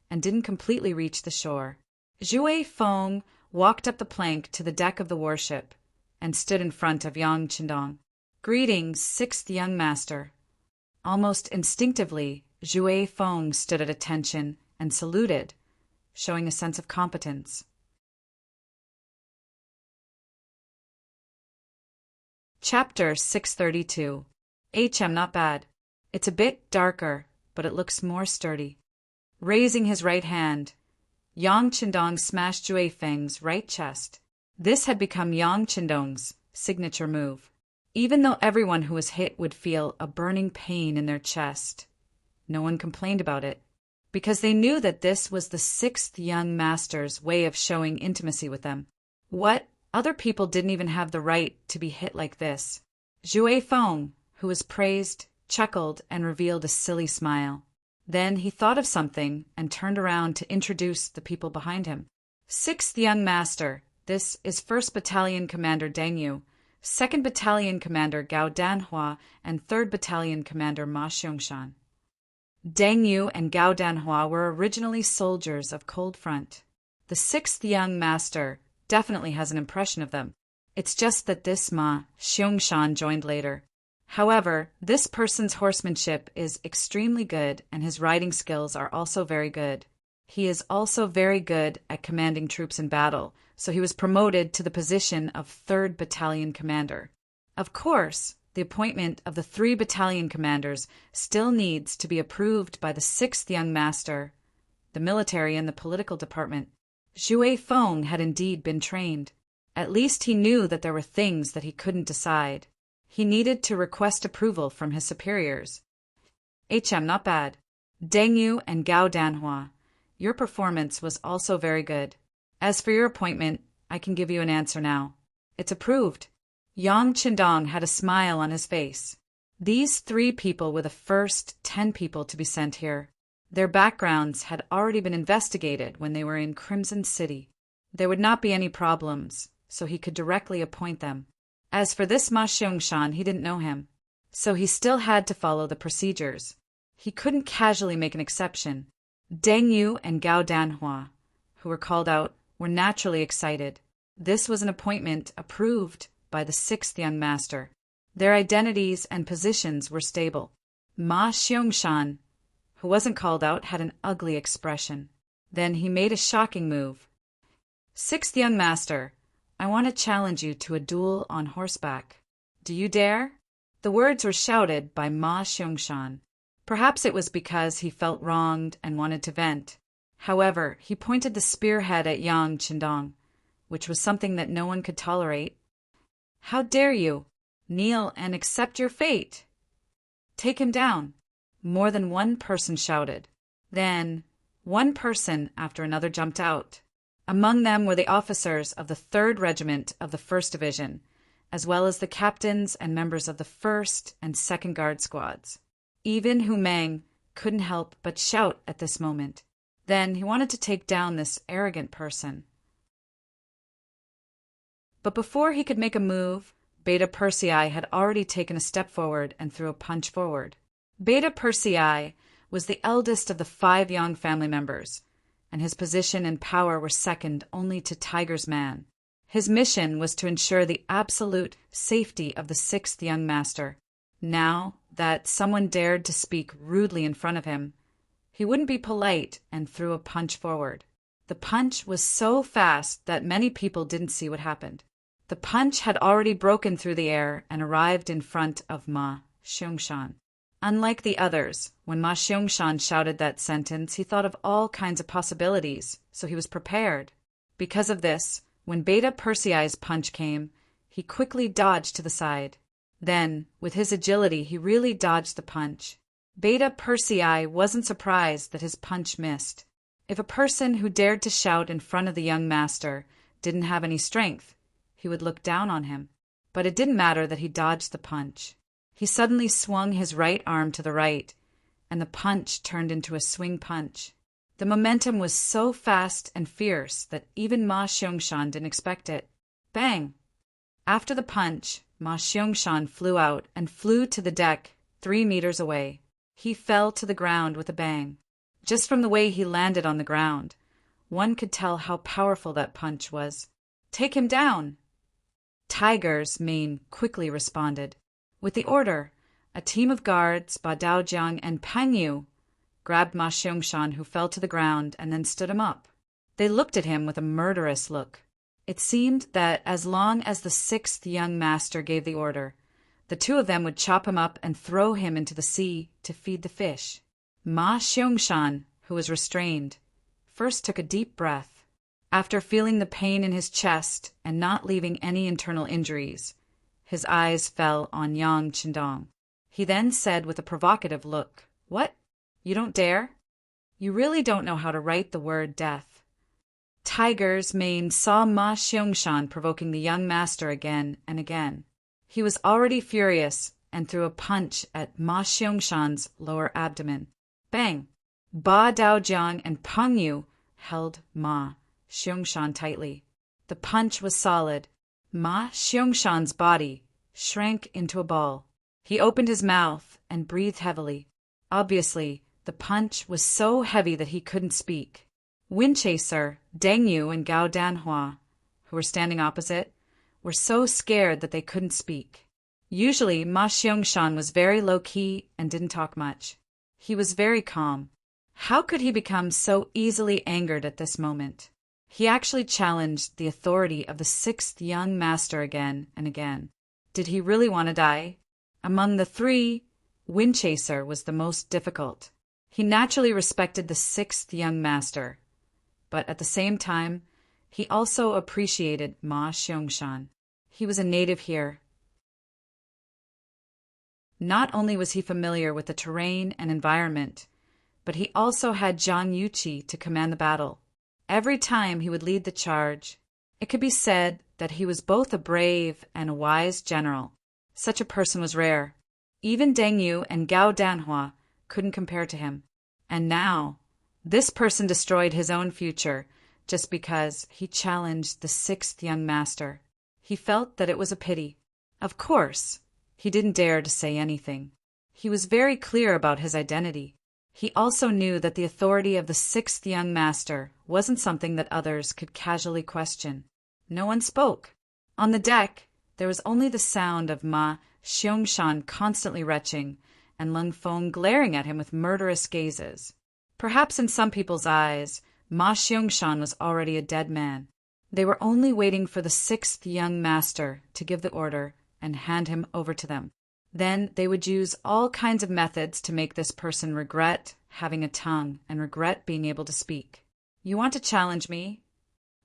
and didn't completely reach the shore. Zhu Feng walked up the plank to the deck of the warship and stood in front of Yang Qindong. "Greetings, 6th young master." Almost instinctively, Zhu Feng stood at attention and saluted, showing a sense of competence. Chapter 632. Not bad. It's a bit darker, but it looks more sturdy. Raising his right hand, Yang Qindong smashed Zhu Feng's right chest. This had become Yang Qindong's signature move. Even though everyone who was hit would feel a burning pain in their chest, no one complained about it, because they knew that this was the 6th young master's way of showing intimacy with them. What? Other people didn't even have the right to be hit like this. Zhu Feng, who was praised, chuckled and revealed a silly smile. Then he thought of something and turned around to introduce the people behind him. 6th young master, this is 1st Battalion Commander Deng Yu, 2nd Battalion Commander Gao Danhua, and 3rd Battalion Commander Ma Xiangshan. Deng Yu and Gao Danhua were originally soldiers of Cold Front. The 6th young master definitely has an impression of them. It's just that this Ma Xiangshan joined later. However, this person's horsemanship is extremely good and his riding skills are also very good. He is also very good at commanding troops in battle, so he was promoted to the position of 3rd Battalion Commander. Of course, the appointment of the 3 battalion commanders still needs to be approved by the 6th young master, the military and the political department. Zhu Feng had indeed been trained. At least he knew that there were things that he couldn't decide. He needed to request approval from his superiors. Not bad. Deng Yu and Gao Danhua, your performance was also very good. As for your appointment, I can give you an answer now. It's approved. Yang Qindong had a smile on his face. These 3 people were the first 10 people to be sent here. Their backgrounds had already been investigated when they were in Crimson City. There would not be any problems, so he could directly appoint them. As for this Ma Xiangshan, he didn't know him, so he still had to follow the procedures. He couldn't casually make an exception. Deng Yu and Gao Danhua, who were called out, were naturally excited. This was an appointment approved by the sixth young master. Their identities and positions were stable. Ma Xiangshan, who wasn't called out, had an ugly expression. Then he made a shocking move. "Sixth young master, I want to challenge you to a duel on horseback. Do you dare?" The words were shouted by Ma Xiangshan. Perhaps it was because he felt wronged and wanted to vent. However, he pointed the spearhead at Yang Qindong, which was something that no one could tolerate. "How dare you? Kneel and accept your fate. Take him down." More than one person shouted. Then, one person after another jumped out. Among them were the officers of the 3rd Regiment of the 1st Division, as well as the captains and members of the 1st and 2nd Guard squads. Even Hu Meng couldn't help but shout at this moment. Then he wanted to take down this arrogant person. But before he could make a move, Beta Persei had already taken a step forward and threw a punch forward. Beta Persei was the eldest of the 5 Yang family members, and his position and power were second only to Tiger's man. His mission was to ensure the absolute safety of the 6th young master. Now that someone dared to speak rudely in front of him, he wouldn't be polite and threw a punch forward. The punch was so fast that many people didn't see what happened. The punch had already broken through the air and arrived in front of Ma Xiangshan. Unlike the others, when Ma Xiangshan shouted that sentence, he thought of all kinds of possibilities, so he was prepared. Because of this, when Beta Persei's punch came, he quickly dodged to the side. Then, with his agility, he really dodged the punch. Beta Persei wasn't surprised that his punch missed. If a person who dared to shout in front of the young master didn't have any strength, he would look down on him. But it didn't matter that he dodged the punch. He suddenly swung his right arm to the right, and the punch turned into a swing punch. The momentum was so fast and fierce that even Ma Xiangshan didn't expect it. Bang! After the punch, Ma Xiangshan flew out and flew to the deck 3 meters away. He fell to the ground with a bang. Just from the way he landed on the ground, one could tell how powerful that punch was. "Take him down!" Tiger's mane quickly responded. With the order, a team of guards, Ba Daojiang and Pang Yu, grabbed Ma Xiangshan, who fell to the ground, and then stood him up. They looked at him with a murderous look. It seemed that as long as the 6th young master gave the order, the 2 of them would chop him up and throw him into the sea to feed the fish. Ma Xiangshan, who was restrained, first took a deep breath. After feeling the pain in his chest and not leaving any internal injuries, his eyes fell on Yang Qindong. He then said with a provocative look, "What? You don't dare? You really don't know how to write the word death." Tiger's mane saw Ma Xiangshan provoking the young master again and again. He was already furious and threw a punch at Ma Xiangshan's lower abdomen. Bang! Ba Daojiang and Pang Yu held Ma Xiangshan tightly. The punch was solid. Ma Xiangshan's body shrank into a ball. He opened his mouth and breathed heavily. Obviously, the punch was so heavy that he couldn't speak. Windchaser, Deng Yu, and Gao Danhua, who were standing opposite, were so scared that they couldn't speak. Usually, Ma Xiangshan was very low-key and didn't talk much. He was very calm. How could he become so easily angered at this moment? He actually challenged the authority of the 6th young master again and again. Did he really want to die? Among the 3, Windchaser was the most difficult. He naturally respected the 6th young master, but at the same time, he also appreciated Ma Xiangshan. He was a native here. Not only was he familiar with the terrain and environment, but he also had Zhang Yuqi to command the battle. Every time he would lead the charge, it could be said that he was both a brave and a wise general. Such a person was rare. Even Deng Yu and Gao Danhua couldn't compare to him. And now, this person destroyed his own future just because he challenged the 6th young master. He felt that it was a pity. Of course, he didn't dare to say anything. He was very clear about his identity. He also knew that the authority of the sixth young master wasn't something that others could casually question. No one spoke. On the deck, there was only the sound of Ma Xiangshan constantly retching, and Lung Feng glaring at him with murderous gazes. Perhaps in some people's eyes, Ma Xiangshan was already a dead man. They were only waiting for the sixth young master to give the order and hand him over to them. Then they would use all kinds of methods to make this person regret having a tongue and regret being able to speak. You want to challenge me?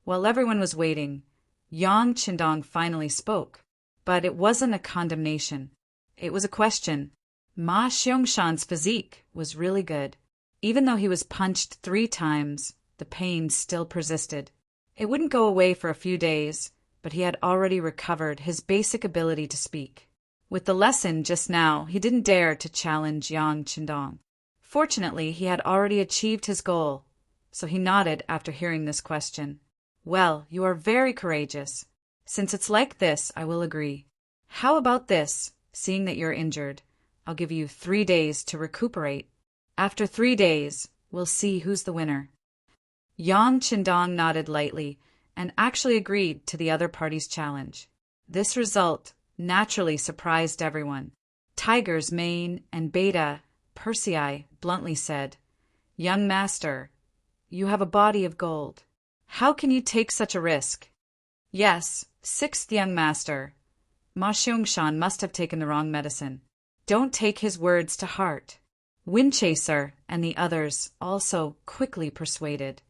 While everyone was waiting, Yang Qindong finally spoke. But it wasn't a condemnation. It was a question. Ma Xiangshan's physique was really good. Even though he was punched 3 times, the pain still persisted. It wouldn't go away for a few days, but he had already recovered his basic ability to speak. With the lesson just now, he didn't dare to challenge Yang Qindong. Fortunately, he had already achieved his goal, so he nodded after hearing this question. Well, you are very courageous. Since it's like this, I will agree. How about this? Seeing that you're injured, I'll give you 3 days to recuperate. After 3 days, we'll see who's the winner. Yang Qindong nodded lightly and actually agreed to the other party's challenge. This result naturally surprised everyone. Tiger's Mane and Beta Persei bluntly said, Young master, you have a body of gold. How can you take such a risk? Yes, sixth young master. Ma Xiangshan must have taken the wrong medicine. Don't take his words to heart. Windchaser and the others also quickly persuaded.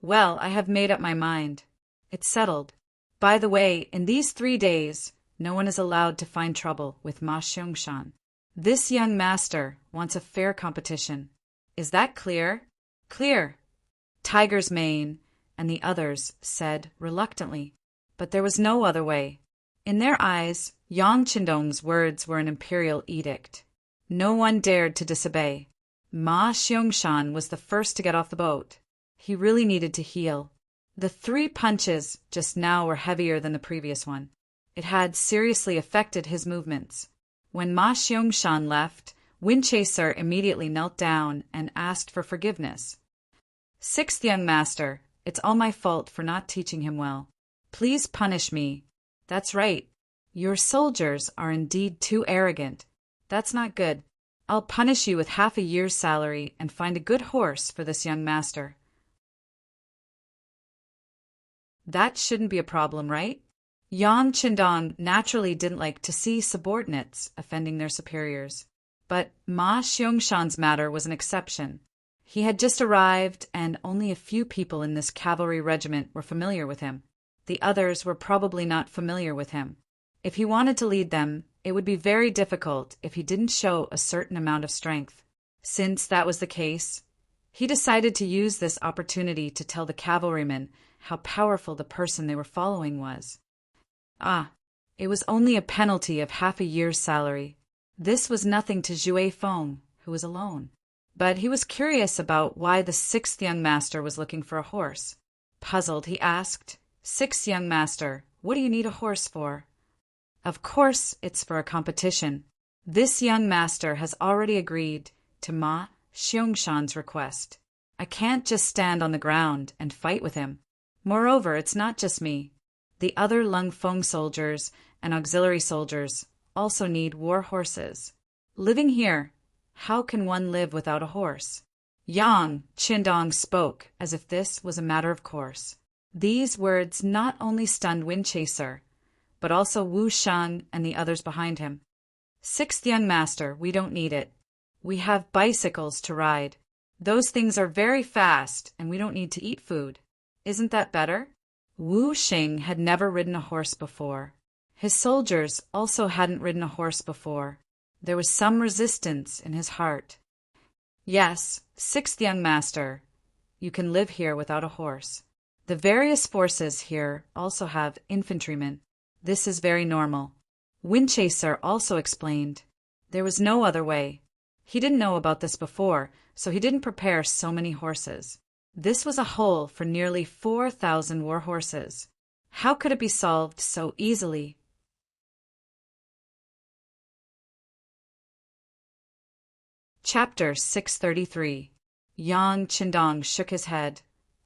Well, I have made up my mind. It's settled. By the way, in these 3 days, no one is allowed to find trouble with Ma Xiangshan. This young master wants a fair competition. Is that clear? Clear. Tiger's Mane and the others said reluctantly, but there was no other way. In their eyes, Yang Qindong's words were an imperial edict. No one dared to disobey. Ma Xiangshan was the first to get off the boat. He really needed to heal. The 3 punches just now were heavier than the previous one. It had seriously affected his movements. When Ma Xiangshan left, Windchaser immediately knelt down and asked for forgiveness. Sixth young master, it's all my fault for not teaching him well. Please punish me. That's right. Your soldiers are indeed too arrogant. That's not good. I'll punish you with half a year's salary and find a good horse for this young master. That shouldn't be a problem, right? Yang Qindong naturally didn't like to see subordinates offending their superiors. But Ma Xiangshan's matter was an exception. He had just arrived, and only a few people in this cavalry regiment were familiar with him. The others were probably not familiar with him. If he wanted to lead them, it would be very difficult if he didn't show a certain amount of strength. Since that was the case, he decided to use this opportunity to tell the cavalrymen how powerful the person they were following was. It was only a penalty of half a year's salary. This was nothing to Zhui Feng, who was alone. But he was curious about why the sixth young master was looking for a horse. Puzzled, he asked, Sixth young master, what do you need a horse for? Of course, it's for a competition. This young master has already agreed to Ma Xiangshan's request. I can't just stand on the ground and fight with him. Moreover, it's not just me. The other Lung Feng soldiers and auxiliary soldiers also need war horses. Living here, how can one live without a horse? Yang Qindong spoke as if this was a matter of course. These words not only stunned Windchaser, but also Wu Shan and the others behind him. Sixth young master, we don't need it. We have bicycles to ride. Those things are very fast, and we don't need to eat food. Isn't that better? Wu Xing had never ridden a horse before. His soldiers also hadn't ridden a horse before. There was some resistance in his heart. Yes, sixth young master, you can live here without a horse. The various forces here also have infantrymen. This is very normal. Windchaser also explained. There was no other way. He didn't know about this before, so he didn't prepare so many horses. This was a hole for nearly 4,000 war horses. How could it be solved so easily? Chapter 633. Yang Qindong shook his head.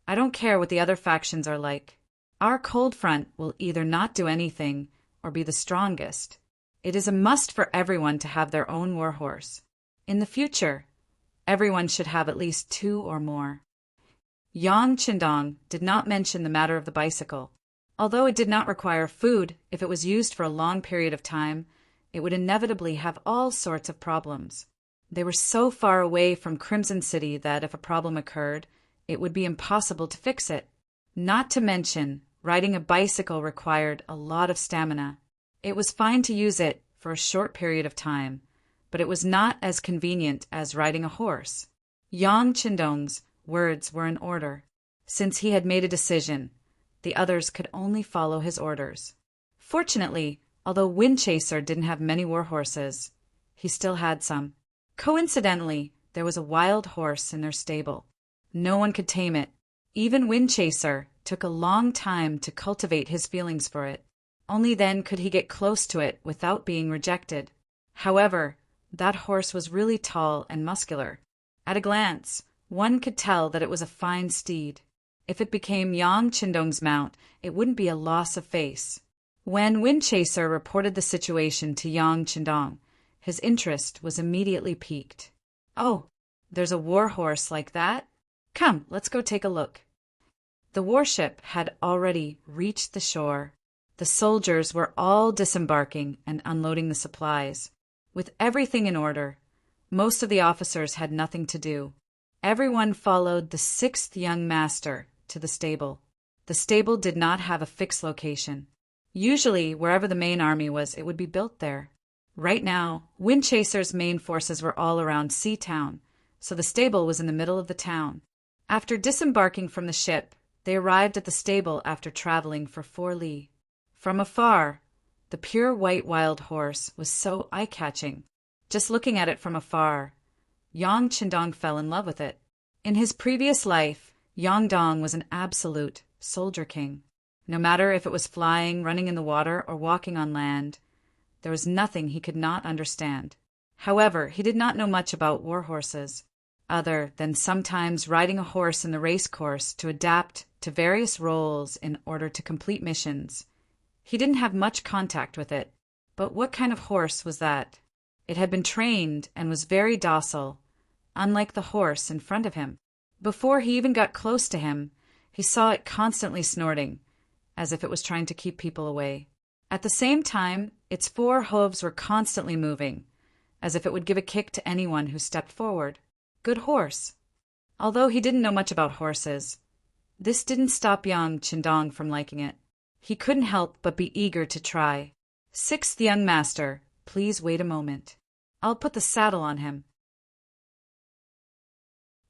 I don't care what the other factions are like. Our cold front will either not do anything or be the strongest. It is a must for everyone to have their own warhorse. In the future, everyone should have at least 2 or more. Yang Qindong did not mention the matter of the bicycle. Although it did not require food, if it was used for a long period of time, it would inevitably have all sorts of problems. They were so far away from Crimson City that if a problem occurred, it would be impossible to fix it. Not to mention, riding a bicycle required a lot of stamina. It was fine to use it for a short period of time, but it was not as convenient as riding a horse. Yang Qindong's words were in order. Since he had made a decision, the others could only follow his orders. Fortunately, although Windchaser didn't have many warhorses, he still had some. Coincidentally, there was a wild horse in their stable. No one could tame it. Even Windchaser took a long time to cultivate his feelings for it. Only then could he get close to it without being rejected. However, that horse was really tall and muscular. At a glance, one could tell that it was a fine steed. If it became Yang Qindong's mount, it wouldn't be a loss of face. When Windchaser reported the situation to Yang Qindong, his interest was immediately piqued. Oh, there's a war horse like that? Come, let's go take a look. The warship had already reached the shore. The soldiers were all disembarking and unloading the supplies. With everything in order, most of the officers had nothing to do. Everyone followed the 6th young master to the stable. The stable did not have a fixed location. Usually, wherever the main army was, it would be built there. Right now, Windchaser's main forces were all around Seatown, so the stable was in the middle of the town. After disembarking from the ship, they arrived at the stable after traveling for 4 li. From afar, the pure white wild horse was so eye-catching. Just looking at it from afar, Yang Qindong fell in love with it. In his previous life, Yang Dong was an absolute soldier king. No matter if it was flying, running in the water, or walking on land, there was nothing he could not understand. However, he did not know much about war horses, other than sometimes riding a horse in the race course to adapt to various roles in order to complete missions. He didn't have much contact with it. But what kind of horse was that? It had been trained and was very docile, unlike the horse in front of him. Before he even got close to him, he saw it constantly snorting, as if it was trying to keep people away. At the same time, its 4 hooves were constantly moving, as if it would give a kick to anyone who stepped forward. Good horse. Although he didn't know much about horses, this didn't stop Yang Qindong from liking it. He couldn't help but be eager to try. 6th young master, please wait a moment. I'll put the saddle on him.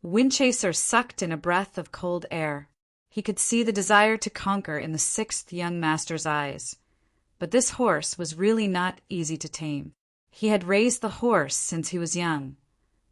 Windchaser sucked in a breath of cold air. He could see the desire to conquer in the 6th young master's eyes. But this horse was really not easy to tame. He had raised the horse since he was young,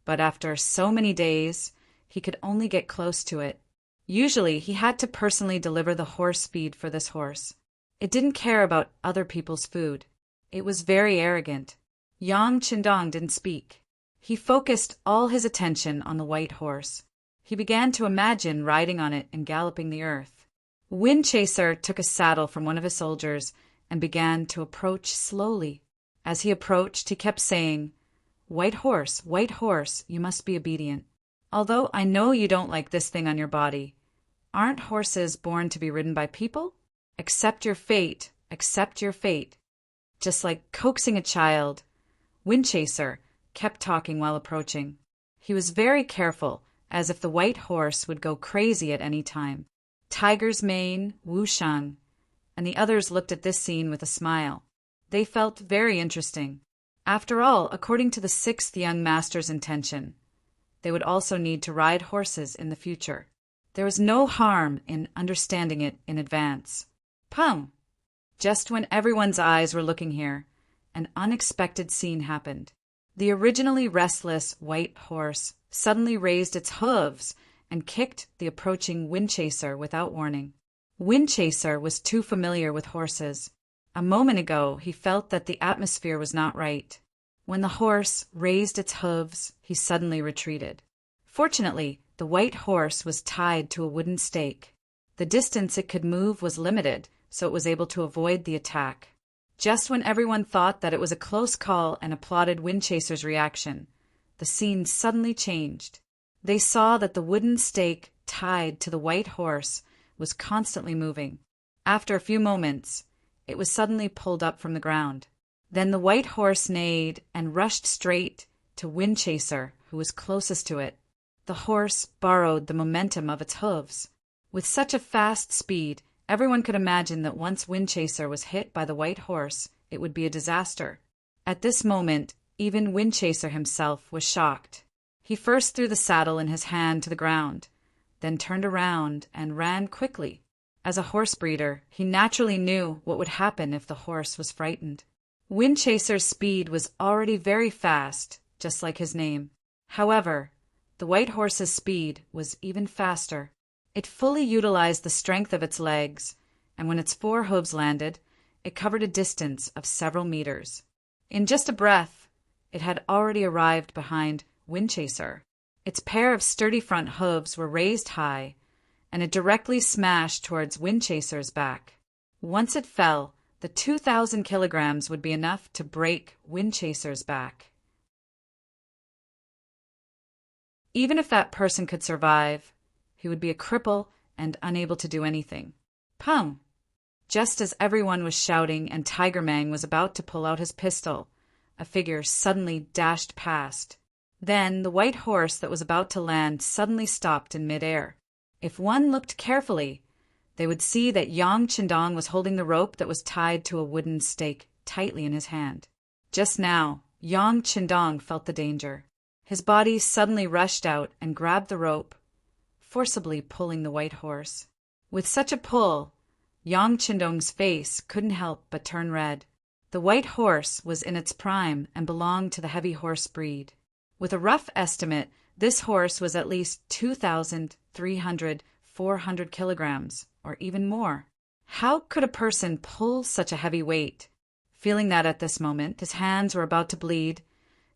but after so many days, he could only get close to it. Usually, he had to personally deliver the horse feed for this horse. It didn't care about other people's food. It was very arrogant. Yang Qindong didn't speak. He focused all his attention on the white horse. He began to imagine riding on it and galloping the earth. Windchaser took a saddle from one of his soldiers and began to approach slowly. As he approached, he kept saying, white horse, you must be obedient. Although I know you don't like this thing on your body, aren't horses born to be ridden by people? Accept your fate, accept your fate. Just like coaxing a child, Windchaser kept talking while approaching. He was very careful, as if the white horse would go crazy at any time. Tiger's Mane, Wu Shang, and the others looked at this scene with a smile. They felt very interesting. After all, according to the 6th young master's intention, they would also need to ride horses in the future. There was no harm in understanding it in advance. Pum! Just when everyone's eyes were looking here, an unexpected scene happened. The originally restless white horse suddenly raised its hooves and kicked the approaching Windchaser without warning. Windchaser was too familiar with horses. A moment ago, he felt that the atmosphere was not right. When the horse raised its hooves, he suddenly retreated. Fortunately, the white horse was tied to a wooden stake. The distance it could move was limited, so it was able to avoid the attack. Just when everyone thought that it was a close call and applauded Windchaser's reaction, the scene suddenly changed. They saw that the wooden stake tied to the white horse was constantly moving. After a few moments, it was suddenly pulled up from the ground. Then the white horse neighed and rushed straight to Windchaser, who was closest to it. The horse borrowed the momentum of its hooves. With such a fast speed, everyone could imagine that once Windchaser was hit by the white horse, it would be a disaster. At this moment, even Windchaser himself was shocked. He first threw the saddle in his hand to the ground, then turned around and ran quickly. As a horse breeder, he naturally knew what would happen if the horse was frightened. Windchaser's speed was already very fast, just like his name. However, the white horse's speed was even faster. It fully utilized the strength of its legs, and when its four hooves landed, it covered a distance of several meters. In just a breath, it had already arrived behind Windchaser. Its pair of sturdy front hooves were raised high, and it directly smashed towards Windchaser's back. Once it fell, the 2,000 kilograms would be enough to break Windchaser's back. Even if that person could survive, he would be a cripple and unable to do anything. Pum! Just as everyone was shouting and Tiger Mang was about to pull out his pistol, a figure suddenly dashed past. Then the white horse that was about to land suddenly stopped in midair. If one looked carefully, they would see that Yang Qindong was holding the rope that was tied to a wooden stake tightly in his hand. Just now, Yang Qindong felt the danger. His body suddenly rushed out and grabbed the rope, forcibly pulling the white horse. With such a pull, Yang Qindong's face couldn't help but turn red. The white horse was in its prime and belonged to the heavy horse breed. With a rough estimate, this horse was at least 2,300, 400 kilograms, or even more. How could a person pull such a heavy weight? Feeling that at this moment his hands were about to bleed,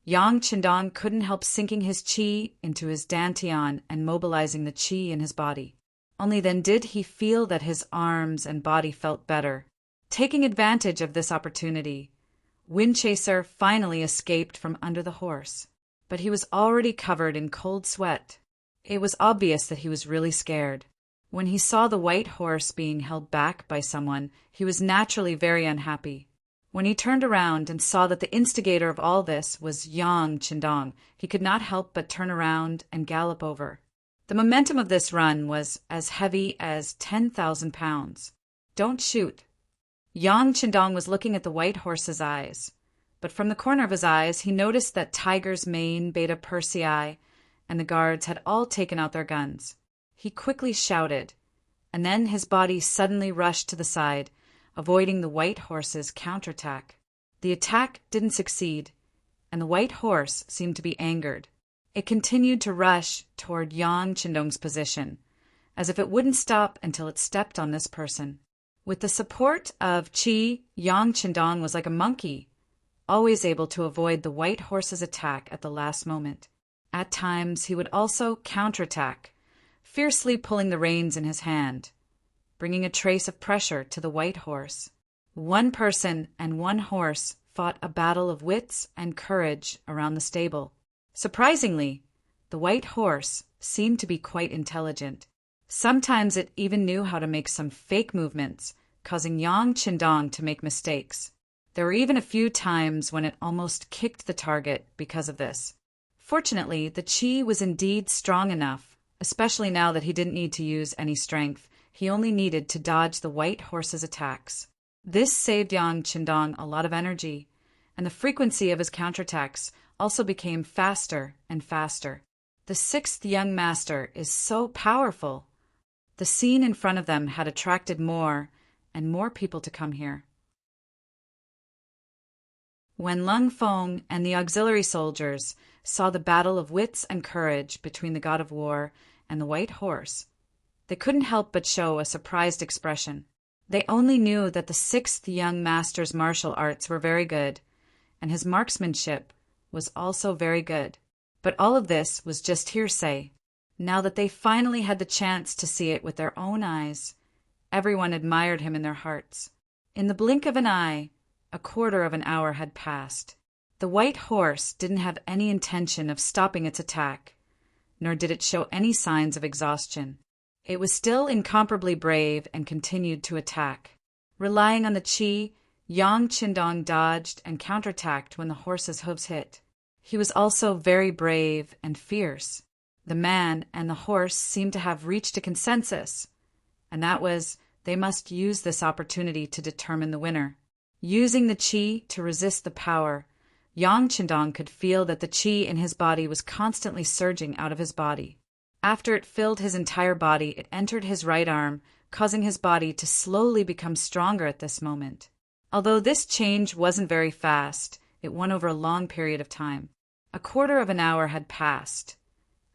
Yang Qindong couldn't help sinking his qi into his dantian and mobilizing the qi in his body. Only then did he feel that his arms and body felt better. Taking advantage of this opportunity, Windchaser finally escaped from under the horse. But he was already covered in cold sweat. It was obvious that he was really scared. When he saw the white horse being held back by someone, he was naturally very unhappy. When he turned around and saw that the instigator of all this was Yang Qindong, he could not help but turn around and gallop over. The momentum of this run was as heavy as 10,000 pounds. Don't shoot. Yang Qindong was looking at the white horse's eyes, but from the corner of his eyes he noticed that Tiger's mane, Beta Persei, and the guards had all taken out their guns. He quickly shouted, and then his body suddenly rushed to the side, avoiding the white horse's counterattack. The attack didn't succeed, and the white horse seemed to be angered. It continued to rush toward Yang Qindong's position, as if it wouldn't stop until it stepped on this person. With the support of qi, Yang Qindong was like a monkey, always able to avoid the white horse's attack at the last moment. At times he would also counterattack, fiercely pulling the reins in his hand, bringing a trace of pressure to the white horse. One person and one horse fought a battle of wits and courage around the stable. Surprisingly, the white horse seemed to be quite intelligent. Sometimes it even knew how to make some fake movements, causing Yang Qindong to make mistakes. There were even a few times when it almost kicked the target because of this. Fortunately, the qi was indeed strong enough, especially now that he didn't need to use any strength. He only needed to dodge the white horse's attacks. This saved Yang Qindong a lot of energy, and the frequency of his counterattacks also became faster and faster. The sixth young master is so powerful. The scene in front of them had attracted more and more people to come here. When Lung Feng and the auxiliary soldiers saw the battle of wits and courage between the god of war and the white horse, they couldn't help but show a surprised expression. They only knew that the sixth young master's martial arts were very good, and his marksmanship was also very good. But all of this was just hearsay. Now that they finally had the chance to see it with their own eyes, everyone admired him in their hearts. In the blink of an eye, a quarter of an hour had passed. The white horse didn't have any intention of stopping its attack, nor did it show any signs of exhaustion. It was still incomparably brave and continued to attack. Relying on the chi, Yang Qindong dodged and counterattacked when the horse's hooves hit. He was also very brave and fierce. The man and the horse seemed to have reached a consensus, and that was they must use this opportunity to determine the winner. Using the chi to resist the power, Yang Qindong could feel that the chi in his body was constantly surging out of his body. After it filled his entire body, it entered his right arm, causing his body to slowly become stronger at this moment. Although this change wasn't very fast, it went over a long period of time. A quarter of an hour had passed,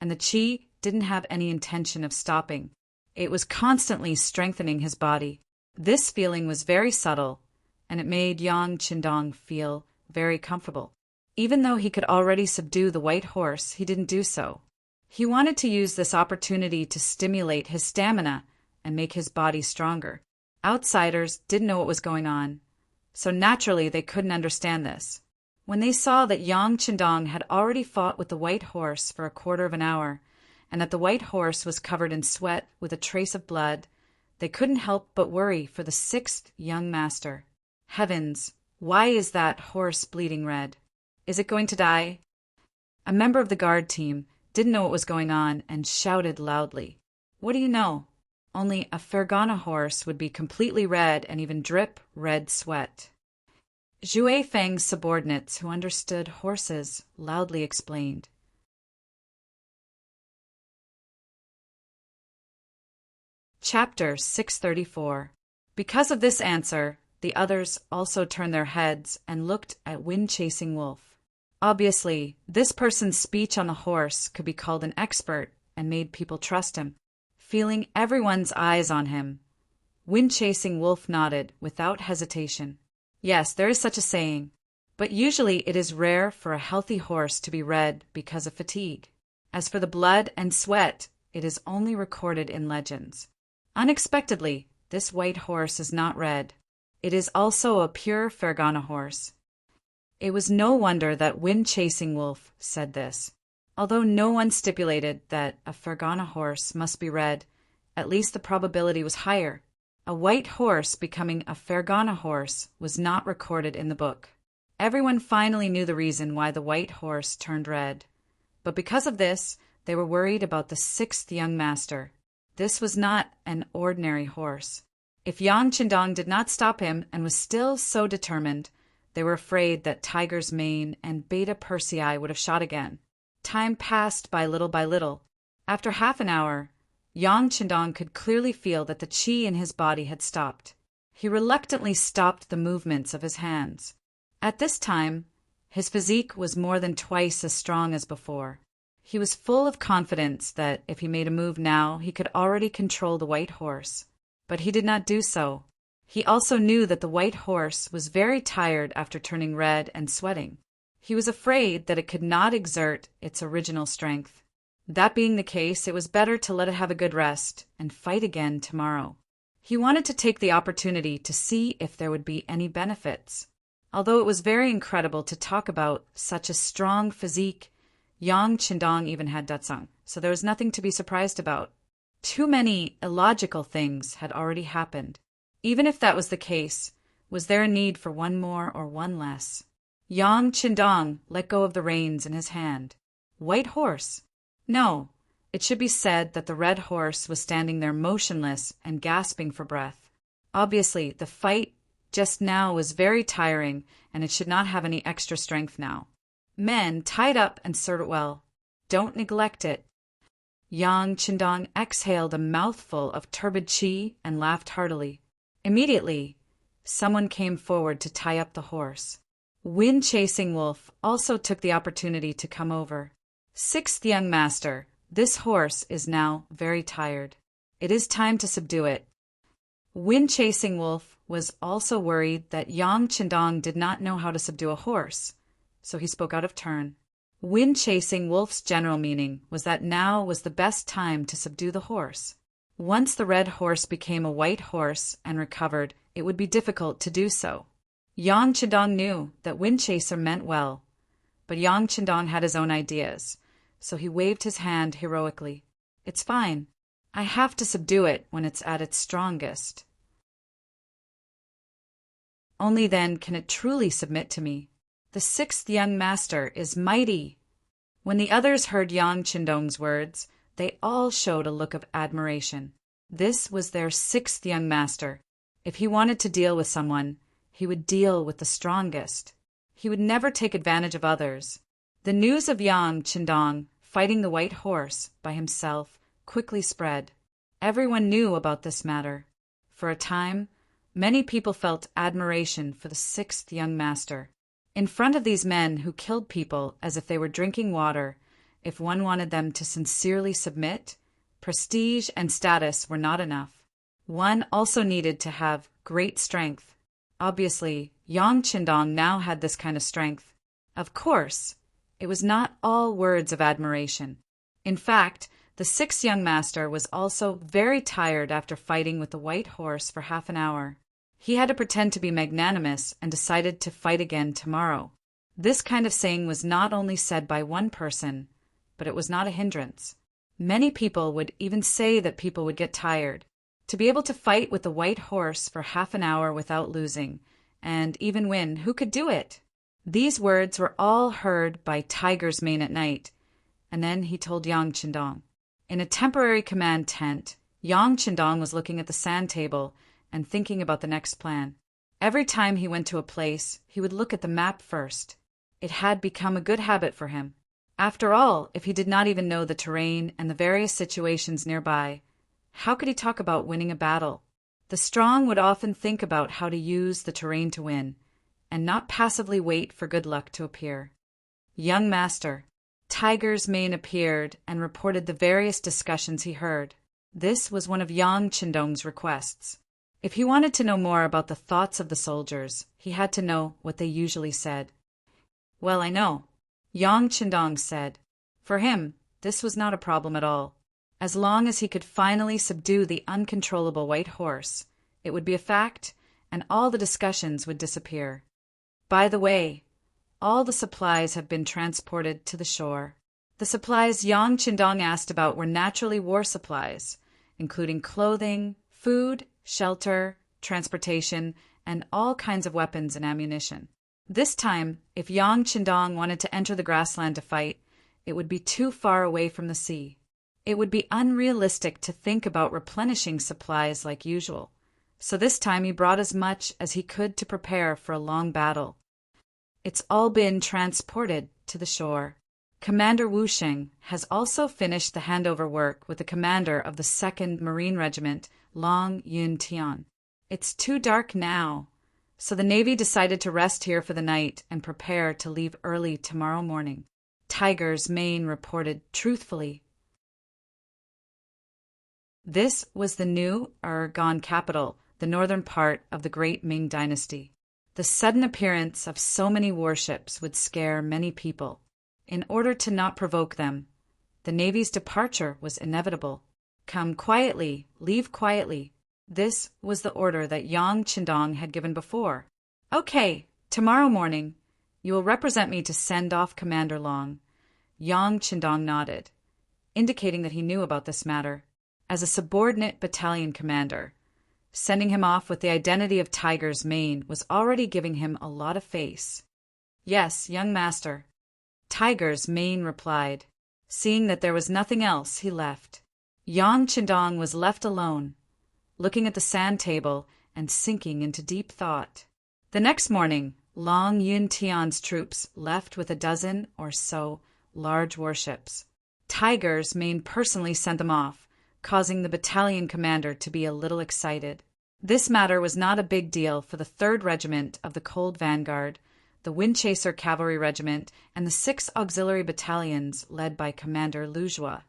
and the chi didn't have any intention of stopping. It was constantly strengthening his body. This feeling was very subtle, and it made Yang Qindong feel very comfortable. Even though he could already subdue the white horse, he didn't do so. He wanted to use this opportunity to stimulate his stamina and make his body stronger. Outsiders didn't know what was going on, so naturally they couldn't understand this. When they saw that Yang Qindong had already fought with the white horse for a quarter of an hour, and that the white horse was covered in sweat with a trace of blood, they couldn't help but worry for the sixth young master. Heavens, why is that horse bleeding red? Is it going to die? A member of the guard team didn't know what was going on and shouted loudly. What do you know? Only a Fergana horse would be completely red and even drip red sweat. Zhue Feng's subordinates, who understood horses, loudly explained. Chapter 634. Because of this answer, the others also turned their heads and looked at Wind-Chasing Wolf. Obviously, this person's speech on the horse could be called an expert and made people trust him. Feeling everyone's eyes on him, Wind-Chasing Wolf nodded without hesitation. Yes, there is such a saying, but usually it is rare for a healthy horse to be red because of fatigue. As for the blood and sweat, it is only recorded in legends. Unexpectedly, this white horse is not red. It is also a pure Fergana horse. It was no wonder that Wind-Chasing Wolf said this. Although no one stipulated that a Fergana horse must be red, at least the probability was higher. A white horse becoming a Fergana horse was not recorded in the book. Everyone finally knew the reason why the white horse turned red. But because of this, they were worried about the sixth young master. This was not an ordinary horse. If Yang Qindong did not stop him and was still so determined, they were afraid that Tiger's Mane and Beta Persei would have shot again. Time passed by little. After half an hour, Yang Qindong could clearly feel that the chi in his body had stopped. He reluctantly stopped the movements of his hands. At this time, his physique was more than twice as strong as before. He was full of confidence that if he made a move now, he could already control the white horse. But he did not do so. He also knew that the white horse was very tired after turning red and sweating. He was afraid that it could not exert its original strength. That being the case, it was better to let it have a good rest and fight again tomorrow. He wanted to take the opportunity to see if there would be any benefits. Although it was very incredible to talk about such a strong physique, Yang Qindong even had datsang, so there was nothing to be surprised about. Too many illogical things had already happened. Even if that was the case, was there a need for one more or one less? Yang Qindong let go of the reins in his hand. White horse? No, it should be said that the red horse was standing there motionless and gasping for breath. Obviously, the fight just now was very tiring, and it should not have any extra strength now. Men, tie it up and serve it well. Don't neglect it. Yang Qindong exhaled a mouthful of turbid chi and laughed heartily. Immediately, someone came forward to tie up the horse. Wind-Chasing Wolf also took the opportunity to come over. Sixth young master, this horse is now very tired. It is time to subdue it. Wind-Chasing Wolf was also worried that Yang Qindong did not know how to subdue a horse. so he spoke out of turn. Wind-chasing Wolf's general meaning was that now was the best time to subdue the horse. Once the red horse became a white horse and recovered, it would be difficult to do so. Yang Qindong knew that Windchaser meant well, but Yang Qindong had his own ideas, so he waved his hand heroically. It's fine. I have to subdue it when it's at its strongest. Only then can it truly submit to me. The sixth young master is mighty. When the others heard Yang Qindong's words, they all showed a look of admiration. This was their sixth young master. If he wanted to deal with someone, he would deal with the strongest. He would never take advantage of others. The news of Yang Qindong fighting the white horse by himself quickly spread. Everyone knew about this matter. For a time, many people felt admiration for the sixth young master. In front of these men who killed people as if they were drinking water, if one wanted them to sincerely submit, prestige and status were not enough. One also needed to have great strength. Obviously, Yang Qindong now had this kind of strength. Of course, it was not all words of admiration. In fact, the sixth young master was also very tired after fighting with the white horse for half an hour. He had to pretend to be magnanimous and decided to fight again tomorrow. This kind of saying was not only said by one person, but it was not a hindrance. Many people would even say that people would get tired. To be able to fight with the white horse for half an hour without losing, and even win, who could do it? These words were all heard by Tiger's Mane at night, and then he told Yang Qindong. In a temporary command tent, Yang Qindong was looking at the sand table and thinking about the next plan. Every time he went to a place, he would look at the map first. It had become a good habit for him. After all, if he did not even know the terrain and the various situations nearby, how could he talk about winning a battle? The strong would often think about how to use the terrain to win, and not passively wait for good luck to appear. Young Master, Tiger's Mane appeared and reported the various discussions he heard. This was one of Yang Qindong's requests. If he wanted to know more about the thoughts of the soldiers, he had to know what they usually said. Well, I know, Yang Qindong said. For him, this was not a problem at all. As long as he could finally subdue the uncontrollable white horse, it would be a fact, and all the discussions would disappear. By the way, all the supplies have been transported to the shore. The supplies Yang Qindong asked about were naturally war supplies, including clothing, food, shelter, transportation, and all kinds of weapons and ammunition. This time, if Yang Qindong wanted to enter the grassland to fight, it would be too far away from the sea. It would be unrealistic to think about replenishing supplies like usual, so this time he brought as much as he could to prepare for a long battle. It's all been transported to the shore. Commander Wu Sheng has also finished the handover work with the commander of the 2nd Marine Regiment, Long Yun Tian. It's too dark now, so the Navy decided to rest here for the night and prepare to leave early tomorrow morning. Tiger's Mane reported truthfully. This was the new Gone capital, the northern part of the great Ming dynasty. The sudden appearance of so many warships would scare many people. In order to not provoke them, the Navy's departure was inevitable. Come quietly, leave quietly. This was the order that Yang Qindong had given before. Okay, tomorrow morning, you will represent me to send off Commander Long. Yang Qindong nodded, indicating that he knew about this matter. As a subordinate battalion commander, sending him off with the identity of Tiger's Mane was already giving him a lot of face. Yes, young master. Tiger's Mane replied. Seeing that there was nothing else, he left. Yang Qindong was left alone, looking at the sand table and sinking into deep thought. The next morning, Long Yun Tian's troops left with a dozen or so large warships. Tiger's Mane personally sent them off, causing the battalion commander to be a little excited. This matter was not a big deal for the 3rd Regiment of the Cold Vanguard, the Windchaser Cavalry Regiment, and the 6 auxiliary battalions led by Commander Lujua.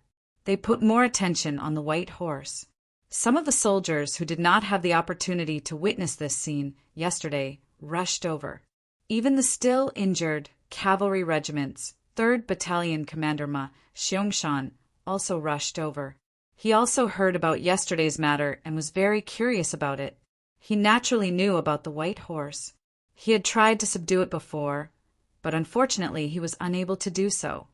They put more attention on the white horse. Some of the soldiers who did not have the opportunity to witness this scene yesterday rushed over. Even the still injured cavalry regiment's 3rd Battalion Commander Ma Xiangshan also rushed over. He also heard about yesterday's matter and was very curious about it. He naturally knew about the white horse. He had tried to subdue it before, but unfortunately he was unable to do so.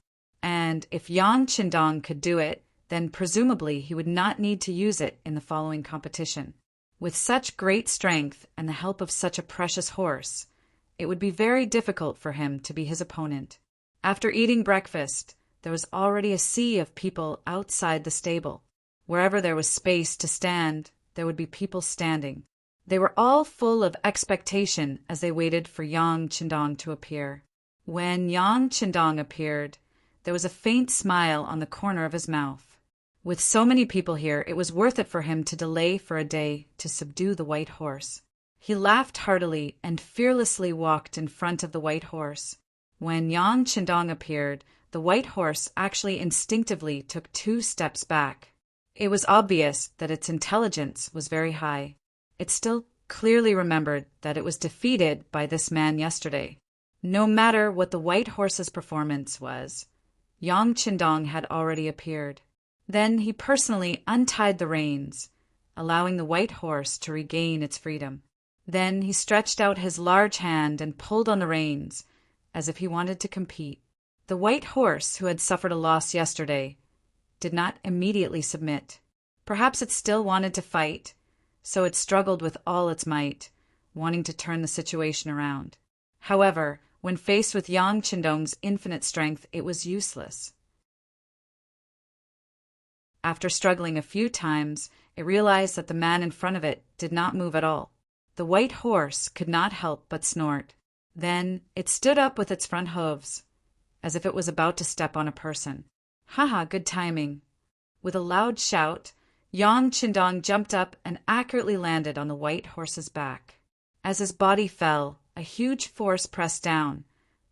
And if Yang Qindong could do it, then presumably he would not need to use it in the following competition. With such great strength and the help of such a precious horse, it would be very difficult for him to be his opponent. After eating breakfast, there was already a sea of people outside the stable. Wherever there was space to stand, there would be people standing. They were all full of expectation as they waited for Yang Qindong to appear. When Yang Qindong appeared, there was a faint smile on the corner of his mouth. With so many people here, it was worth it for him to delay for a day to subdue the white horse. He laughed heartily and fearlessly walked in front of the white horse. When Yang Qindong appeared, the white horse actually instinctively took 2 steps back. It was obvious that its intelligence was very high. It still clearly remembered that it was defeated by this man yesterday. No matter what the white horse's performance was, Yang Qindong had already appeared. Then he personally untied the reins, allowing the white horse to regain its freedom. Then he stretched out his large hand and pulled on the reins, as if he wanted to compete. The white horse, who had suffered a loss yesterday, did not immediately submit. Perhaps it still wanted to fight, so it struggled with all its might, wanting to turn the situation around. However, when faced with Yang Qindong's infinite strength, it was useless. After struggling a few times, it realized that the man in front of it did not move at all. The white horse could not help but snort. Then it stood up with its front hooves, as if it was about to step on a person. Haha, good timing. With a loud shout, Yang Qindong jumped up and accurately landed on the white horse's back. As his body fell, a huge force pressed down,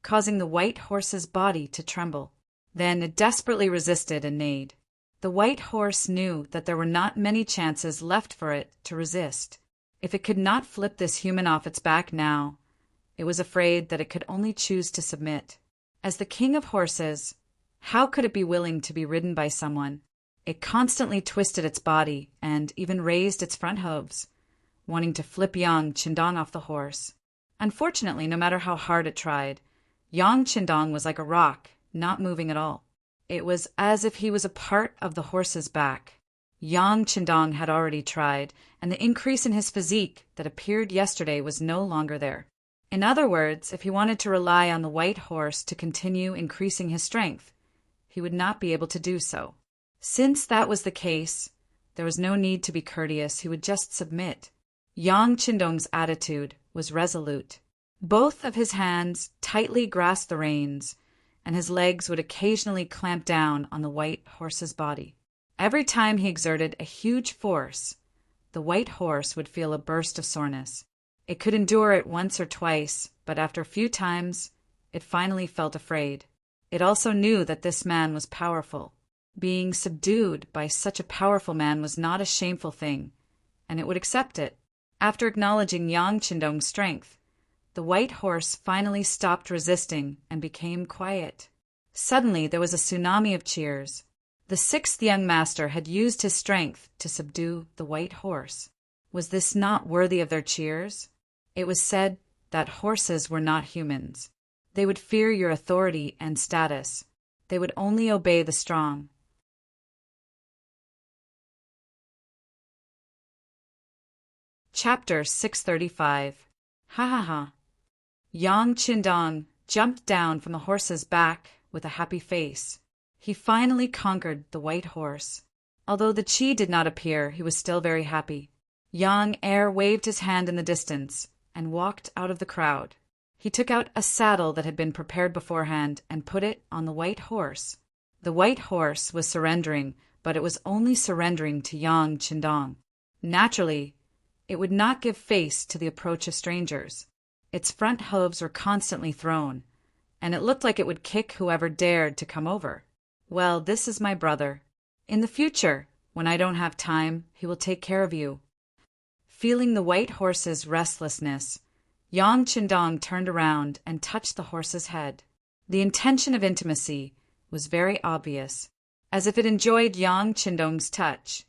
causing the white horse's body to tremble. Then it desperately resisted and neighed. The white horse knew that there were not many chances left for it to resist. If it could not flip this human off its back now, it was afraid that it could only choose to submit. As the king of horses, how could it be willing to be ridden by someone? It constantly twisted its body and even raised its front hooves, wanting to flip Yang Qindong off the horse. Unfortunately, no matter how hard it tried, Yang Qindong was like a rock, not moving at all. It was as if he was a part of the horse's back. Yang Qindong had already tried, and the increase in his physique that appeared yesterday was no longer there. In other words, if he wanted to rely on the white horse to continue increasing his strength, he would not be able to do so. Since that was the case, there was no need to be courteous, he would just submit. Yang Qindong's attitude was resolute. Both of his hands tightly grasped the reins, and his legs would occasionally clamp down on the white horse's body. Every time he exerted a huge force, the white horse would feel a burst of soreness. It could endure it once or twice, but after a few times, it finally felt afraid. It also knew that this man was powerful. Being subdued by such a powerful man was not a shameful thing, and it would accept it. After acknowledging Yang Qindong's strength, the white horse finally stopped resisting and became quiet. Suddenly there was a tsunami of cheers. The 6th young master had used his strength to subdue the white horse. Was this not worthy of their cheers? It was said that horses were not humans. They would fear your authority and status. They would only obey the strong. Chapter 635. Ha ha ha. Yang Qindong jumped down from the horse's back with a happy face. He finally conquered the white horse. Although the Qi did not appear, he was still very happy. Yang Air waved his hand in the distance and walked out of the crowd. He took out a saddle that had been prepared beforehand and put it on the white horse. The white horse was surrendering, but it was only surrendering to Yang Qindong. Naturally, it would not give face to the approach of strangers. Its front hooves were constantly thrown, and it looked like it would kick whoever dared to come over. Well, this is my brother. In the future, when I don't have time, he will take care of you. Feeling the white horse's restlessness, Yang Qindong turned around and touched the horse's head. The intention of intimacy was very obvious, as if it enjoyed Yang Qindong's touch.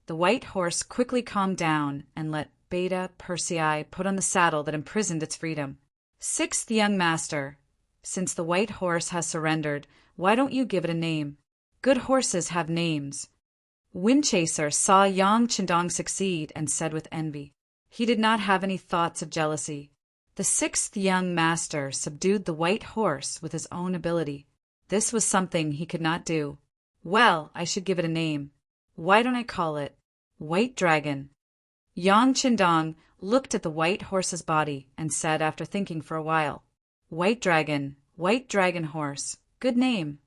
The white horse quickly calmed down and let Beta Persei put on the saddle that imprisoned its freedom. Sixth young master, since the white horse has surrendered, why don't you give it a name? Good horses have names. Windchaser saw Yang Qindong succeed and said with envy. He did not have any thoughts of jealousy. The sixth young master subdued the white horse with his own ability. This was something he could not do. Well, I should give it a name. Why don't I call it White Dragon? Yang Qindong looked at the white horse's body and said after thinking for a while, White Dragon horse, good name.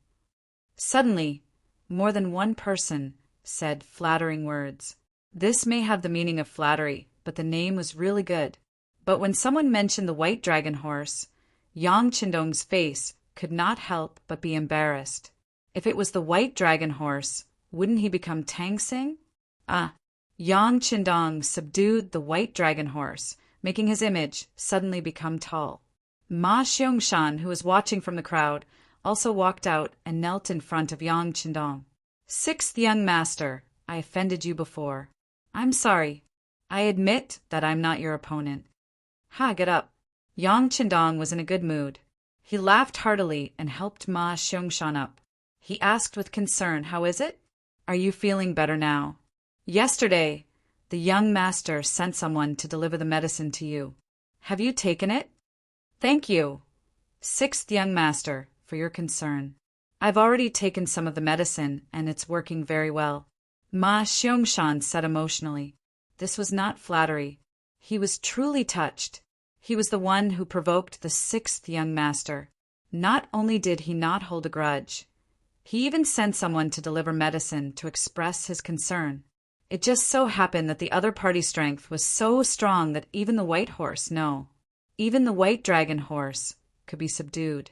Suddenly, more than one person said flattering words. This may have the meaning of flattery, but the name was really good. But when someone mentioned the White Dragon horse, Yang Qindong's face could not help but be embarrassed. If it was the White Dragon horse, wouldn't he become Tang Xing? Yang Qindong subdued the White Dragon horse, making his image suddenly become tall. Ma Xiangshan, who was watching from the crowd, also walked out and knelt in front of Yang Qindong. Sixth young master, I offended you before. I'm sorry. I admit that I'm not your opponent. Get up. Yang Qindong was in a good mood. He laughed heartily and helped Ma Xiangshan up. He asked with concern, how is it? Are you feeling better now? Yesterday, the young master sent someone to deliver the medicine to you. Have you taken it? Thank you, sixth young master, for your concern. I've already taken some of the medicine, and it's working very well. Ma Xiangshan said emotionally. This was not flattery. He was truly touched. He was the one who provoked the sixth young master. Not only did he not hold a grudge, he even sent someone to deliver medicine to express his concern. It just so happened that the other party's strength was so strong that even the white horse, even the White Dragon horse, could be subdued.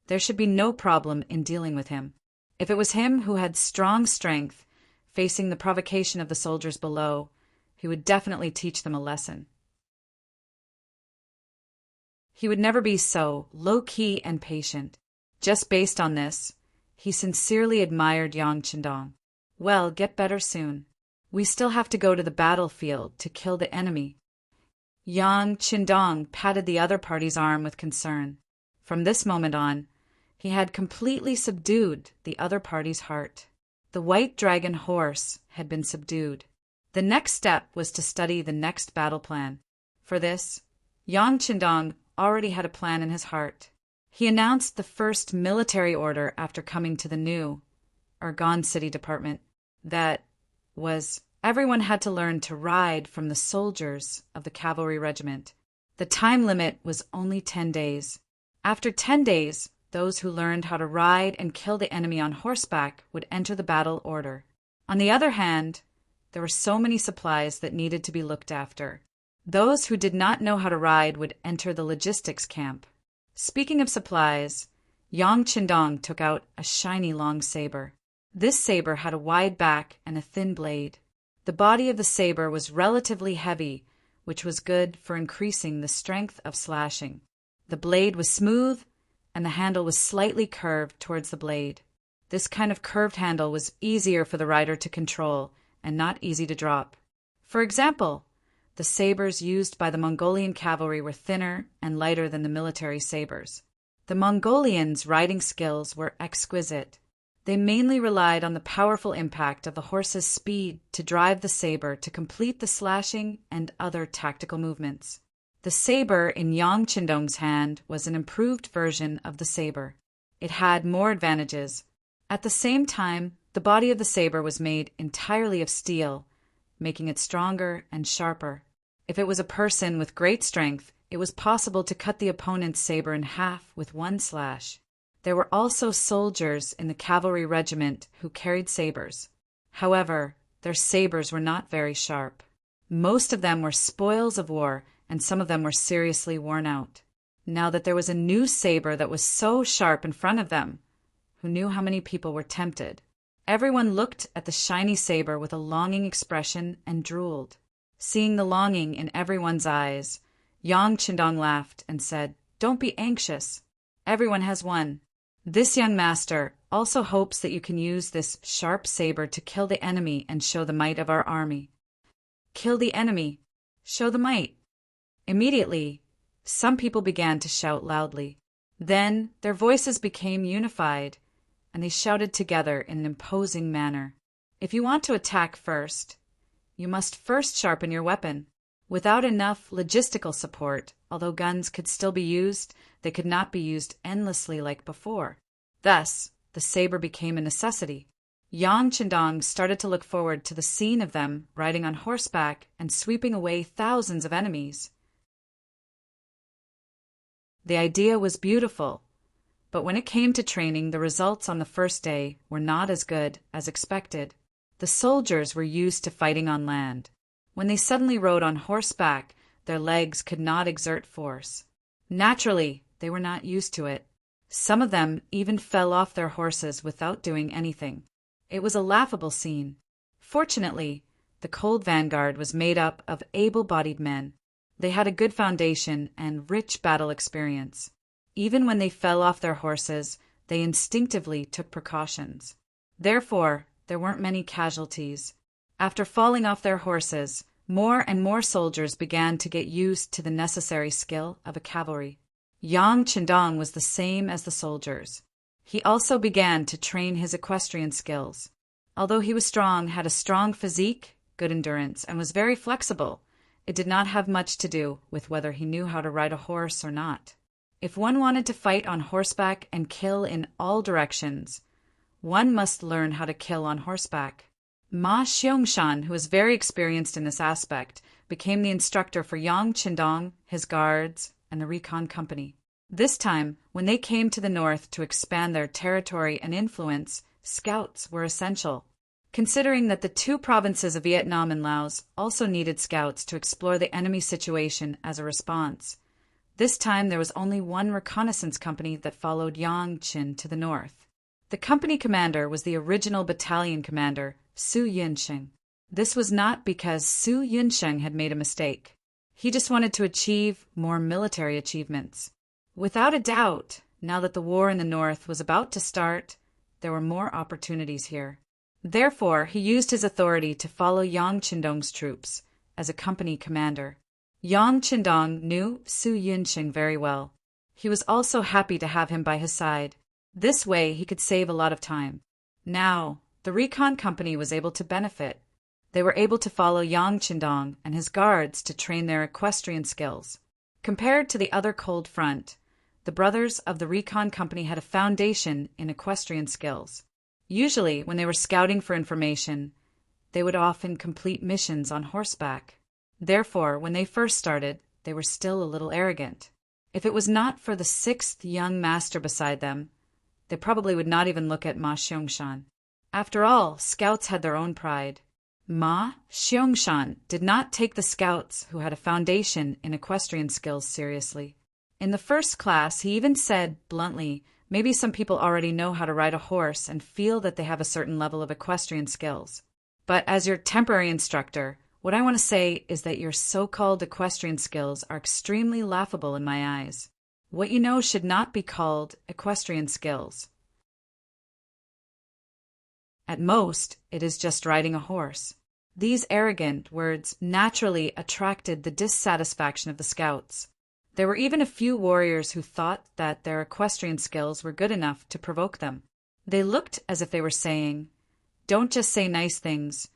There should be no problem in dealing with him. If it was him who had strong strength, facing the provocation of the soldiers below, he would definitely teach them a lesson. He would never be so low-key and patient. Just based on this, he sincerely admired Yang Qindong. Well, get better soon. We still have to go to the battlefield to kill the enemy. Yang Qindong patted the other party's arm with concern. From this moment on, he had completely subdued the other party's heart. The White Dragon horse had been subdued. The next step was to study the next battle plan. For this, Yang Qindong already had a plan in his heart. He announced the first military order after coming to the new Argonne City Department. That was, everyone had to learn to ride from the soldiers of the cavalry regiment. The time limit was only 10 days. After 10 days, those who learned how to ride and kill the enemy on horseback would enter the battle order. On the other hand, there were so many supplies that needed to be looked after. Those who did not know how to ride would enter the logistics camp. Speaking of supplies, Yang Qindong took out a shiny long saber. This saber had a wide back and a thin blade. The body of the saber was relatively heavy, which was good for increasing the strength of slashing. The blade was smooth, and the handle was slightly curved towards the blade. This kind of curved handle was easier for the rider to control and not easy to drop. For example, the sabers used by the Mongolian cavalry were thinner and lighter than the military sabers. The Mongolians' riding skills were exquisite. They mainly relied on the powerful impact of the horse's speed to drive the saber to complete the slashing and other tactical movements. The saber in Yang Qindong's hand was an improved version of the saber. It had more advantages. At the same time, the body of the saber was made entirely of steel, making it stronger and sharper. If it was a person with great strength, it was possible to cut the opponent's saber in half with one slash. There were also soldiers in the cavalry regiment who carried sabers. However, their sabers were not very sharp. Most of them were spoils of war, and some of them were seriously worn out. Now that there was a new saber that was so sharp in front of them, who knew how many people were tempted? Everyone looked at the shiny saber with a longing expression and drooled. Seeing the longing in everyone's eyes, Yang Qindong laughed and said, "Don't be anxious. Everyone has one. This young master also hopes that you can use this sharp saber to kill the enemy and show the might of our army. Kill the enemy, show the might. Immediately, some people began to shout loudly. Then their voices became unified, and they shouted together in an imposing manner. If you want to attack first, you must first sharpen your weapon. Without enough logistical support, although guns could still be used, they could not be used endlessly like before. Thus, the saber became a necessity. Yang Qindong started to look forward to the scene of them riding on horseback and sweeping away thousands of enemies. The idea was beautiful, but when it came to training, the results on the first day were not as good as expected. The soldiers were used to fighting on land. When they suddenly rode on horseback, their legs could not exert force. Naturally, they were not used to it. Some of them even fell off their horses without doing anything. It was a laughable scene. Fortunately, the cold vanguard was made up of able-bodied men. They had a good foundation and rich battle experience. Even when they fell off their horses, they instinctively took precautions. Therefore, there weren't many casualties. After falling off their horses, more and more soldiers began to get used to the necessary skill of a cavalry. Yang Qindong was the same as the soldiers. He also began to train his equestrian skills. Although he was strong, had a strong physique, good endurance, and was very flexible, it did not have much to do with whether he knew how to ride a horse or not. If one wanted to fight on horseback and kill in all directions, one must learn how to kill on horseback. Ma Xiangshan, who was very experienced in this aspect, became the instructor for Yang Qindong, his guards, and the recon company. This time, when they came to the north to expand their territory and influence, scouts were essential. Considering that the two provinces of Vietnam and Laos also needed scouts to explore the enemy situation as a response. This time there was only one reconnaissance company that followed Yang Qin to the north. The company commander was the original battalion commander, Su Yunsheng. This was not because Su Yunsheng had made a mistake. He just wanted to achieve more military achievements. Without a doubt, now that the war in the north was about to start, there were more opportunities here. Therefore, he used his authority to follow Yang Qindong's troops as a company commander. Yang Qindong knew Su Yunsheng very well. He was also happy to have him by his side. This way, he could save a lot of time. Now, the recon company was able to benefit. They were able to follow Yang Qindong and his guards to train their equestrian skills. Compared to the other cold front, the brothers of the recon company had a foundation in equestrian skills. Usually, when they were scouting for information, they would often complete missions on horseback. Therefore, when they first started, they were still a little arrogant. If it was not for the sixth young master beside them, they probably would not even look at Ma Xiangshan. After all, scouts had their own pride. Ma Xiangshan did not take the scouts who had a foundation in equestrian skills seriously. In the first class, he even said bluntly, maybe some people already know how to ride a horse and feel that they have a certain level of equestrian skills. But as your temporary instructor, what I want to say is that your so-called equestrian skills are extremely laughable in my eyes. What you know should not be called equestrian skills. At most, it is just riding a horse. These arrogant words naturally attracted the dissatisfaction of the scouts. There were even a few warriors who thought that their equestrian skills were good enough to provoke them. They looked as if they were saying, "Don't just say nice things.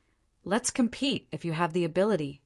Let's compete if you have the ability."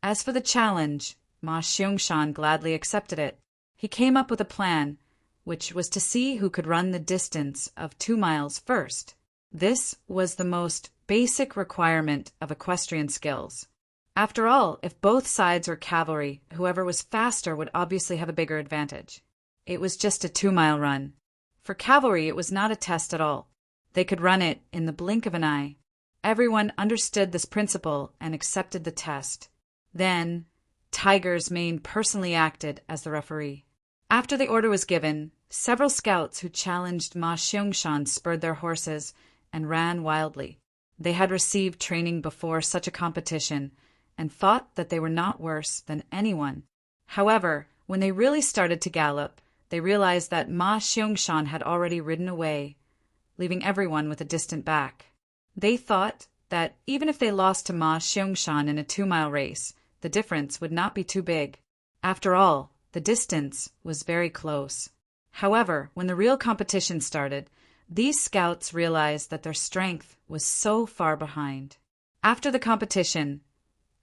As for the challenge, Ma Xiangshan gladly accepted it. He came up with a plan, which was to see who could run the distance of 2 miles first. This was the most basic requirement of equestrian skills. After all, if both sides were cavalry, whoever was faster would obviously have a bigger advantage. It was just a 2-mile run. For cavalry, it was not a test at all. They could run it in the blink of an eye. Everyone understood this principle and accepted the test. Then, Tiger's Mane personally acted as the referee. After the order was given, several scouts who challenged Ma Xiangshan spurred their horses and ran wildly. They had received training before such a competition and thought that they were not worse than anyone. However, when they really started to gallop, they realized that Ma Xiangshan had already ridden away, leaving everyone with a distant back. They thought that even if they lost to Ma Xiangshan in a 2-mile race, the difference would not be too big. After all, the distance was very close. However, when the real competition started, these scouts realized that their strength was so far behind. After the competition,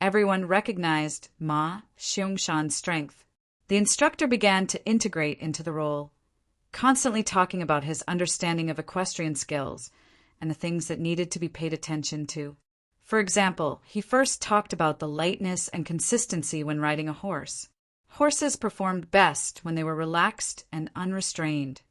everyone recognized Ma Xiangshan's strength. The instructor began to integrate into the role, constantly talking about his understanding of equestrian skills and the things that needed to be paid attention to. For example, he first talked about the lightness and consistency when riding a horse. Horses performed best when they were relaxed and unrestrained,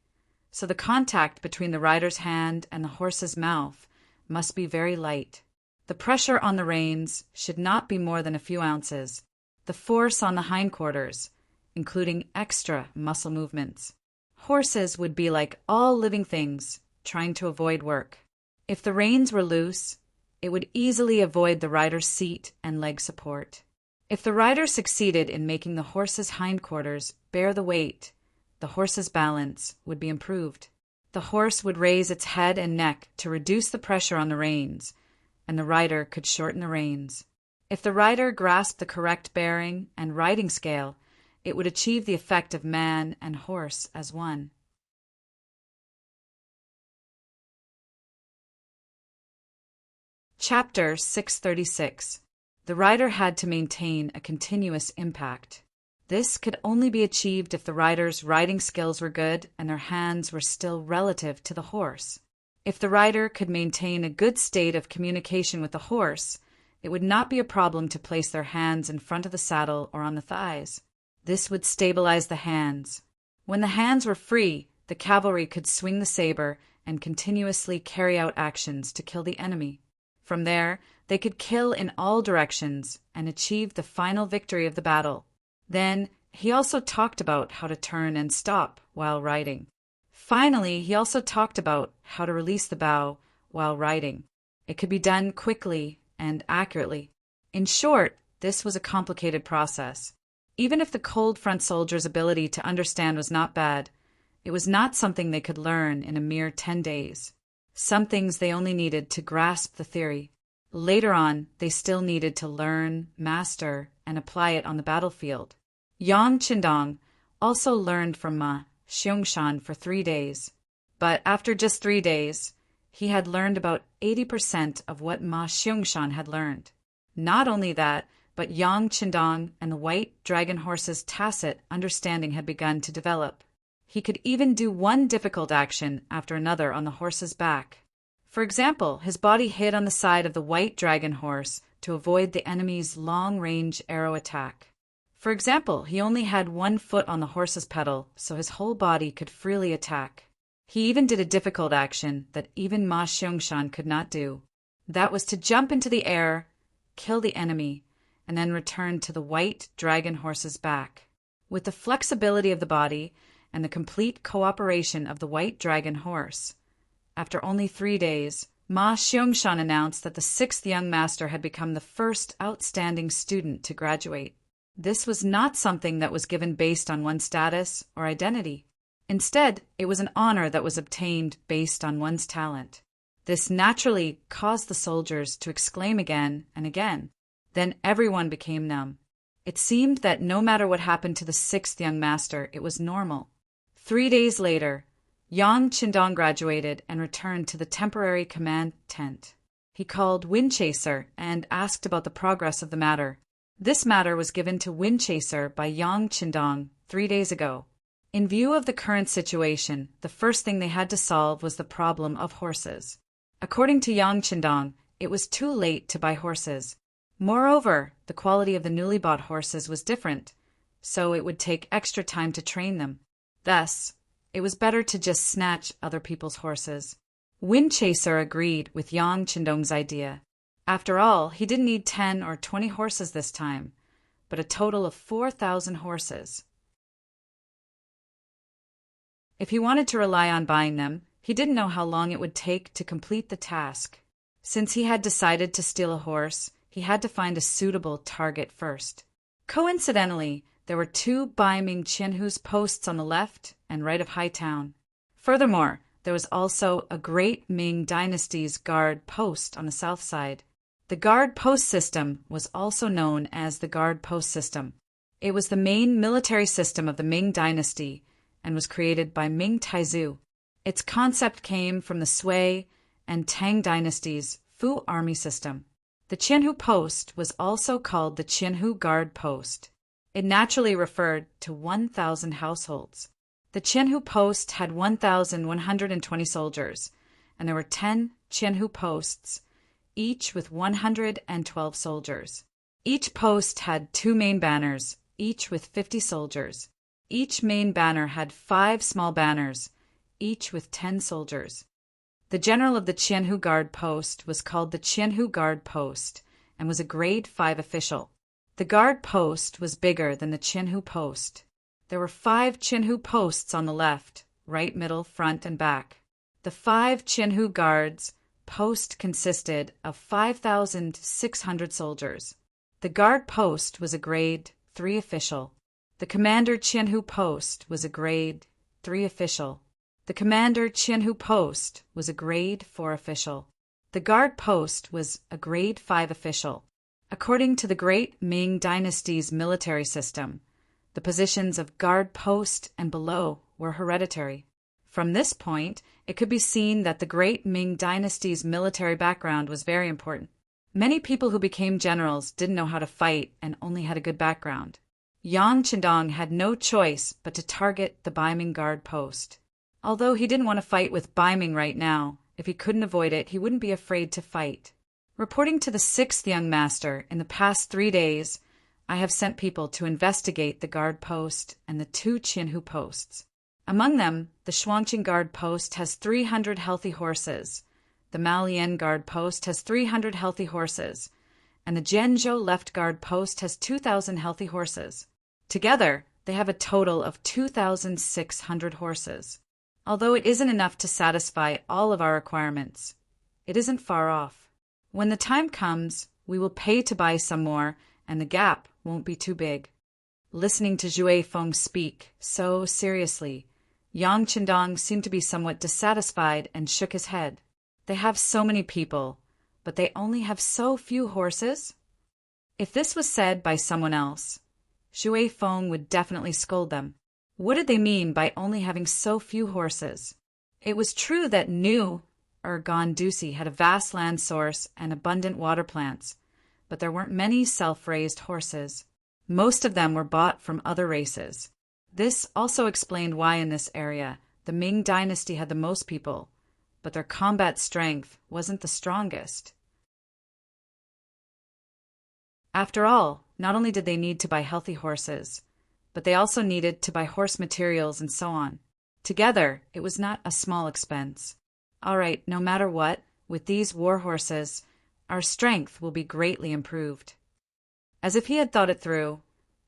so the contact between the rider's hand and the horse's mouth must be very light. The pressure on the reins should not be more than a few ounces. The force on the hindquarters, including extra muscle movements. Horses would be like all living things, trying to avoid work. If the reins were loose, it would easily avoid the rider's seat and leg support. If the rider succeeded in making the horse's hindquarters bear the weight, the horse's balance would be improved. The horse would raise its head and neck to reduce the pressure on the reins, and the rider could shorten the reins. If the rider grasped the correct bearing and riding scale, it would achieve the effect of man and horse as one. Chapter 636. The rider had to maintain a continuous impact. This could only be achieved if the rider's riding skills were good and their hands were still relative to the horse. If the rider could maintain a good state of communication with the horse, it would not be a problem to place their hands in front of the saddle or on the thighs. This would stabilize the hands. When the hands were free, the cavalry could swing the saber and continuously carry out actions to kill the enemy. From there, they could kill in all directions and achieve the final victory of the battle. Then, he also talked about how to turn and stop while riding. Finally, he also talked about how to release the bow while riding. It could be done quickly and accurately. In short, this was a complicated process. Even if the cold front soldier's ability to understand was not bad, it was not something they could learn in a mere 10 days. Some things they only needed to grasp the theory. Later on, they still needed to learn, master, and apply it on the battlefield. Yang Qindong also learned from Ma Xiangshan for 3 days. But after just 3 days, he had learned about 80% of what Ma Xiangshan had learned. Not only that, but Yang Qindong and the white dragon horse's tacit understanding had begun to develop. He could even do one difficult action after another on the horse's back. For example, his body hid on the side of the white dragon horse to avoid the enemy's long-range arrow attack. For example, he only had 1 foot on the horse's pedal, so his whole body could freely attack. He even did a difficult action that even Ma Xiangshan could not do. That was to jump into the air, kill the enemy, and then return to the white dragon horse's back. With the flexibility of the body and the complete cooperation of the white dragon horse, after only 3 days, Ma Xiangshan announced that the 6th young master had become the first outstanding student to graduate. This was not something that was given based on one's status or identity. Instead, it was an honor that was obtained based on one's talent. This naturally caused the soldiers to exclaim again and again. Then everyone became numb. It seemed that no matter what happened to the 6th young master, it was normal. 3 days later, Yang Qindong graduated and returned to the temporary command tent. He called Windchaser and asked about the progress of the matter. This matter was given to Windchaser by Yang Qindong 3 days ago. In view of the current situation, the first thing they had to solve was the problem of horses. According to Yang Qindong, it was too late to buy horses. Moreover, the quality of the newly bought horses was different, so it would take extra time to train them. Thus, it was better to just snatch other people's horses. Windchaser agreed with Yang Qindong's idea. After all, he didn't need 10 or 20 horses this time, but a total of 4,000 horses. If he wanted to rely on buying them, he didn't know how long it would take to complete the task. Since he had decided to steal a horse, he had to find a suitable target first. Coincidentally, There were two Bai Ming Qianhu's posts on the left and right of Hightown. Furthermore, there was also a great Ming dynasty's guard post on the south side. The guard post system was also known as the guard post system. It was the main military system of the Ming dynasty and was created by Ming Taizu. Its concept came from the Sui and Tang dynasties' Fu army system. The Qianhu post was also called the Qianhu guard post. It naturally referred to 1,000 households. The Qianhu post had 1,120 soldiers, and there were 10 Qianhu posts, each with 112 soldiers. Each post had two main banners, each with 50 soldiers. Each main banner had 5 small banners, each with 10 soldiers. The general of the Qianhu guard post was called the Qianhu guard post and was a grade 5 official. The guard post was bigger than the Qianhu post. There were 5 Qianhu posts on the left, right, middle, front, and back. The 5 Qianhu guards post consisted of 5,600 soldiers. The guard post was a grade 3 official. The commander Qianhu post was a grade 3 official. The commander Qianhu post was a grade 4 official. The guard post was a grade 5 official. According to the Great Ming Dynasty's military system, the positions of guard post and below were hereditary. From this point, it could be seen that the Great Ming Dynasty's military background was very important. Many people who became generals didn't know how to fight and only had a good background. Yang Qindong had no choice but to target the Bai Ming guard post. Although he didn't want to fight with Bai Ming right now, if he couldn't avoid it, he wouldn't be afraid to fight. Reporting to the 6th young master, in the past 3 days, I have sent people to investigate the guard post and the 2 Qianhu posts. Among them, the Shuangqing guard post has 300 healthy horses, the Maolian guard post has 300 healthy horses, and the Zhenzhou left guard post has 2,000 healthy horses. Together, they have a total of 2,600 horses. Although it isn't enough to satisfy all of our requirements, it isn't far off. When the time comes, we will pay to buy some more, and the gap won't be too big. Listening to Zhui Feng speak so seriously, Yang Qindong seemed to be somewhat dissatisfied and shook his head. They have so many people, but they only have so few horses? If this was said by someone else, Zhui Feng would definitely scold them. What did they mean by only having so few horses? It was true that New Gandusi had a vast land source and abundant water plants, but there weren't many self-raised horses. Most of them were bought from other races. This also explained why in this area the Ming dynasty had the most people, but their combat strength wasn't the strongest. After all, not only did they need to buy healthy horses, but they also needed to buy horse materials and so on. Together, it was not a small expense. All right, no matter what, with these war horses, our strength will be greatly improved. As if he had thought it through,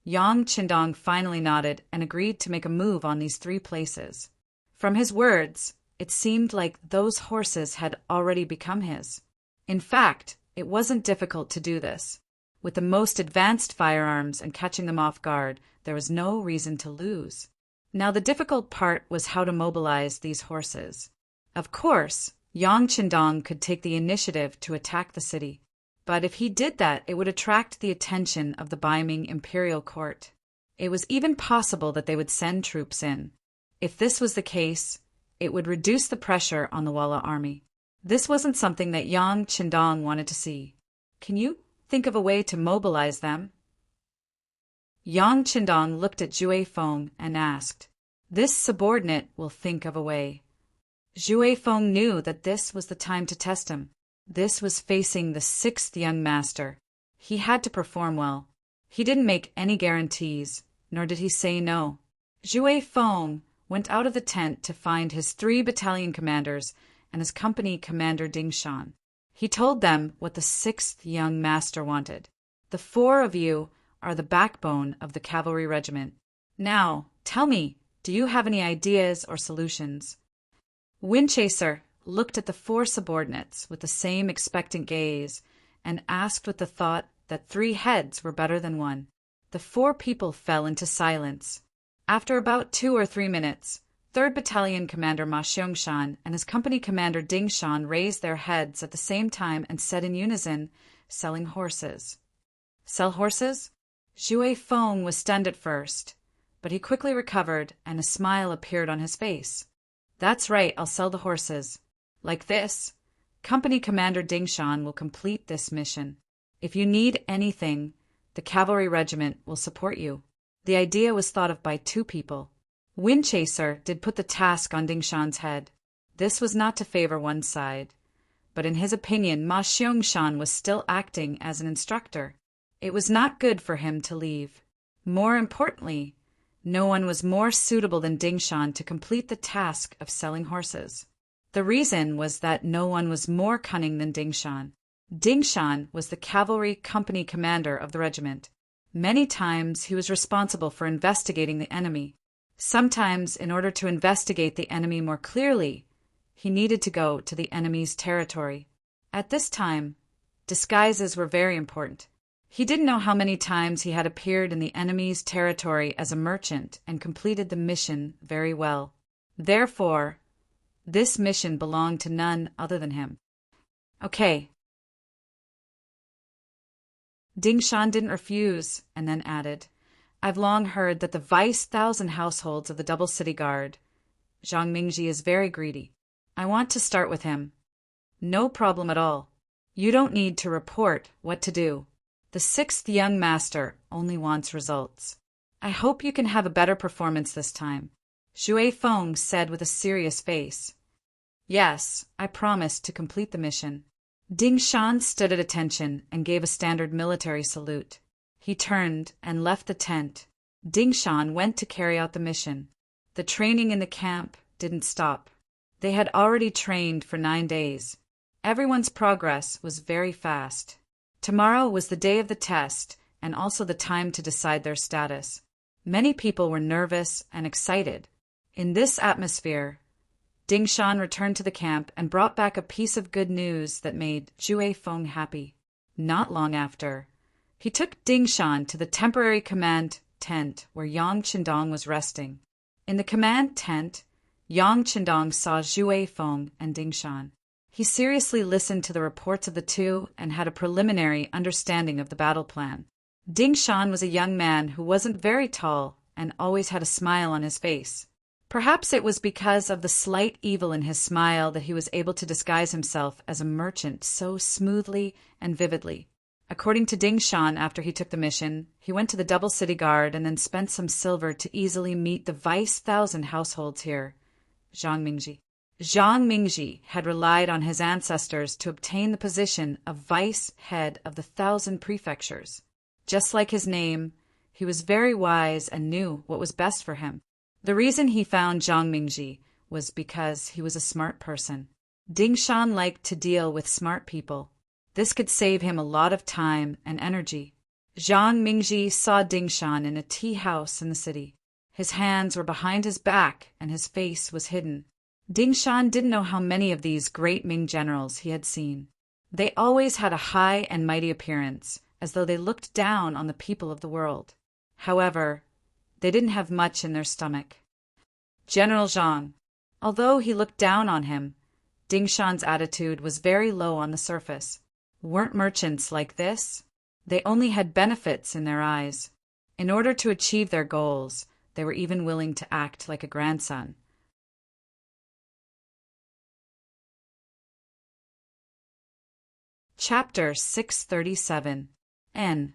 Yang Qindong finally nodded and agreed to make a move on these 3 places. From his words, it seemed like those horses had already become his. In fact, it wasn't difficult to do this. With the most advanced firearms and catching them off guard, there was no reason to lose. Now the difficult part was how to mobilize these horses. Of course, Yang Qindong could take the initiative to attack the city. But if he did that, it would attract the attention of the Bai Ming imperial court. It was even possible that they would send troops in. If this was the case, it would reduce the pressure on the Walla army. This wasn't something that Yang Qindong wanted to see. Can you think of a way to mobilize them? Yang Qindong looked at Zhui Feng and asked. This subordinate will think of a way. Zhui Feng knew that this was the time to test him. This was facing the 6th young master. He had to perform well. He didn't make any guarantees, nor did he say no. Zhui Feng went out of the tent to find his 3 battalion commanders and his company commander Dingshan. He told them what the 6th young master wanted. The 4 of you are the backbone of the cavalry regiment. Now, tell me, do you have any ideas or solutions? Windchaser looked at the 4 subordinates with the same expectant gaze and asked with the thought that 3 heads were better than 1. The 4 people fell into silence. After about 2 or 3 minutes, 3rd Battalion Commander Ma Xiangshan and his company commander Ding Shan raised their heads at the same time and said in unison, "Selling horses." "Sell horses?" Zhu Feng was stunned at first, but he quickly recovered and a smile appeared on his face. "That's right, I'll sell the horses. Like this. Company Commander Ding Shan will complete this mission. If you need anything, the cavalry regiment will support you." The idea was thought of by 2 people. Windchaser did put the task on Ding Shan's head. This was not to favor one side, but in his opinion Ma Xiangshan was still acting as an instructor. It was not good for him to leave. More importantly, no one was more suitable than Ding Shan to complete the task of selling horses. The reason was that no one was more cunning than Ding Shan. Ding Shan was the cavalry company commander of the regiment. Many times he was responsible for investigating the enemy. Sometimes, in order to investigate the enemy more clearly, he needed to go to the enemy's territory. At this time, disguises were very important. He didn't know how many times he had appeared in the enemy's territory as a merchant and completed the mission very well. Therefore, this mission belonged to none other than him. "Okay." Ding Shan didn't refuse, and then added, "I've long heard that the vice 1,000 households of the Double City Guard, Zhang Mingji, is very greedy. I want to start with him." "No problem at all. You don't need to report what to do. The 6th young master only wants results. I hope you can have a better performance this time," Zhu Feng said with a serious face. "Yes, I promise to complete the mission." Ding Shan stood at attention and gave a standard military salute. He turned and left the tent. Ding Shan went to carry out the mission. The training in the camp didn't stop. They had already trained for 9 days. Everyone's progress was very fast. Tomorrow was the day of the test and also the time to decide their status. Many people were nervous and excited. In this atmosphere, Ding Shan returned to the camp and brought back a piece of good news that made Zhu Feng happy. Not long after, he took Ding Shan to the temporary command tent where Yang Qindong was resting. In the command tent, Yang Qindong saw Zhu Feng and Ding Shan. He seriously listened to the reports of the 2 and had a preliminary understanding of the battle plan. Ding Shan was a young man who wasn't very tall and always had a smile on his face. Perhaps it was because of the slight evil in his smile that he was able to disguise himself as a merchant so smoothly and vividly. According to Ding Shan, after he took the mission, he went to the Double City Guard and then spent some silver to easily meet the vice 1,000 households here, Zhang Mingji. Zhang Mingji had relied on his ancestors to obtain the position of vice head of the 1,000 prefectures. Just like his name, he was very wise and knew what was best for him. The reason he found Zhang Mingji was because he was a smart person. Ding Shan liked to deal with smart people. This could save him a lot of time and energy. Zhang Mingji saw Ding Shan in a tea house in the city. His hands were behind his back and his face was hidden. Ding Shan didn't know how many of these great Ming generals he had seen. They always had a high and mighty appearance, as though they looked down on the people of the world. However, they didn't have much in their stomach. General Zhang. Although he looked down on him, Ding Shan's attitude was very low on the surface. Weren't merchants like this? They only had benefits in their eyes. In order to achieve their goals, they were even willing to act like a grandson. Chapter 637. N.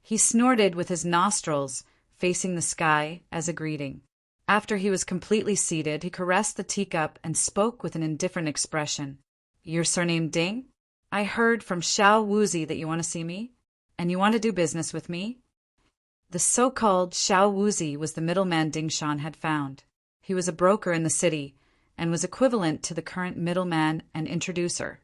He snorted with his nostrils, facing the sky as a greeting. After he was completely seated, he caressed the teacup and spoke with an indifferent expression. "Your surname Ding? I heard from Xiao Wuzi that you want to see me, and you want to do business with me?" The so-called Xiao Wuzi was the middleman Ding Shan had found. He was a broker in the city, and was equivalent to the current middleman and introducer.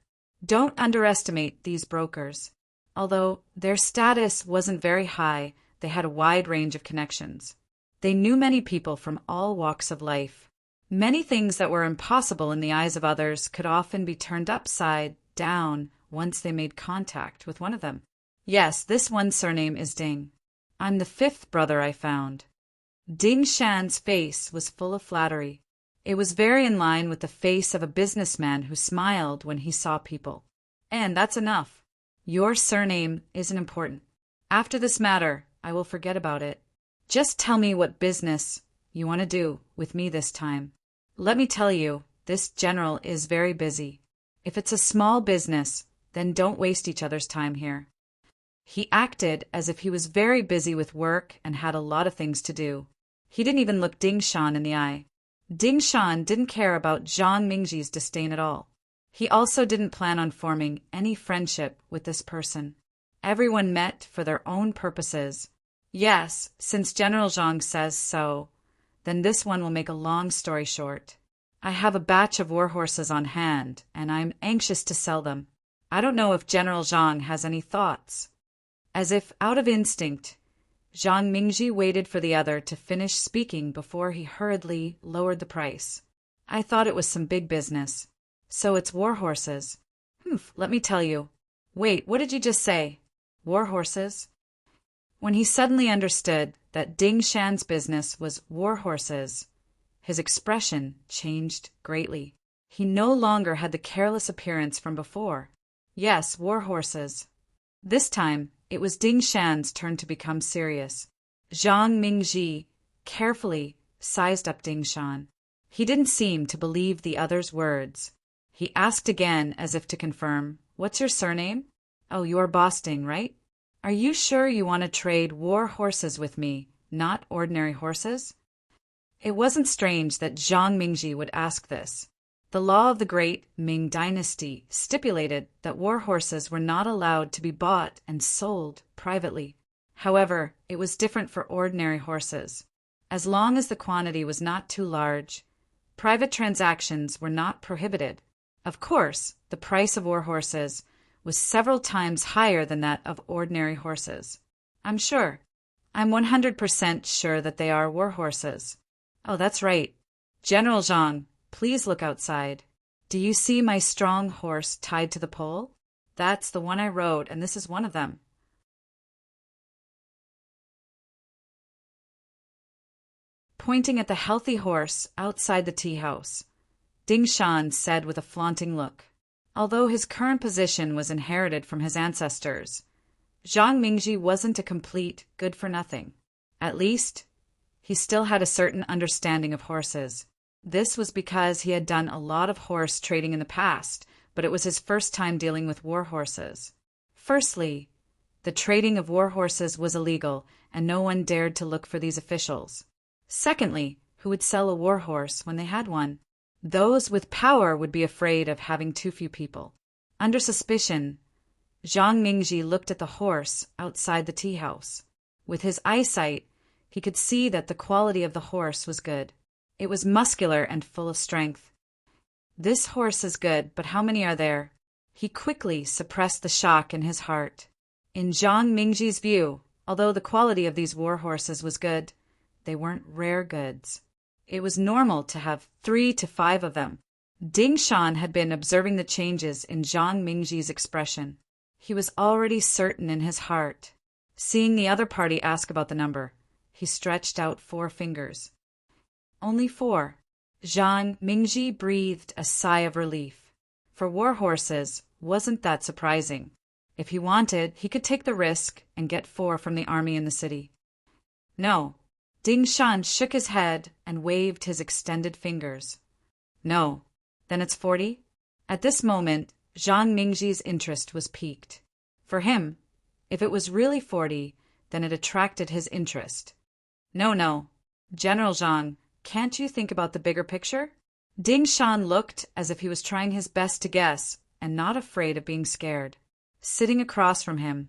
Don't underestimate these brokers. Although their status wasn't very high, they had a wide range of connections. They knew many people from all walks of life. Many things that were impossible in the eyes of others could often be turned upside down once they made contact with one of them. Yes, this one's surname is Ding. I'm the fifth brother I found. Ding Shan's face was full of flattery. It was very in line with the face of a businessman who smiled when he saw people. And that's enough. Your surname isn't important. After this matter, I will forget about it. Just tell me what business you want to do with me this time. Let me tell you, this general is very busy. If it's a small business, then don't waste each other's time here. He acted as if he was very busy with work and had a lot of things to do. He didn't even look Ding Shan in the eye. Ding Shan didn't care about Zhang Mingji's disdain at all. He also didn't plan on forming any friendship with this person. Everyone met for their own purposes. Yes, since General Zhang says so, then this one will make a long story short. I have a batch of warhorses on hand, and I'm anxious to sell them. I don't know if General Zhang has any thoughts. As if out of instinct, Zhang Mingji waited for the other to finish speaking before he hurriedly lowered the price. I thought it was some big business. So it's warhorses. Let me tell you. Wait, what did you just say? Warhorses? When he suddenly understood that Ding Shan's business was warhorses, his expression changed greatly. He no longer had the careless appearance from before. Yes, warhorses. This time, it was Ding Shan's turn to become serious. Zhang Mingji carefully sized up Ding Shan. He didn't seem to believe the other's words. He asked again as if to confirm, "What's your surname? Oh, you're Bosting, right? Are you sure you want to trade war horses with me, not ordinary horses?" It wasn't strange that Zhang Mingji would ask this. The law of the great Ming dynasty stipulated that war horses were not allowed to be bought and sold privately. However, it was different for ordinary horses. As long as the quantity was not too large, private transactions were not prohibited. Of course, the price of war horses was several times higher than that of ordinary horses. I'm 100% sure that they are war horses. Oh, that's right. General Zhang, please look outside. Do you see my strong horse tied to the pole? That's the one I rode, and this is one of them. Pointing at the healthy horse outside the tea house, Ding Shan said with a flaunting look. Although his current position was inherited from his ancestors, Zhang Mingji wasn't a complete good-for-nothing. At least, he still had a certain understanding of horses. This was because he had done a lot of horse trading in the past, but it was his first time dealing with war horses. Firstly, the trading of war horses was illegal, and no one dared to look for these officials. Secondly, who would sell a war horse when they had one? Those with power would be afraid of having too few people. Under suspicion, Zhang Mingji looked at the horse outside the tea house. With his eyesight, he could see that the quality of the horse was good. It was muscular and full of strength. This horse is good, but how many are there? He quickly suppressed the shock in his heart. In Zhang Mingji's view, although the quality of these war horses was good, they weren't rare goods. It was normal to have 3 to 5 of them. Ding Shan had been observing the changes in Zhang Mingji's expression. He was already certain in his heart. Seeing the other party ask about the number, he stretched out 4 fingers. Only 4. Zhang Mingji breathed a sigh of relief. For war horses, wasn't that surprising? If he wanted, he could take the risk and get 4 from the army in the city. No. Ding Shan shook his head and waved his extended fingers. No. Then it's 40? At this moment, Zhang Mingji's interest was piqued. For him, if it was really 40, then it attracted his interest. No. General Zhang, can't you think about the bigger picture? Ding Shan looked as if he was trying his best to guess and not afraid of being scared. Sitting across from him,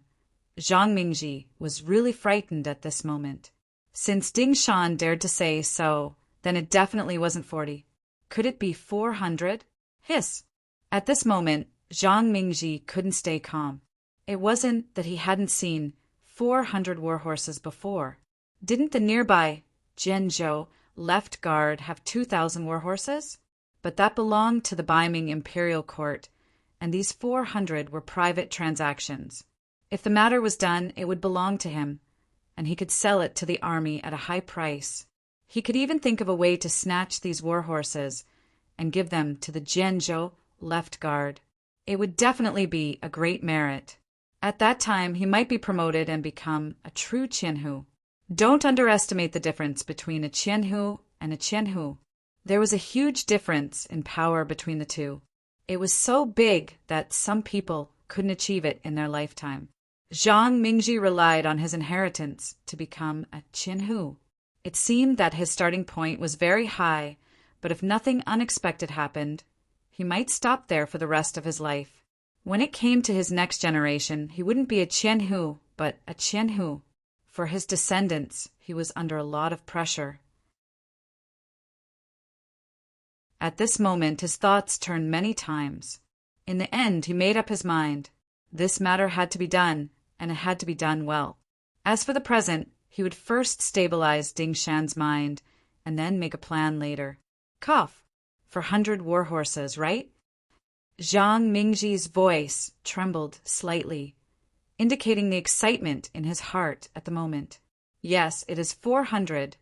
Zhang Mingji was really frightened at this moment. Since Ding Shan dared to say so, then it definitely wasn't 40. Could it be 400? Hiss! At this moment, Zhang Mingji couldn't stay calm. It wasn't that he hadn't seen 400 war horses before. Didn't the nearby Zhenzhou left guard have 2,000 war horses? But that belonged to the Beiming imperial court, and these 400 were private transactions. If the matter was done, it would belong to him. and he could sell it to the army at a high price. He could even think of a way to snatch these war horses and give them to the Jianzhou left guard. It would definitely be a great merit. At that time, he might be promoted and become a true Qianhu. Don't underestimate the difference between a Qianhu and a Qianhu. There was a huge difference in power between the two. It was so big that some people couldn't achieve it in their lifetime. Zhang Mingji relied on his inheritance to become a Qianhu. It seemed that his starting point was very high, but if nothing unexpected happened, he might stop there for the rest of his life. When it came to his next generation, he wouldn't be a Qianhu, but a Qianhu. For his descendants, he was under a lot of pressure. At this moment, his thoughts turned many times. In the end, he made up his mind. This matter had to be done, and it had to be done well. As for the present, he would first stabilize Ding Shan's mind, and then make a plan later. Cough! For 100 war horses, right? Zhang Mingji's voice trembled slightly, indicating the excitement in his heart at the moment. Yes, it is 400,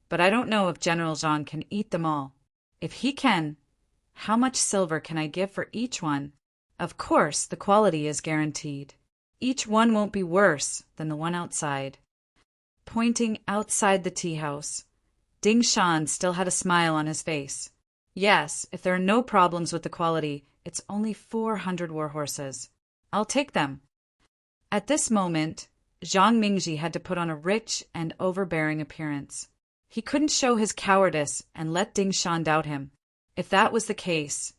but I don't know if General Zhang can eat them all. If he can, how much silver can I give for each one? Of course, the quality is guaranteed. Each one won't be worse than the one outside. Pointing outside the tea house, Ding Shan still had a smile on his face. Yes, if there are no problems with the quality, it's only 400 war horses. I'll take them. At this moment, Zhang Mingji had to put on a rich and overbearing appearance. He couldn't show his cowardice and let Ding Shan doubt him. If that was the case,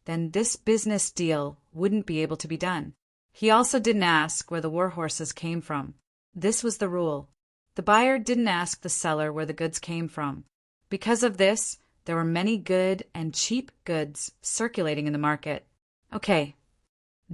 then this business deal wouldn't be able to be done. He also didn't ask where the war horses came from. This was the rule. The buyer didn't ask the seller where the goods came from. Because of this, there were many good and cheap goods circulating in the market. Okay.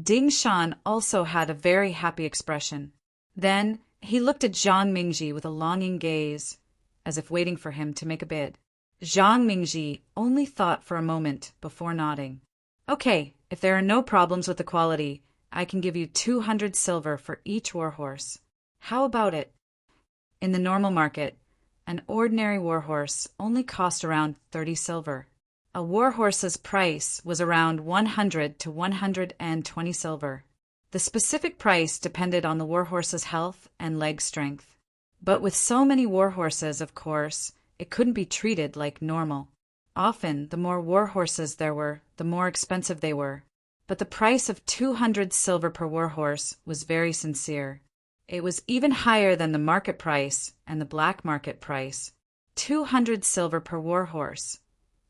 Ding Shan also had a very happy expression. Then he looked at Zhang Mingji with a longing gaze, as if waiting for him to make a bid. Zhang Mingji only thought for a moment before nodding. Okay, if there are no problems with the quality, I can give you 200 silver for each war horse. How about it? In the normal market, an ordinary war horse only cost around 30 silver. A war horse's price was around 100 to 120 silver. The specific price depended on the war horse's health and leg strength. But with so many war horses, of course, it couldn't be treated like normal. Often, the more war horses there were, the more expensive they were. But the price of 200 silver per war horse was very sincere. It was even higher than the market price and the black market price. 200 silver per war horse,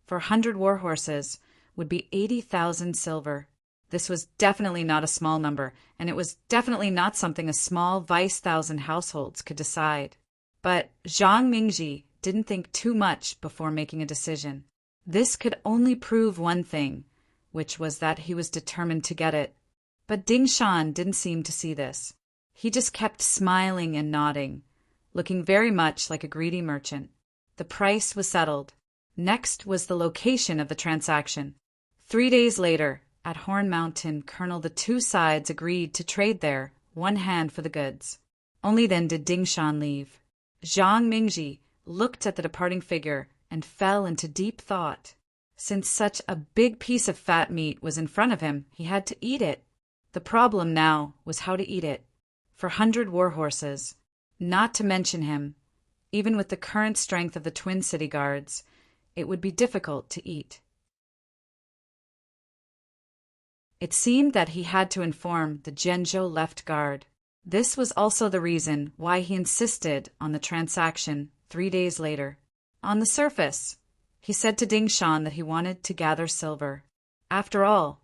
for 100 war horses, would be 80,000 silver. This was definitely not a small number, and it was definitely not something a small vice-thousand households could decide. But Zhang Mingji didn't think too much before making a decision. This could only prove one thing, which was that he was determined to get it. But Ding Shan didn't seem to see this. He just kept smiling and nodding, looking very much like a greedy merchant. The price was settled. Next was the location of the transaction. 3 days later, at Horn Mountain, Colonel, the two sides agreed to trade there, one hand for the goods. Only then did Ding Shan leave. Zhang Mingji looked at the departing figure and fell into deep thought. Since such a big piece of fat meat was in front of him, he had to eat it. The problem now was how to eat it. For 100 war horses, not to mention him, even with the current strength of the Twin City Guards, it would be difficult to eat. It seemed that he had to inform the Zhenzhou left guard. This was also the reason why he insisted on the transaction 3 days later. On the surface, he said to Ding Shan that he wanted to gather silver. After all,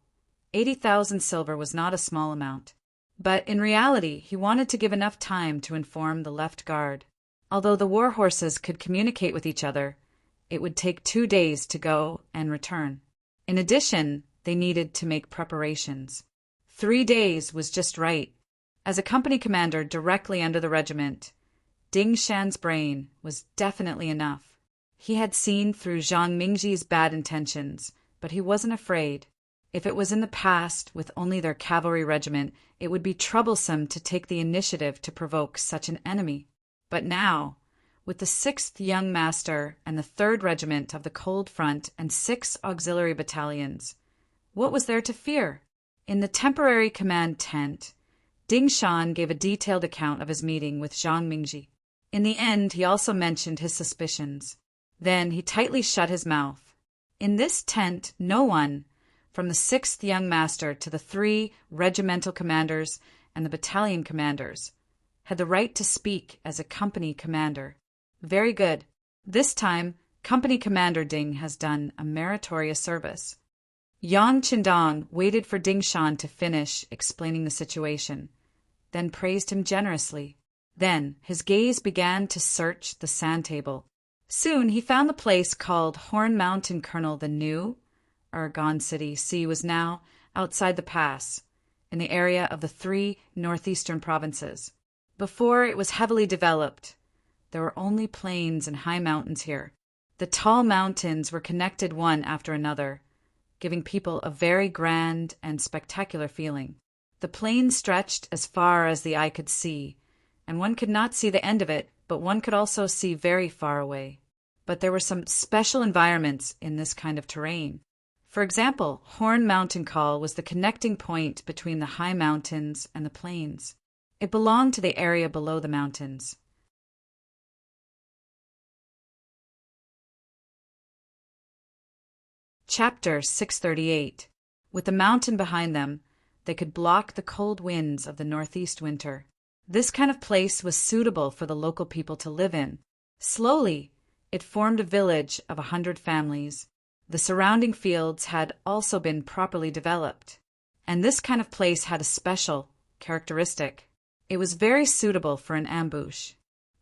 80,000 silver was not a small amount. But in reality, he wanted to give enough time to inform the left guard. Although the war horses could communicate with each other, it would take 2 days to go and return. In addition, they needed to make preparations. 3 days was just right. As a company commander directly under the regiment, Ding Shan's brain was definitely enough. He had seen through Zhang Mingji's bad intentions, but he wasn't afraid. If it was in the past, with only their cavalry regiment, it would be troublesome to take the initiative to provoke such an enemy. But now, with the 6th Young Master and the 3rd Regiment of the Cold Front and 6 auxiliary battalions, what was there to fear? In the temporary command tent, Ding Shan gave a detailed account of his meeting with Zhang Mingji. In the end, he also mentioned his suspicions. Then he tightly shut his mouth. In this tent, no one, from the 6th Young Master to the 3 regimental commanders and the battalion commanders, had the right to speak as a company commander. Very good. This time, Company Commander Ding has done a meritorious service. Yang Qindong waited for Ding Shan to finish explaining the situation, then praised him generously. Then his gaze began to search the sand table. Soon he found the place called Horn Mountain. Colonel the new Argonne City Sea was now outside the pass, in the area of the 3 northeastern provinces. Before it was heavily developed, there were only plains and high mountains here. The tall mountains were connected one after another, giving people a very grand and spectacular feeling. The plain stretched as far as the eye could see, and one could not see the end of it, but one could also see very far away. But there were some special environments in this kind of terrain. For example, Horn Mountain Call was the connecting point between the high mountains and the plains. It belonged to the area below the mountains. Chapter 638. With the mountain behind them, they could block the cold winds of the northeast winter. This kind of place was suitable for the local people to live in. Slowly, it formed a village of 100 families. The surrounding fields had also been properly developed. And this kind of place had a special characteristic. It was very suitable for an ambush.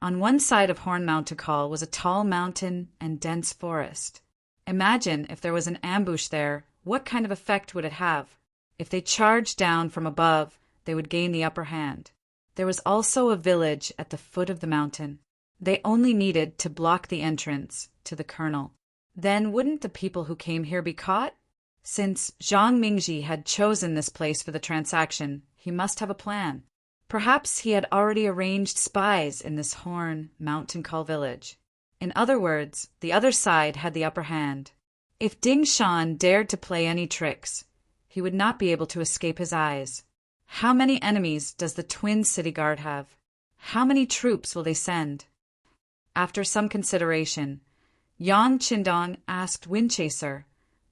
On one side of Horn Mountain Call was a tall mountain and dense forest. Imagine if there was an ambush there, what kind of effect would it have? If they charged down from above, they would gain the upper hand. There was also a village at the foot of the mountain. They only needed to block the entrance to the colonel. Then wouldn't the people who came here be caught? Since Zhang Mingji had chosen this place for the transaction, he must have a plan. Perhaps he had already arranged spies in this Horn Mountain Call village. In other words, the other side had the upper hand. If Ding Shan dared to play any tricks, he would not be able to escape his eyes. How many enemies does the Twin City Guard have? How many troops will they send? After some consideration, Yang Qindong asked Windchaser,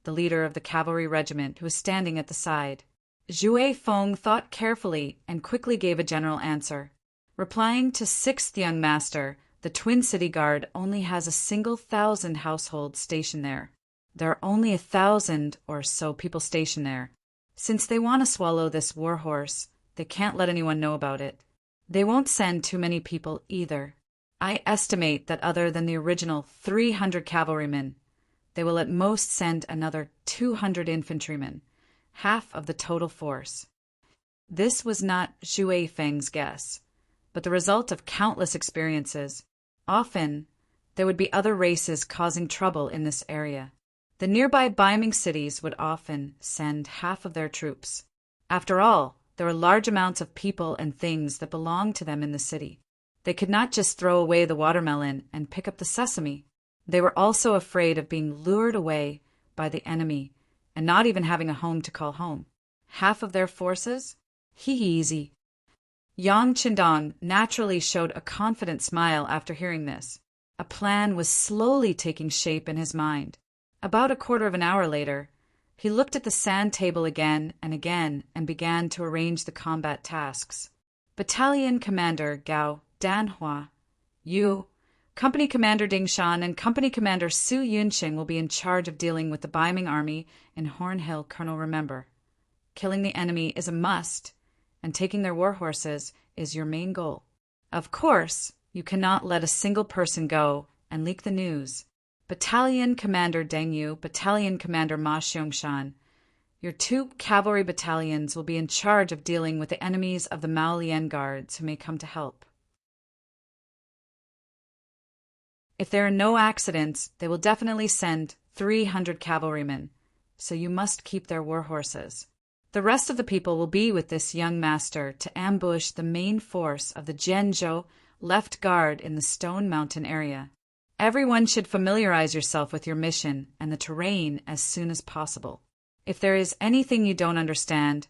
the leader of the cavalry regiment who was standing at the side. Zhui Feng thought carefully and quickly gave a general answer. Replying to 6th Young Master, the Twin City Guard only has a single 1,000 households stationed there. There are only 1,000 or so people stationed there. Since they want to swallow this warhorse, they can't let anyone know about it. They won't send too many people either. I estimate that other than the original 300 cavalrymen, they will at most send another 200 infantrymen, half of the total force. This was not Zhui Feng's guess, but the result of countless experiences. Often, there would be other races causing trouble in this area. The nearby Ming cities would often send half of their troops. After all, there were large amounts of people and things that belonged to them in the city. They could not just throw away the watermelon and pick up the sesame. They were also afraid of being lured away by the enemy and not even having a home to call home. Half of their forces? Easy. Yang Qindong naturally showed a confident smile after hearing this. A plan was slowly taking shape in his mind. About a quarter of an hour later, he looked at the sand table again and began to arrange the combat tasks. Battalion Commander Gao Danhua, you, Company Commander Ding Shan, and Company Commander Su Yunqing will be in charge of dealing with the Ming army in Horn Hill. Colonel, remember, killing the enemy is a must, and taking their war horses is your main goal. Of course, you cannot let a single person go and leak the news. Battalion Commander Deng Yu, Battalion Commander Ma Xiangshan, your 2 cavalry battalions will be in charge of dealing with the enemies of the Maolian guards who may come to help. If there are no accidents, they will definitely send 300 cavalrymen, so you must keep their war horses. The rest of the people will be with this young master to ambush the main force of the Zhenzhou left guard in the Stone Mountain area. Everyone should familiarize yourself with your mission and the terrain as soon as possible. If there is anything you don't understand,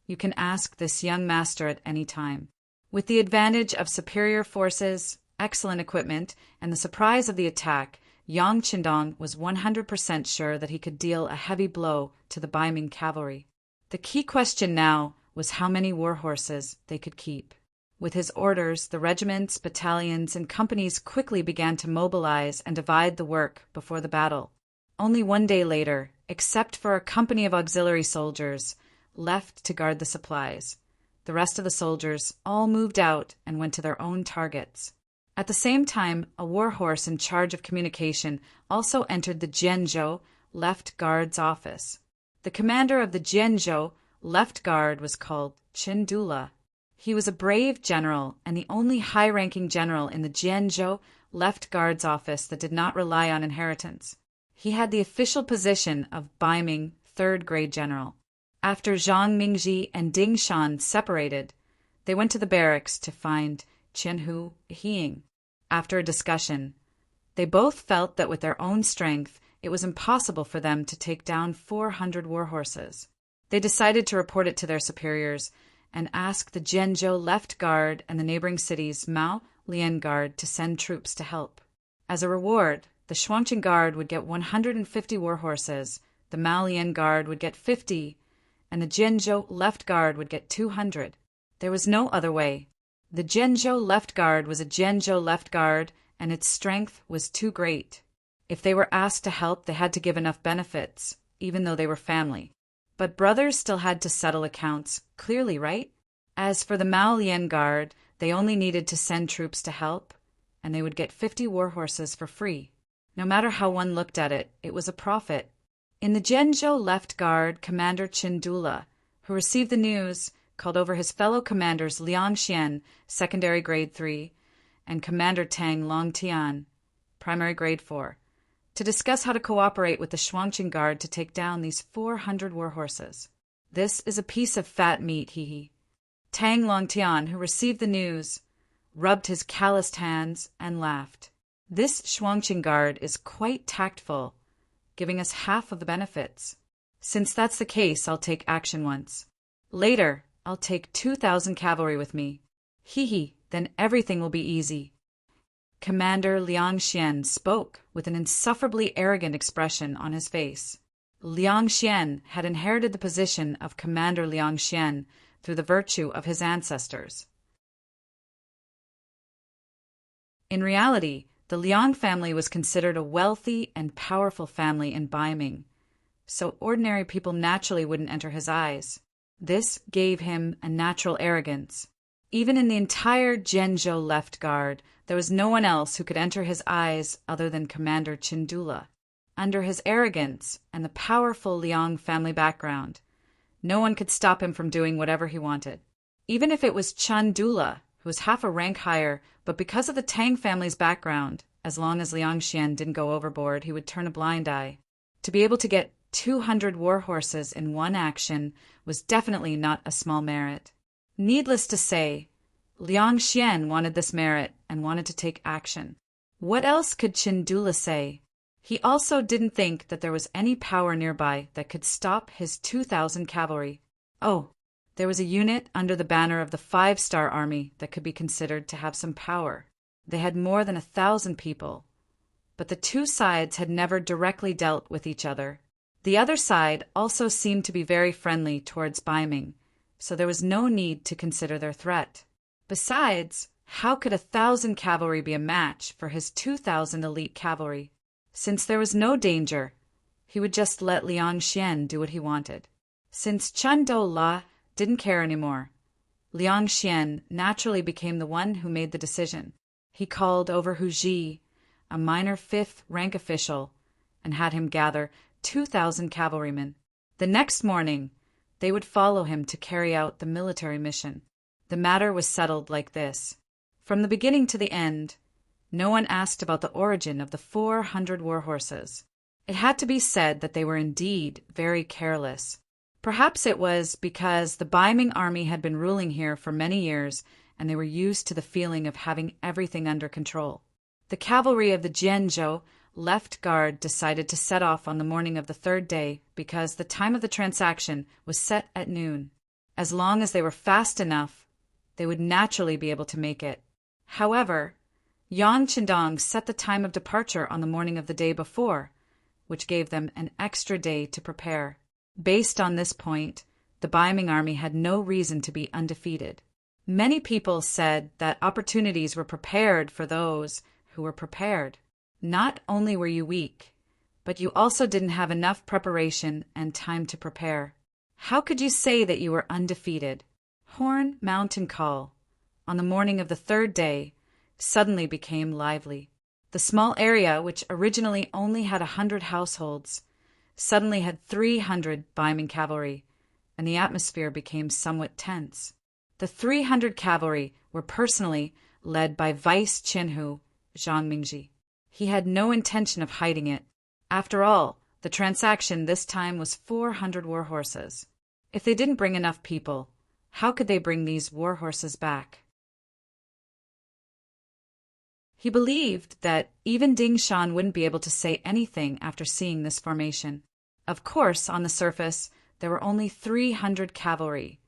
you can ask this young master at any time. With the advantage of superior forces, excellent equipment, and the surprise of the attack, Yang Qindong was 100% sure that he could deal a heavy blow to the Bai Ming cavalry. The key question now was how many war horses they could keep. With his orders, the regiments, battalions, and companies quickly began to mobilize and divide the work before the battle. Only 1 day later, except for a company of auxiliary soldiers left to guard the supplies, the rest of the soldiers all moved out and went to their own targets. At the same time, a war horse in charge of communication also entered the Jianzhou Left Guard's office. The commander of the Jianzhou Left Guard was called Qindula. He was a brave general and the only high-ranking general in the Jianzhou Left Guard's office that did not rely on inheritance. He had the official position of Bai Ming third-grade general. After Zhang Mingji and Ding Shan separated, they went to the barracks to find Qianhu Hiying. After a discussion, they both felt that with their own strength, it was impossible for them to take down 400 war horses. They decided to report it to their superiors and ask the Jianzhou Left Guard and the neighboring cities Mao Lian Guard to send troops to help. As a reward, the Shuangqing Guard would get 150 war horses, the Mao Lian Guard would get 50, and the Jianzhou Left Guard would get 200. There was no other way. The Jianzhou Left Guard was a Jianzhou Left Guard, and its strength was too great. If they were asked to help, they had to give enough benefits, even though they were family. But brothers still had to settle accounts, clearly, right? As for the Mao Lian Guard, they only needed to send troops to help, and they would get 50 war horses for free. No matter how one looked at it, it was a profit. In the Jianzhou Left Guard, Commander Qindula, who received the news, called over his fellow commanders Liang Xian, secondary grade 3, and Commander Tang Longtian, primary grade 4, to discuss how to cooperate with the Shuangqing Guard to take down these 400 war horses. This is a piece of fat meat, hee. Tang Longtian, who received the news, rubbed his calloused hands and laughed. This Shuangqing Guard is quite tactful, giving us half of the benefits. Since that's the case, I'll take action once. Later, I'll take 2,000 cavalry with me. Then everything will be easy. Commander Liang Xian spoke with an insufferably arrogant expression on his face. Liang Xian had inherited the position of Commander Liang Xian through the virtue of his ancestors. In reality, the Liang family was considered a wealthy and powerful family in Bai Ming, so ordinary people naturally wouldn't enter his eyes. This gave him a natural arrogance. Even in the entire Jianzhou Left Guard, there was no one else who could enter his eyes other than Commander Qindula. Under his arrogance and the powerful Liang family background, no one could stop him from doing whatever he wanted. Even if it was Qindula, who was half a rank higher, but because of the Tang family's background, as long as Liang Xian didn't go overboard, he would turn a blind eye. To be able to get 200 war horses in one action was definitely not a small merit. Needless to say, Liang Xian wanted this merit and wanted to take action. What else could Qindula say? He also didn't think that there was any power nearby that could stop his 2,000 cavalry. Oh, there was a unit under the banner of the 5-star army that could be considered to have some power. They had more than 1,000 people, but the two sides had never directly dealt with each other. The other side also seemed to be very friendly towards Bai Ming, so there was no need to consider their threat. Besides, how could 1,000 cavalry be a match for his 2,000 elite cavalry? Since there was no danger, he would just let Liang Xian do what he wanted. Since Qindula didn't care anymore, Liang Xian naturally became the one who made the decision. He called over Hu Ji, a minor 5th rank official, and had him gather 2,000 cavalrymen. The next morning, they would follow him to carry out the military mission. The matter was settled like this. From the beginning to the end, no one asked about the origin of the 400 war horses. It had to be said that they were indeed very careless. Perhaps it was because the Bai Ming army had been ruling here for many years and they were used to the feeling of having everything under control. The cavalry of the Jianzhou left guard decided to set off on the morning of the third day because the time of the transaction was set at noon. As long as they were fast enough, they would naturally be able to make it. However, Yan Qindong set the time of departure on the morning of the day before, which gave them an extra day to prepare. Based on this point, the Bai Ming army had no reason to be undefeated. Many people said that opportunities were prepared for those who were prepared. Not only were you weak, but you also didn't have enough preparation and time to prepare. How could you say that you were undefeated? Horn Mountain Call, on the morning of the third day, suddenly became lively. The small area, which originally only had 100 households, suddenly had 300 Bai Ming cavalry, and the atmosphere became somewhat tense. The 300 cavalry were personally led by Vice Qianhu, Zhang Mingji. He had no intention of hiding it. After all, the transaction this time was 400 war horses. If they didn't bring enough people, how could they bring these war horses back? He believed that even Ding Shan wouldn't be able to say anything after seeing this formation. Of course, on the surface, there were only 300 cavalry,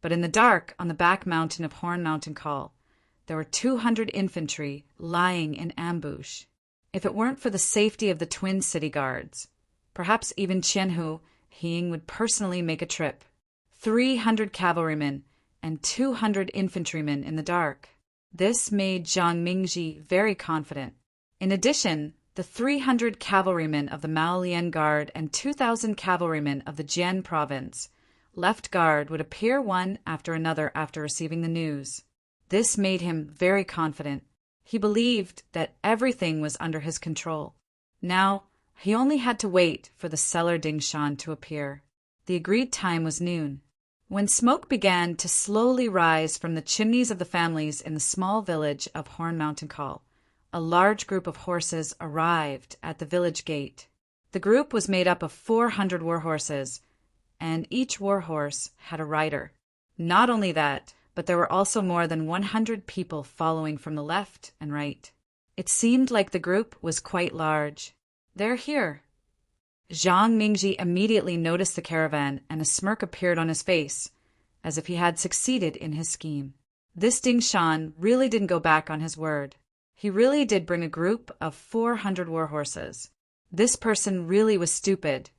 but in the dark on the back mountain of Horn Mountain Call, there were 200 infantry lying in ambush. If it weren't for the safety of the twin city guards, perhaps even Qianhu, Hing would personally make a trip. 300 cavalrymen and 200 infantrymen in the dark. This made Zhang Mingji very confident. In addition, the 300 cavalrymen of the Maolian Guard and 2,000 cavalrymen of the Jian province left guard would appear one after another after receiving the news. This made him very confident. He believed that everything was under his control. Now, he only had to wait for the seller Ding Shan to appear. The agreed time was noon. When smoke began to slowly rise from the chimneys of the families in the small village of Horn Mountain Call, a large group of horses arrived at the village gate. The group was made up of 400 war horses, and each war horse had a rider. Not only that, but there were also more than 100 people following from the left and right. It seemed like the group was quite large. "They're here." Zhang Mingji immediately noticed the caravan, and a smirk appeared on his face, as if he had succeeded in his scheme. This Ding Shan really didn't go back on his word. He really did bring a group of 400 war horses. This person really was stupid,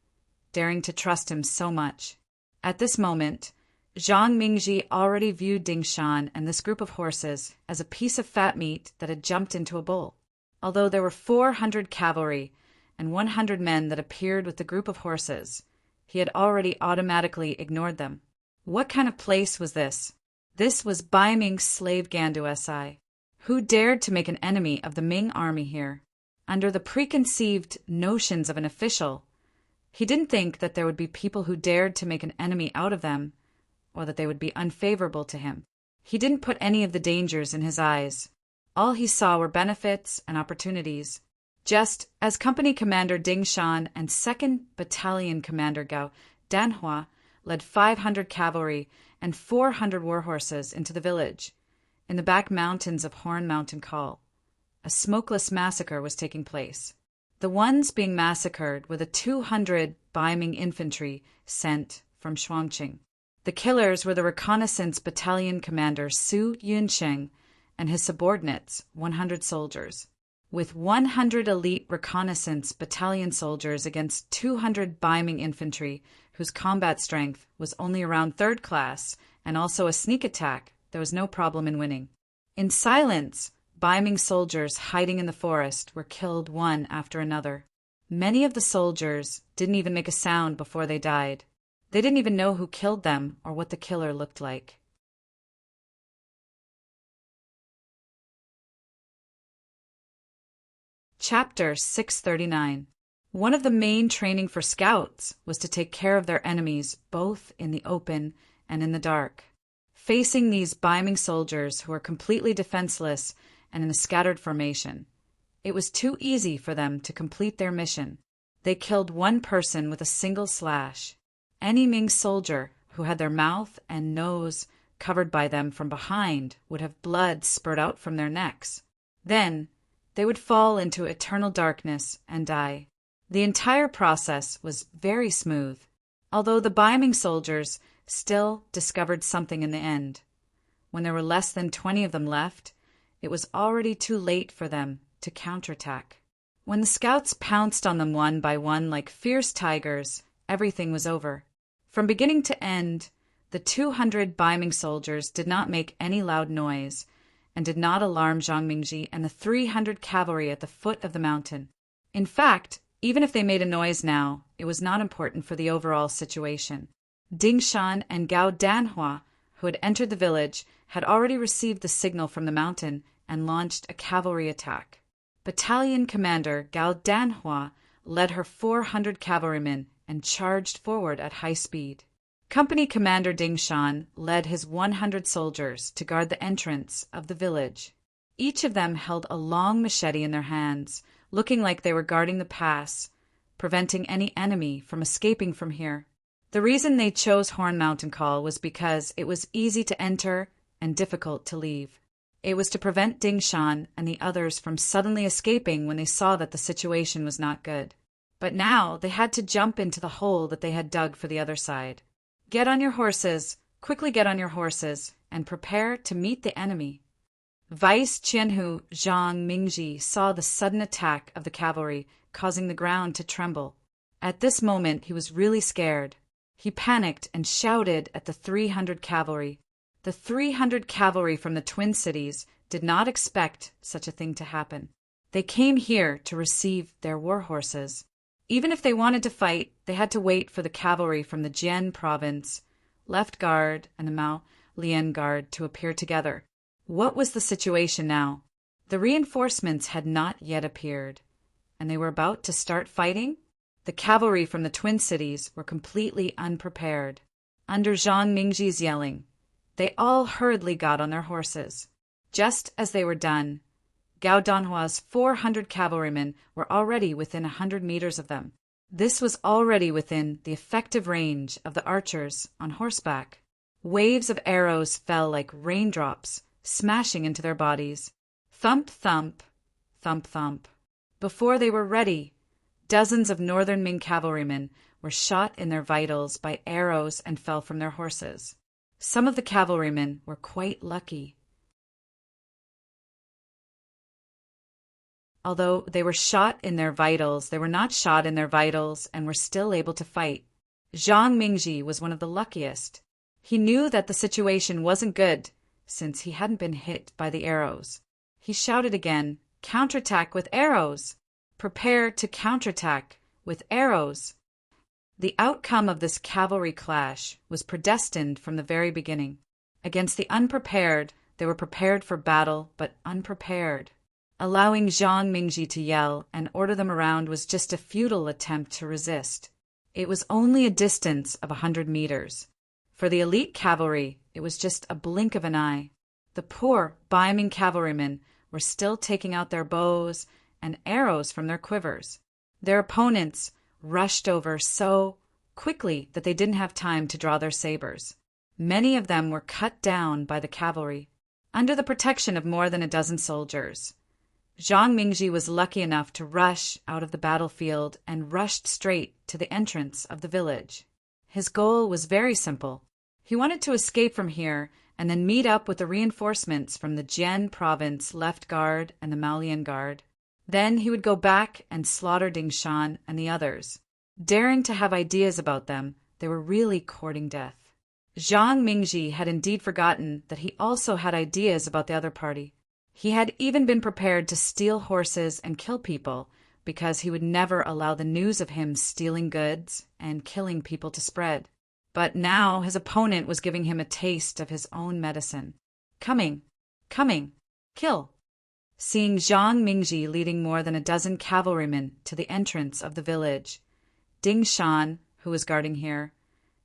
daring to trust him so much. At this moment, Zhang Mingji already viewed Ding Shan and this group of horses as a piece of fat meat that had jumped into a bowl. Although there were 400 cavalry and 100 men that appeared with the group of horses, he had already automatically ignored them. What kind of place was this? This was Bai Ming's slave Gandu Si. Who dared to make an enemy of the Ming army here? Under the preconceived notions of an official, he didn't think that there would be people who dared to make an enemy out of them, or that they would be unfavorable to him. He didn't put any of the dangers in his eyes. All he saw were benefits and opportunities. Just as Company Commander Ding Shan and 2nd Battalion Commander Gao Danhua led 500 cavalry and 400 war horses into the village, in the back mountains of Horn Mountain Call, a smokeless massacre was taking place. The ones being massacred were the 200 Bai Ming infantry sent from Shuangqing. The killers were the reconnaissance battalion commander Su Yunsheng and his subordinates, 100 soldiers. With 100 elite reconnaissance battalion soldiers against 200 Bai Ming infantry, whose combat strength was only around 3rd class, and also a sneak attack, there was no problem in winning. In silence, Bai Ming soldiers hiding in the forest were killed one after another. Many of the soldiers didn't even make a sound before they died. They didn't even know who killed them or what the killer looked like. Chapter 639. One of the main training for scouts was to take care of their enemies both in the open and in the dark. Facing these Bai Ming soldiers who were completely defenseless and in a scattered formation, it was too easy for them to complete their mission. They killed one person with a single slash. Any Ming soldier who had their mouth and nose covered by them from behind would have blood spurt out from their necks. Then they would fall into eternal darkness and die. The entire process was very smooth, although the Ming soldiers still discovered something in the end. When there were less than 20 of them left, it was already too late for them to counterattack. When the scouts pounced on them one by one like fierce tigers, everything was over. From beginning to end, the 200 Ming soldiers did not make any loud noise and did not alarm Zhang Mingji and the 300 cavalry at the foot of the mountain. In fact, even if they made a noise now, it was not important for the overall situation. Ding Shan and Gao Danhua, who had entered the village, had already received the signal from the mountain and launched a cavalry attack. Battalion commander Gao Danhua led her 400 cavalrymen and charged forward at high speed. Company commander Ding Shan led his 100 soldiers to guard the entrance of the village. Each of them held a long machete in their hands, looking like they were guarding the pass, preventing any enemy from escaping from here. The reason they chose Horn Mountain Call was because it was easy to enter and difficult to leave. It was to prevent Ding Shan and the others from suddenly escaping when they saw that the situation was not good. But now they had to jump into the hole that they had dug for the other side. Get on your horses, quickly get on your horses, and prepare to meet the enemy. Vice Qianhu Zhang Mingji saw the sudden attack of the cavalry, causing the ground to tremble. At this moment he was really scared. He panicked and shouted at the 300 cavalry. The 300 cavalry from the Twin Cities did not expect such a thing to happen. They came here to receive their war horses. Even if they wanted to fight, they had to wait for the cavalry from the Jian province, left guard, and the Mao Lian guard to appear together. What was the situation now? The reinforcements had not yet appeared, and they were about to start fighting? The cavalry from the Twin Cities were completely unprepared. Under Zhang Mingji's yelling, they all hurriedly got on their horses. Just as they were done, Gao Danhua's 400 cavalrymen were already within 100 meters of them. This was already within the effective range of the archers on horseback. Waves of arrows fell like raindrops, smashing into their bodies. Thump, thump, thump, thump. Before they were ready, dozens of northern Ming cavalrymen were shot in their vitals by arrows and fell from their horses. Some of the cavalrymen were quite lucky. Although they were shot in their vitals, they were not shot in their vitals and were still able to fight. Zhang Mingji was one of the luckiest. He knew that the situation wasn't good, since he hadn't been hit by the arrows. He shouted again, "Counterattack with arrows! Prepare to counterattack with arrows!" The outcome of this cavalry clash was predestined from the very beginning. Against the unprepared, they were prepared for battle, but unprepared. Allowing Zhang Mingji to yell and order them around was just a futile attempt to resist. It was only a distance of 100 meters. For the elite cavalry, it was just a blink of an eye. The poor Ming cavalrymen were still taking out their bows and arrows from their quivers. Their opponents rushed over so quickly that they didn't have time to draw their sabers. Many of them were cut down by the cavalry. Under the protection of more than a dozen soldiers, Zhang Mingji was lucky enough to rush out of the battlefield and rushed straight to the entrance of the village. His goal was very simple. He wanted to escape from here and then meet up with the reinforcements from the Jian province left guard and the Maolian guard. Then he would go back and slaughter Ding Shan and the others. Daring to have ideas about them, they were really courting death. Zhang Mingji had indeed forgotten that he also had ideas about the other party. He had even been prepared to steal horses and kill people because he would never allow the news of him stealing goods and killing people to spread. But now his opponent was giving him a taste of his own medicine. Coming, kill. Seeing Zhang Mingji leading more than a dozen cavalrymen to the entrance of the village, Ding Shan, who was guarding here,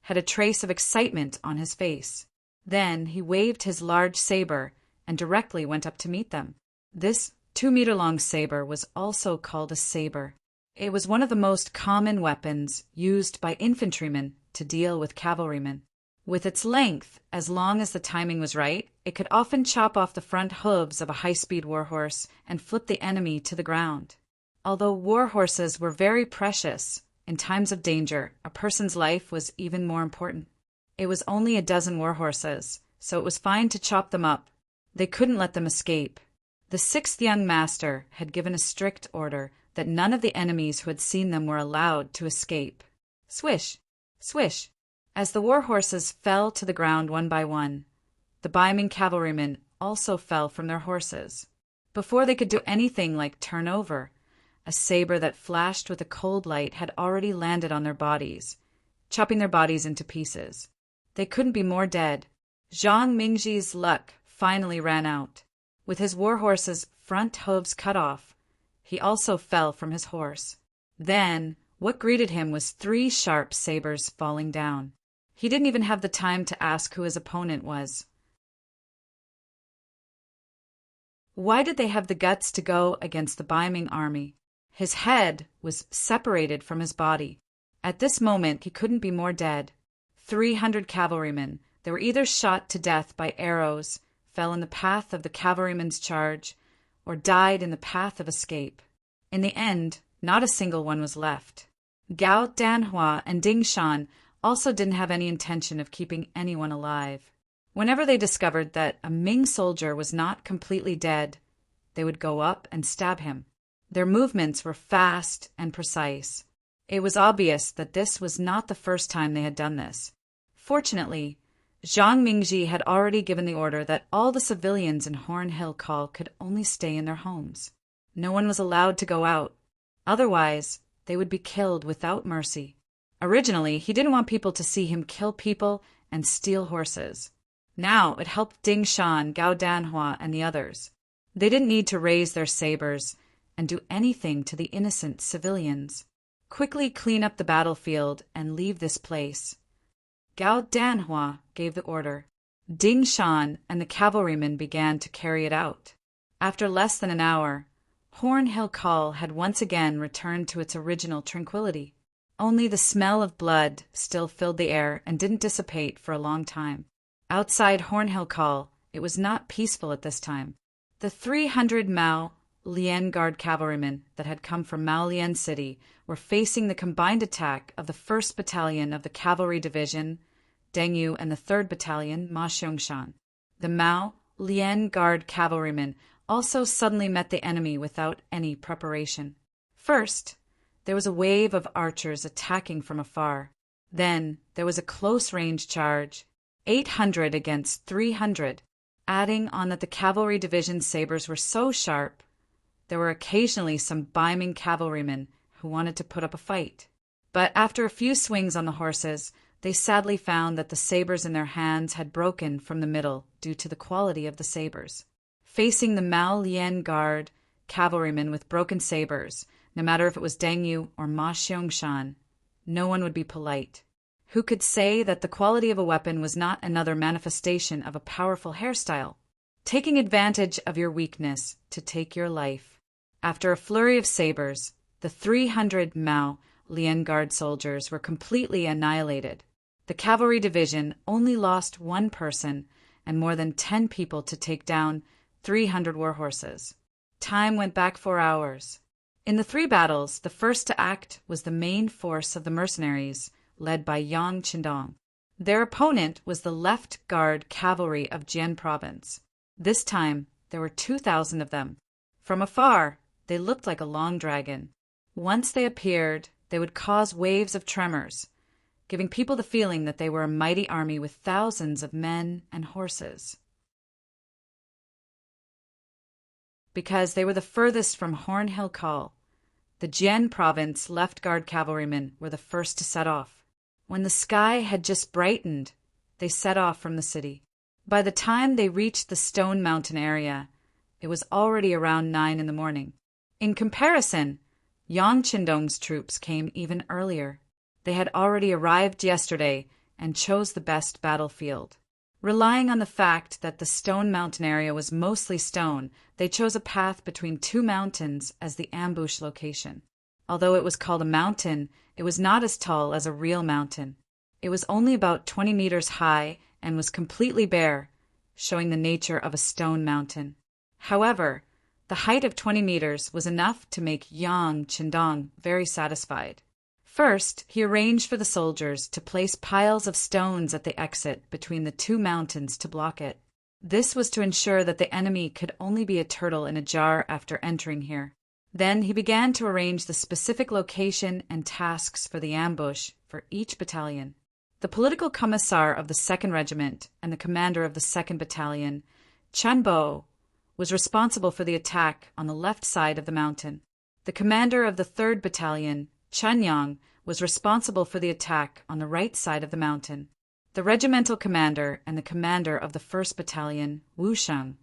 had a trace of excitement on his face. Then he waved his large saber and directly went up to meet them. This 2-meter-long saber was also called a saber. It was one of the most common weapons used by infantrymen to deal with cavalrymen. With its length, as long as the timing was right, it could often chop off the front hooves of a high-speed warhorse and flip the enemy to the ground. Although warhorses were very precious, in times of danger, a person's life was even more important. It was only a dozen warhorses, so it was fine to chop them up. They couldn't let them escape. The sixth young master had given a strict order that none of the enemies who had seen them were allowed to escape. Swish! Swish! As the warhorses fell to the ground one by one, the Ming cavalrymen also fell from their horses. Before they could do anything like turn over, a saber that flashed with a cold light had already landed on their bodies, chopping their bodies into pieces. They couldn't be more dead. Zhang Mingji's luck finally ran out. With his warhorse's front hooves cut off, he also fell from his horse. Then, what greeted him was 3 sharp sabers falling down. He didn't even have the time to ask who his opponent was. Why did they have the guts to go against the Ming army? His head was separated from his body. At this moment, he couldn't be more dead. 300 cavalrymen, they were either shot to death by arrows, fell in the path of the cavalrymen's charge, or died in the path of escape. In the end, not a single one was left. Gao Danhua and Ding Shan also didn't have any intention of keeping anyone alive. Whenever they discovered that a Ming soldier was not completely dead, they would go up and stab him. Their movements were fast and precise. It was obvious that this was not the first time they had done this. Fortunately, Zhang Mingji had already given the order that all the civilians in Horn Hill Call could only stay in their homes. No one was allowed to go out. Otherwise, they would be killed without mercy. Originally, he didn't want people to see him kill people and steal horses. Now it helped Ding Shan, Gao Danhua, and the others. They didn't need to raise their sabers and do anything to the innocent civilians. Quickly clean up the battlefield and leave this place. Gao Danhua gave the order. Ding Shan and the cavalrymen began to carry it out. After less than an hour, Horn Hill Call had once again returned to its original tranquility. Only the smell of blood still filled the air and didn't dissipate for a long time. Outside Horn Hill Call, it was not peaceful at this time. The 300 Mao Lian Guard cavalrymen that had come from Mao Lian City were facing the combined attack of the 1st Battalion of the Cavalry Division, Deng Yu, and the 3rd Battalion, Ma Xiangshan. The Mao Lian Guard cavalrymen also suddenly met the enemy without any preparation. First, there was a wave of archers attacking from afar. Then there was a close-range charge, 800 against 300. Adding on that the cavalry division's sabers were so sharp, there were occasionally some Ming cavalrymen who wanted to put up a fight. But after a few swings on the horses, they sadly found that the sabers in their hands had broken from the middle due to the quality of the sabers. Facing the Mao Lian Guard cavalrymen with broken sabers, no matter if it was Deng Yu or Ma Xiangshan, no one would be polite. Who could say that the quality of a weapon was not another manifestation of a powerful hairstyle? Taking advantage of your weakness to take your life. After a flurry of sabers, the 300 Mao Lian Guard soldiers were completely annihilated. The cavalry division only lost 1 person and more than 10 people to take down 300 warhorses. Time went back 4 hours. In the 3 battles, the first to act was the main force of the mercenaries, led by Yang Qindong. Their opponent was the Left Guard cavalry of Jian Province. This time, there were 2,000 of them. From afar, they looked like a long dragon. Once they appeared, they would cause waves of tremors, giving people the feeling that they were a mighty army with thousands of men and horses. Because they were the furthest from Horn Hill Call, the Jian Province Left Guard cavalrymen were the first to set off. When the sky had just brightened, they set off from the city. By the time they reached the Stone Mountain area, it was already around 9 in the morning. In comparison, Yang Qindong's troops came even earlier. They had already arrived yesterday and chose the best battlefield. Relying on the fact that the Stone Mountain area was mostly stone, they chose a path between 2 mountains as the ambush location. Although it was called a mountain, it was not as tall as a real mountain. It was only about 20 meters high and was completely bare, showing the nature of a stone mountain. However, the height of 20 meters was enough to make Yang Qindong very satisfied. First, he arranged for the soldiers to place piles of stones at the exit between the two mountains to block it. This was to ensure that the enemy could only be a turtle in a jar after entering here. Then he began to arrange the specific location and tasks for the ambush for each battalion. The political commissar of the 2nd Regiment and the commander of the 2nd Battalion, Chanbo, was responsible for the attack on the left side of the mountain. The commander of the 3rd Battalion, Chanyang, was responsible for the attack on the right side of the mountain. The regimental commander and the commander of the 1st Battalion, Wushang,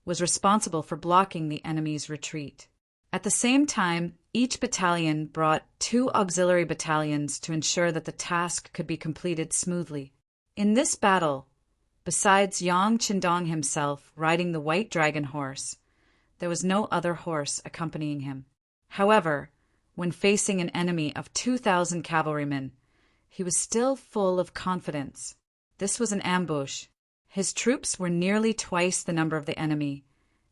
was responsible for blocking the enemy's retreat. At the same time, each battalion brought 2 auxiliary battalions to ensure that the task could be completed smoothly. In this battle, besides Yang Qindong himself riding the white dragon horse, there was no other horse accompanying him. However, when facing an enemy of 2,000 cavalrymen, he was still full of confidence. This was an ambush. His troops were nearly twice the number of the enemy,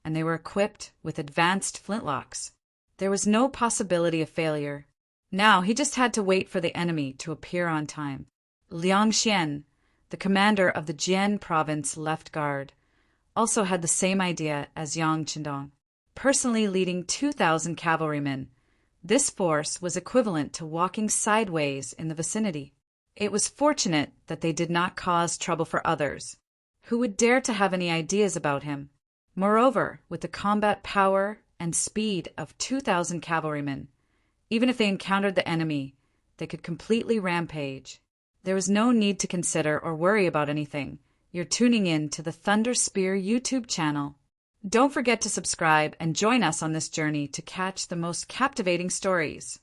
and they were equipped with advanced flintlocks. There was no possibility of failure. Now he just had to wait for the enemy to appear on time. Liang Xian, the commander of the Jian province left guard, also had the same idea as Yang Qindong. Personally leading 2,000 cavalrymen, this force was equivalent to walking sideways in the vicinity. It was fortunate that they did not cause trouble for others, who would dare to have any ideas about him. Moreover, with the combat power and speed of 2,000 cavalrymen, even if they encountered the enemy, they could completely rampage. There was no need to consider or worry about anything. You're tuning in to the Thunder Spear YouTube channel. Don't forget to subscribe and join us on this journey to catch the most captivating stories.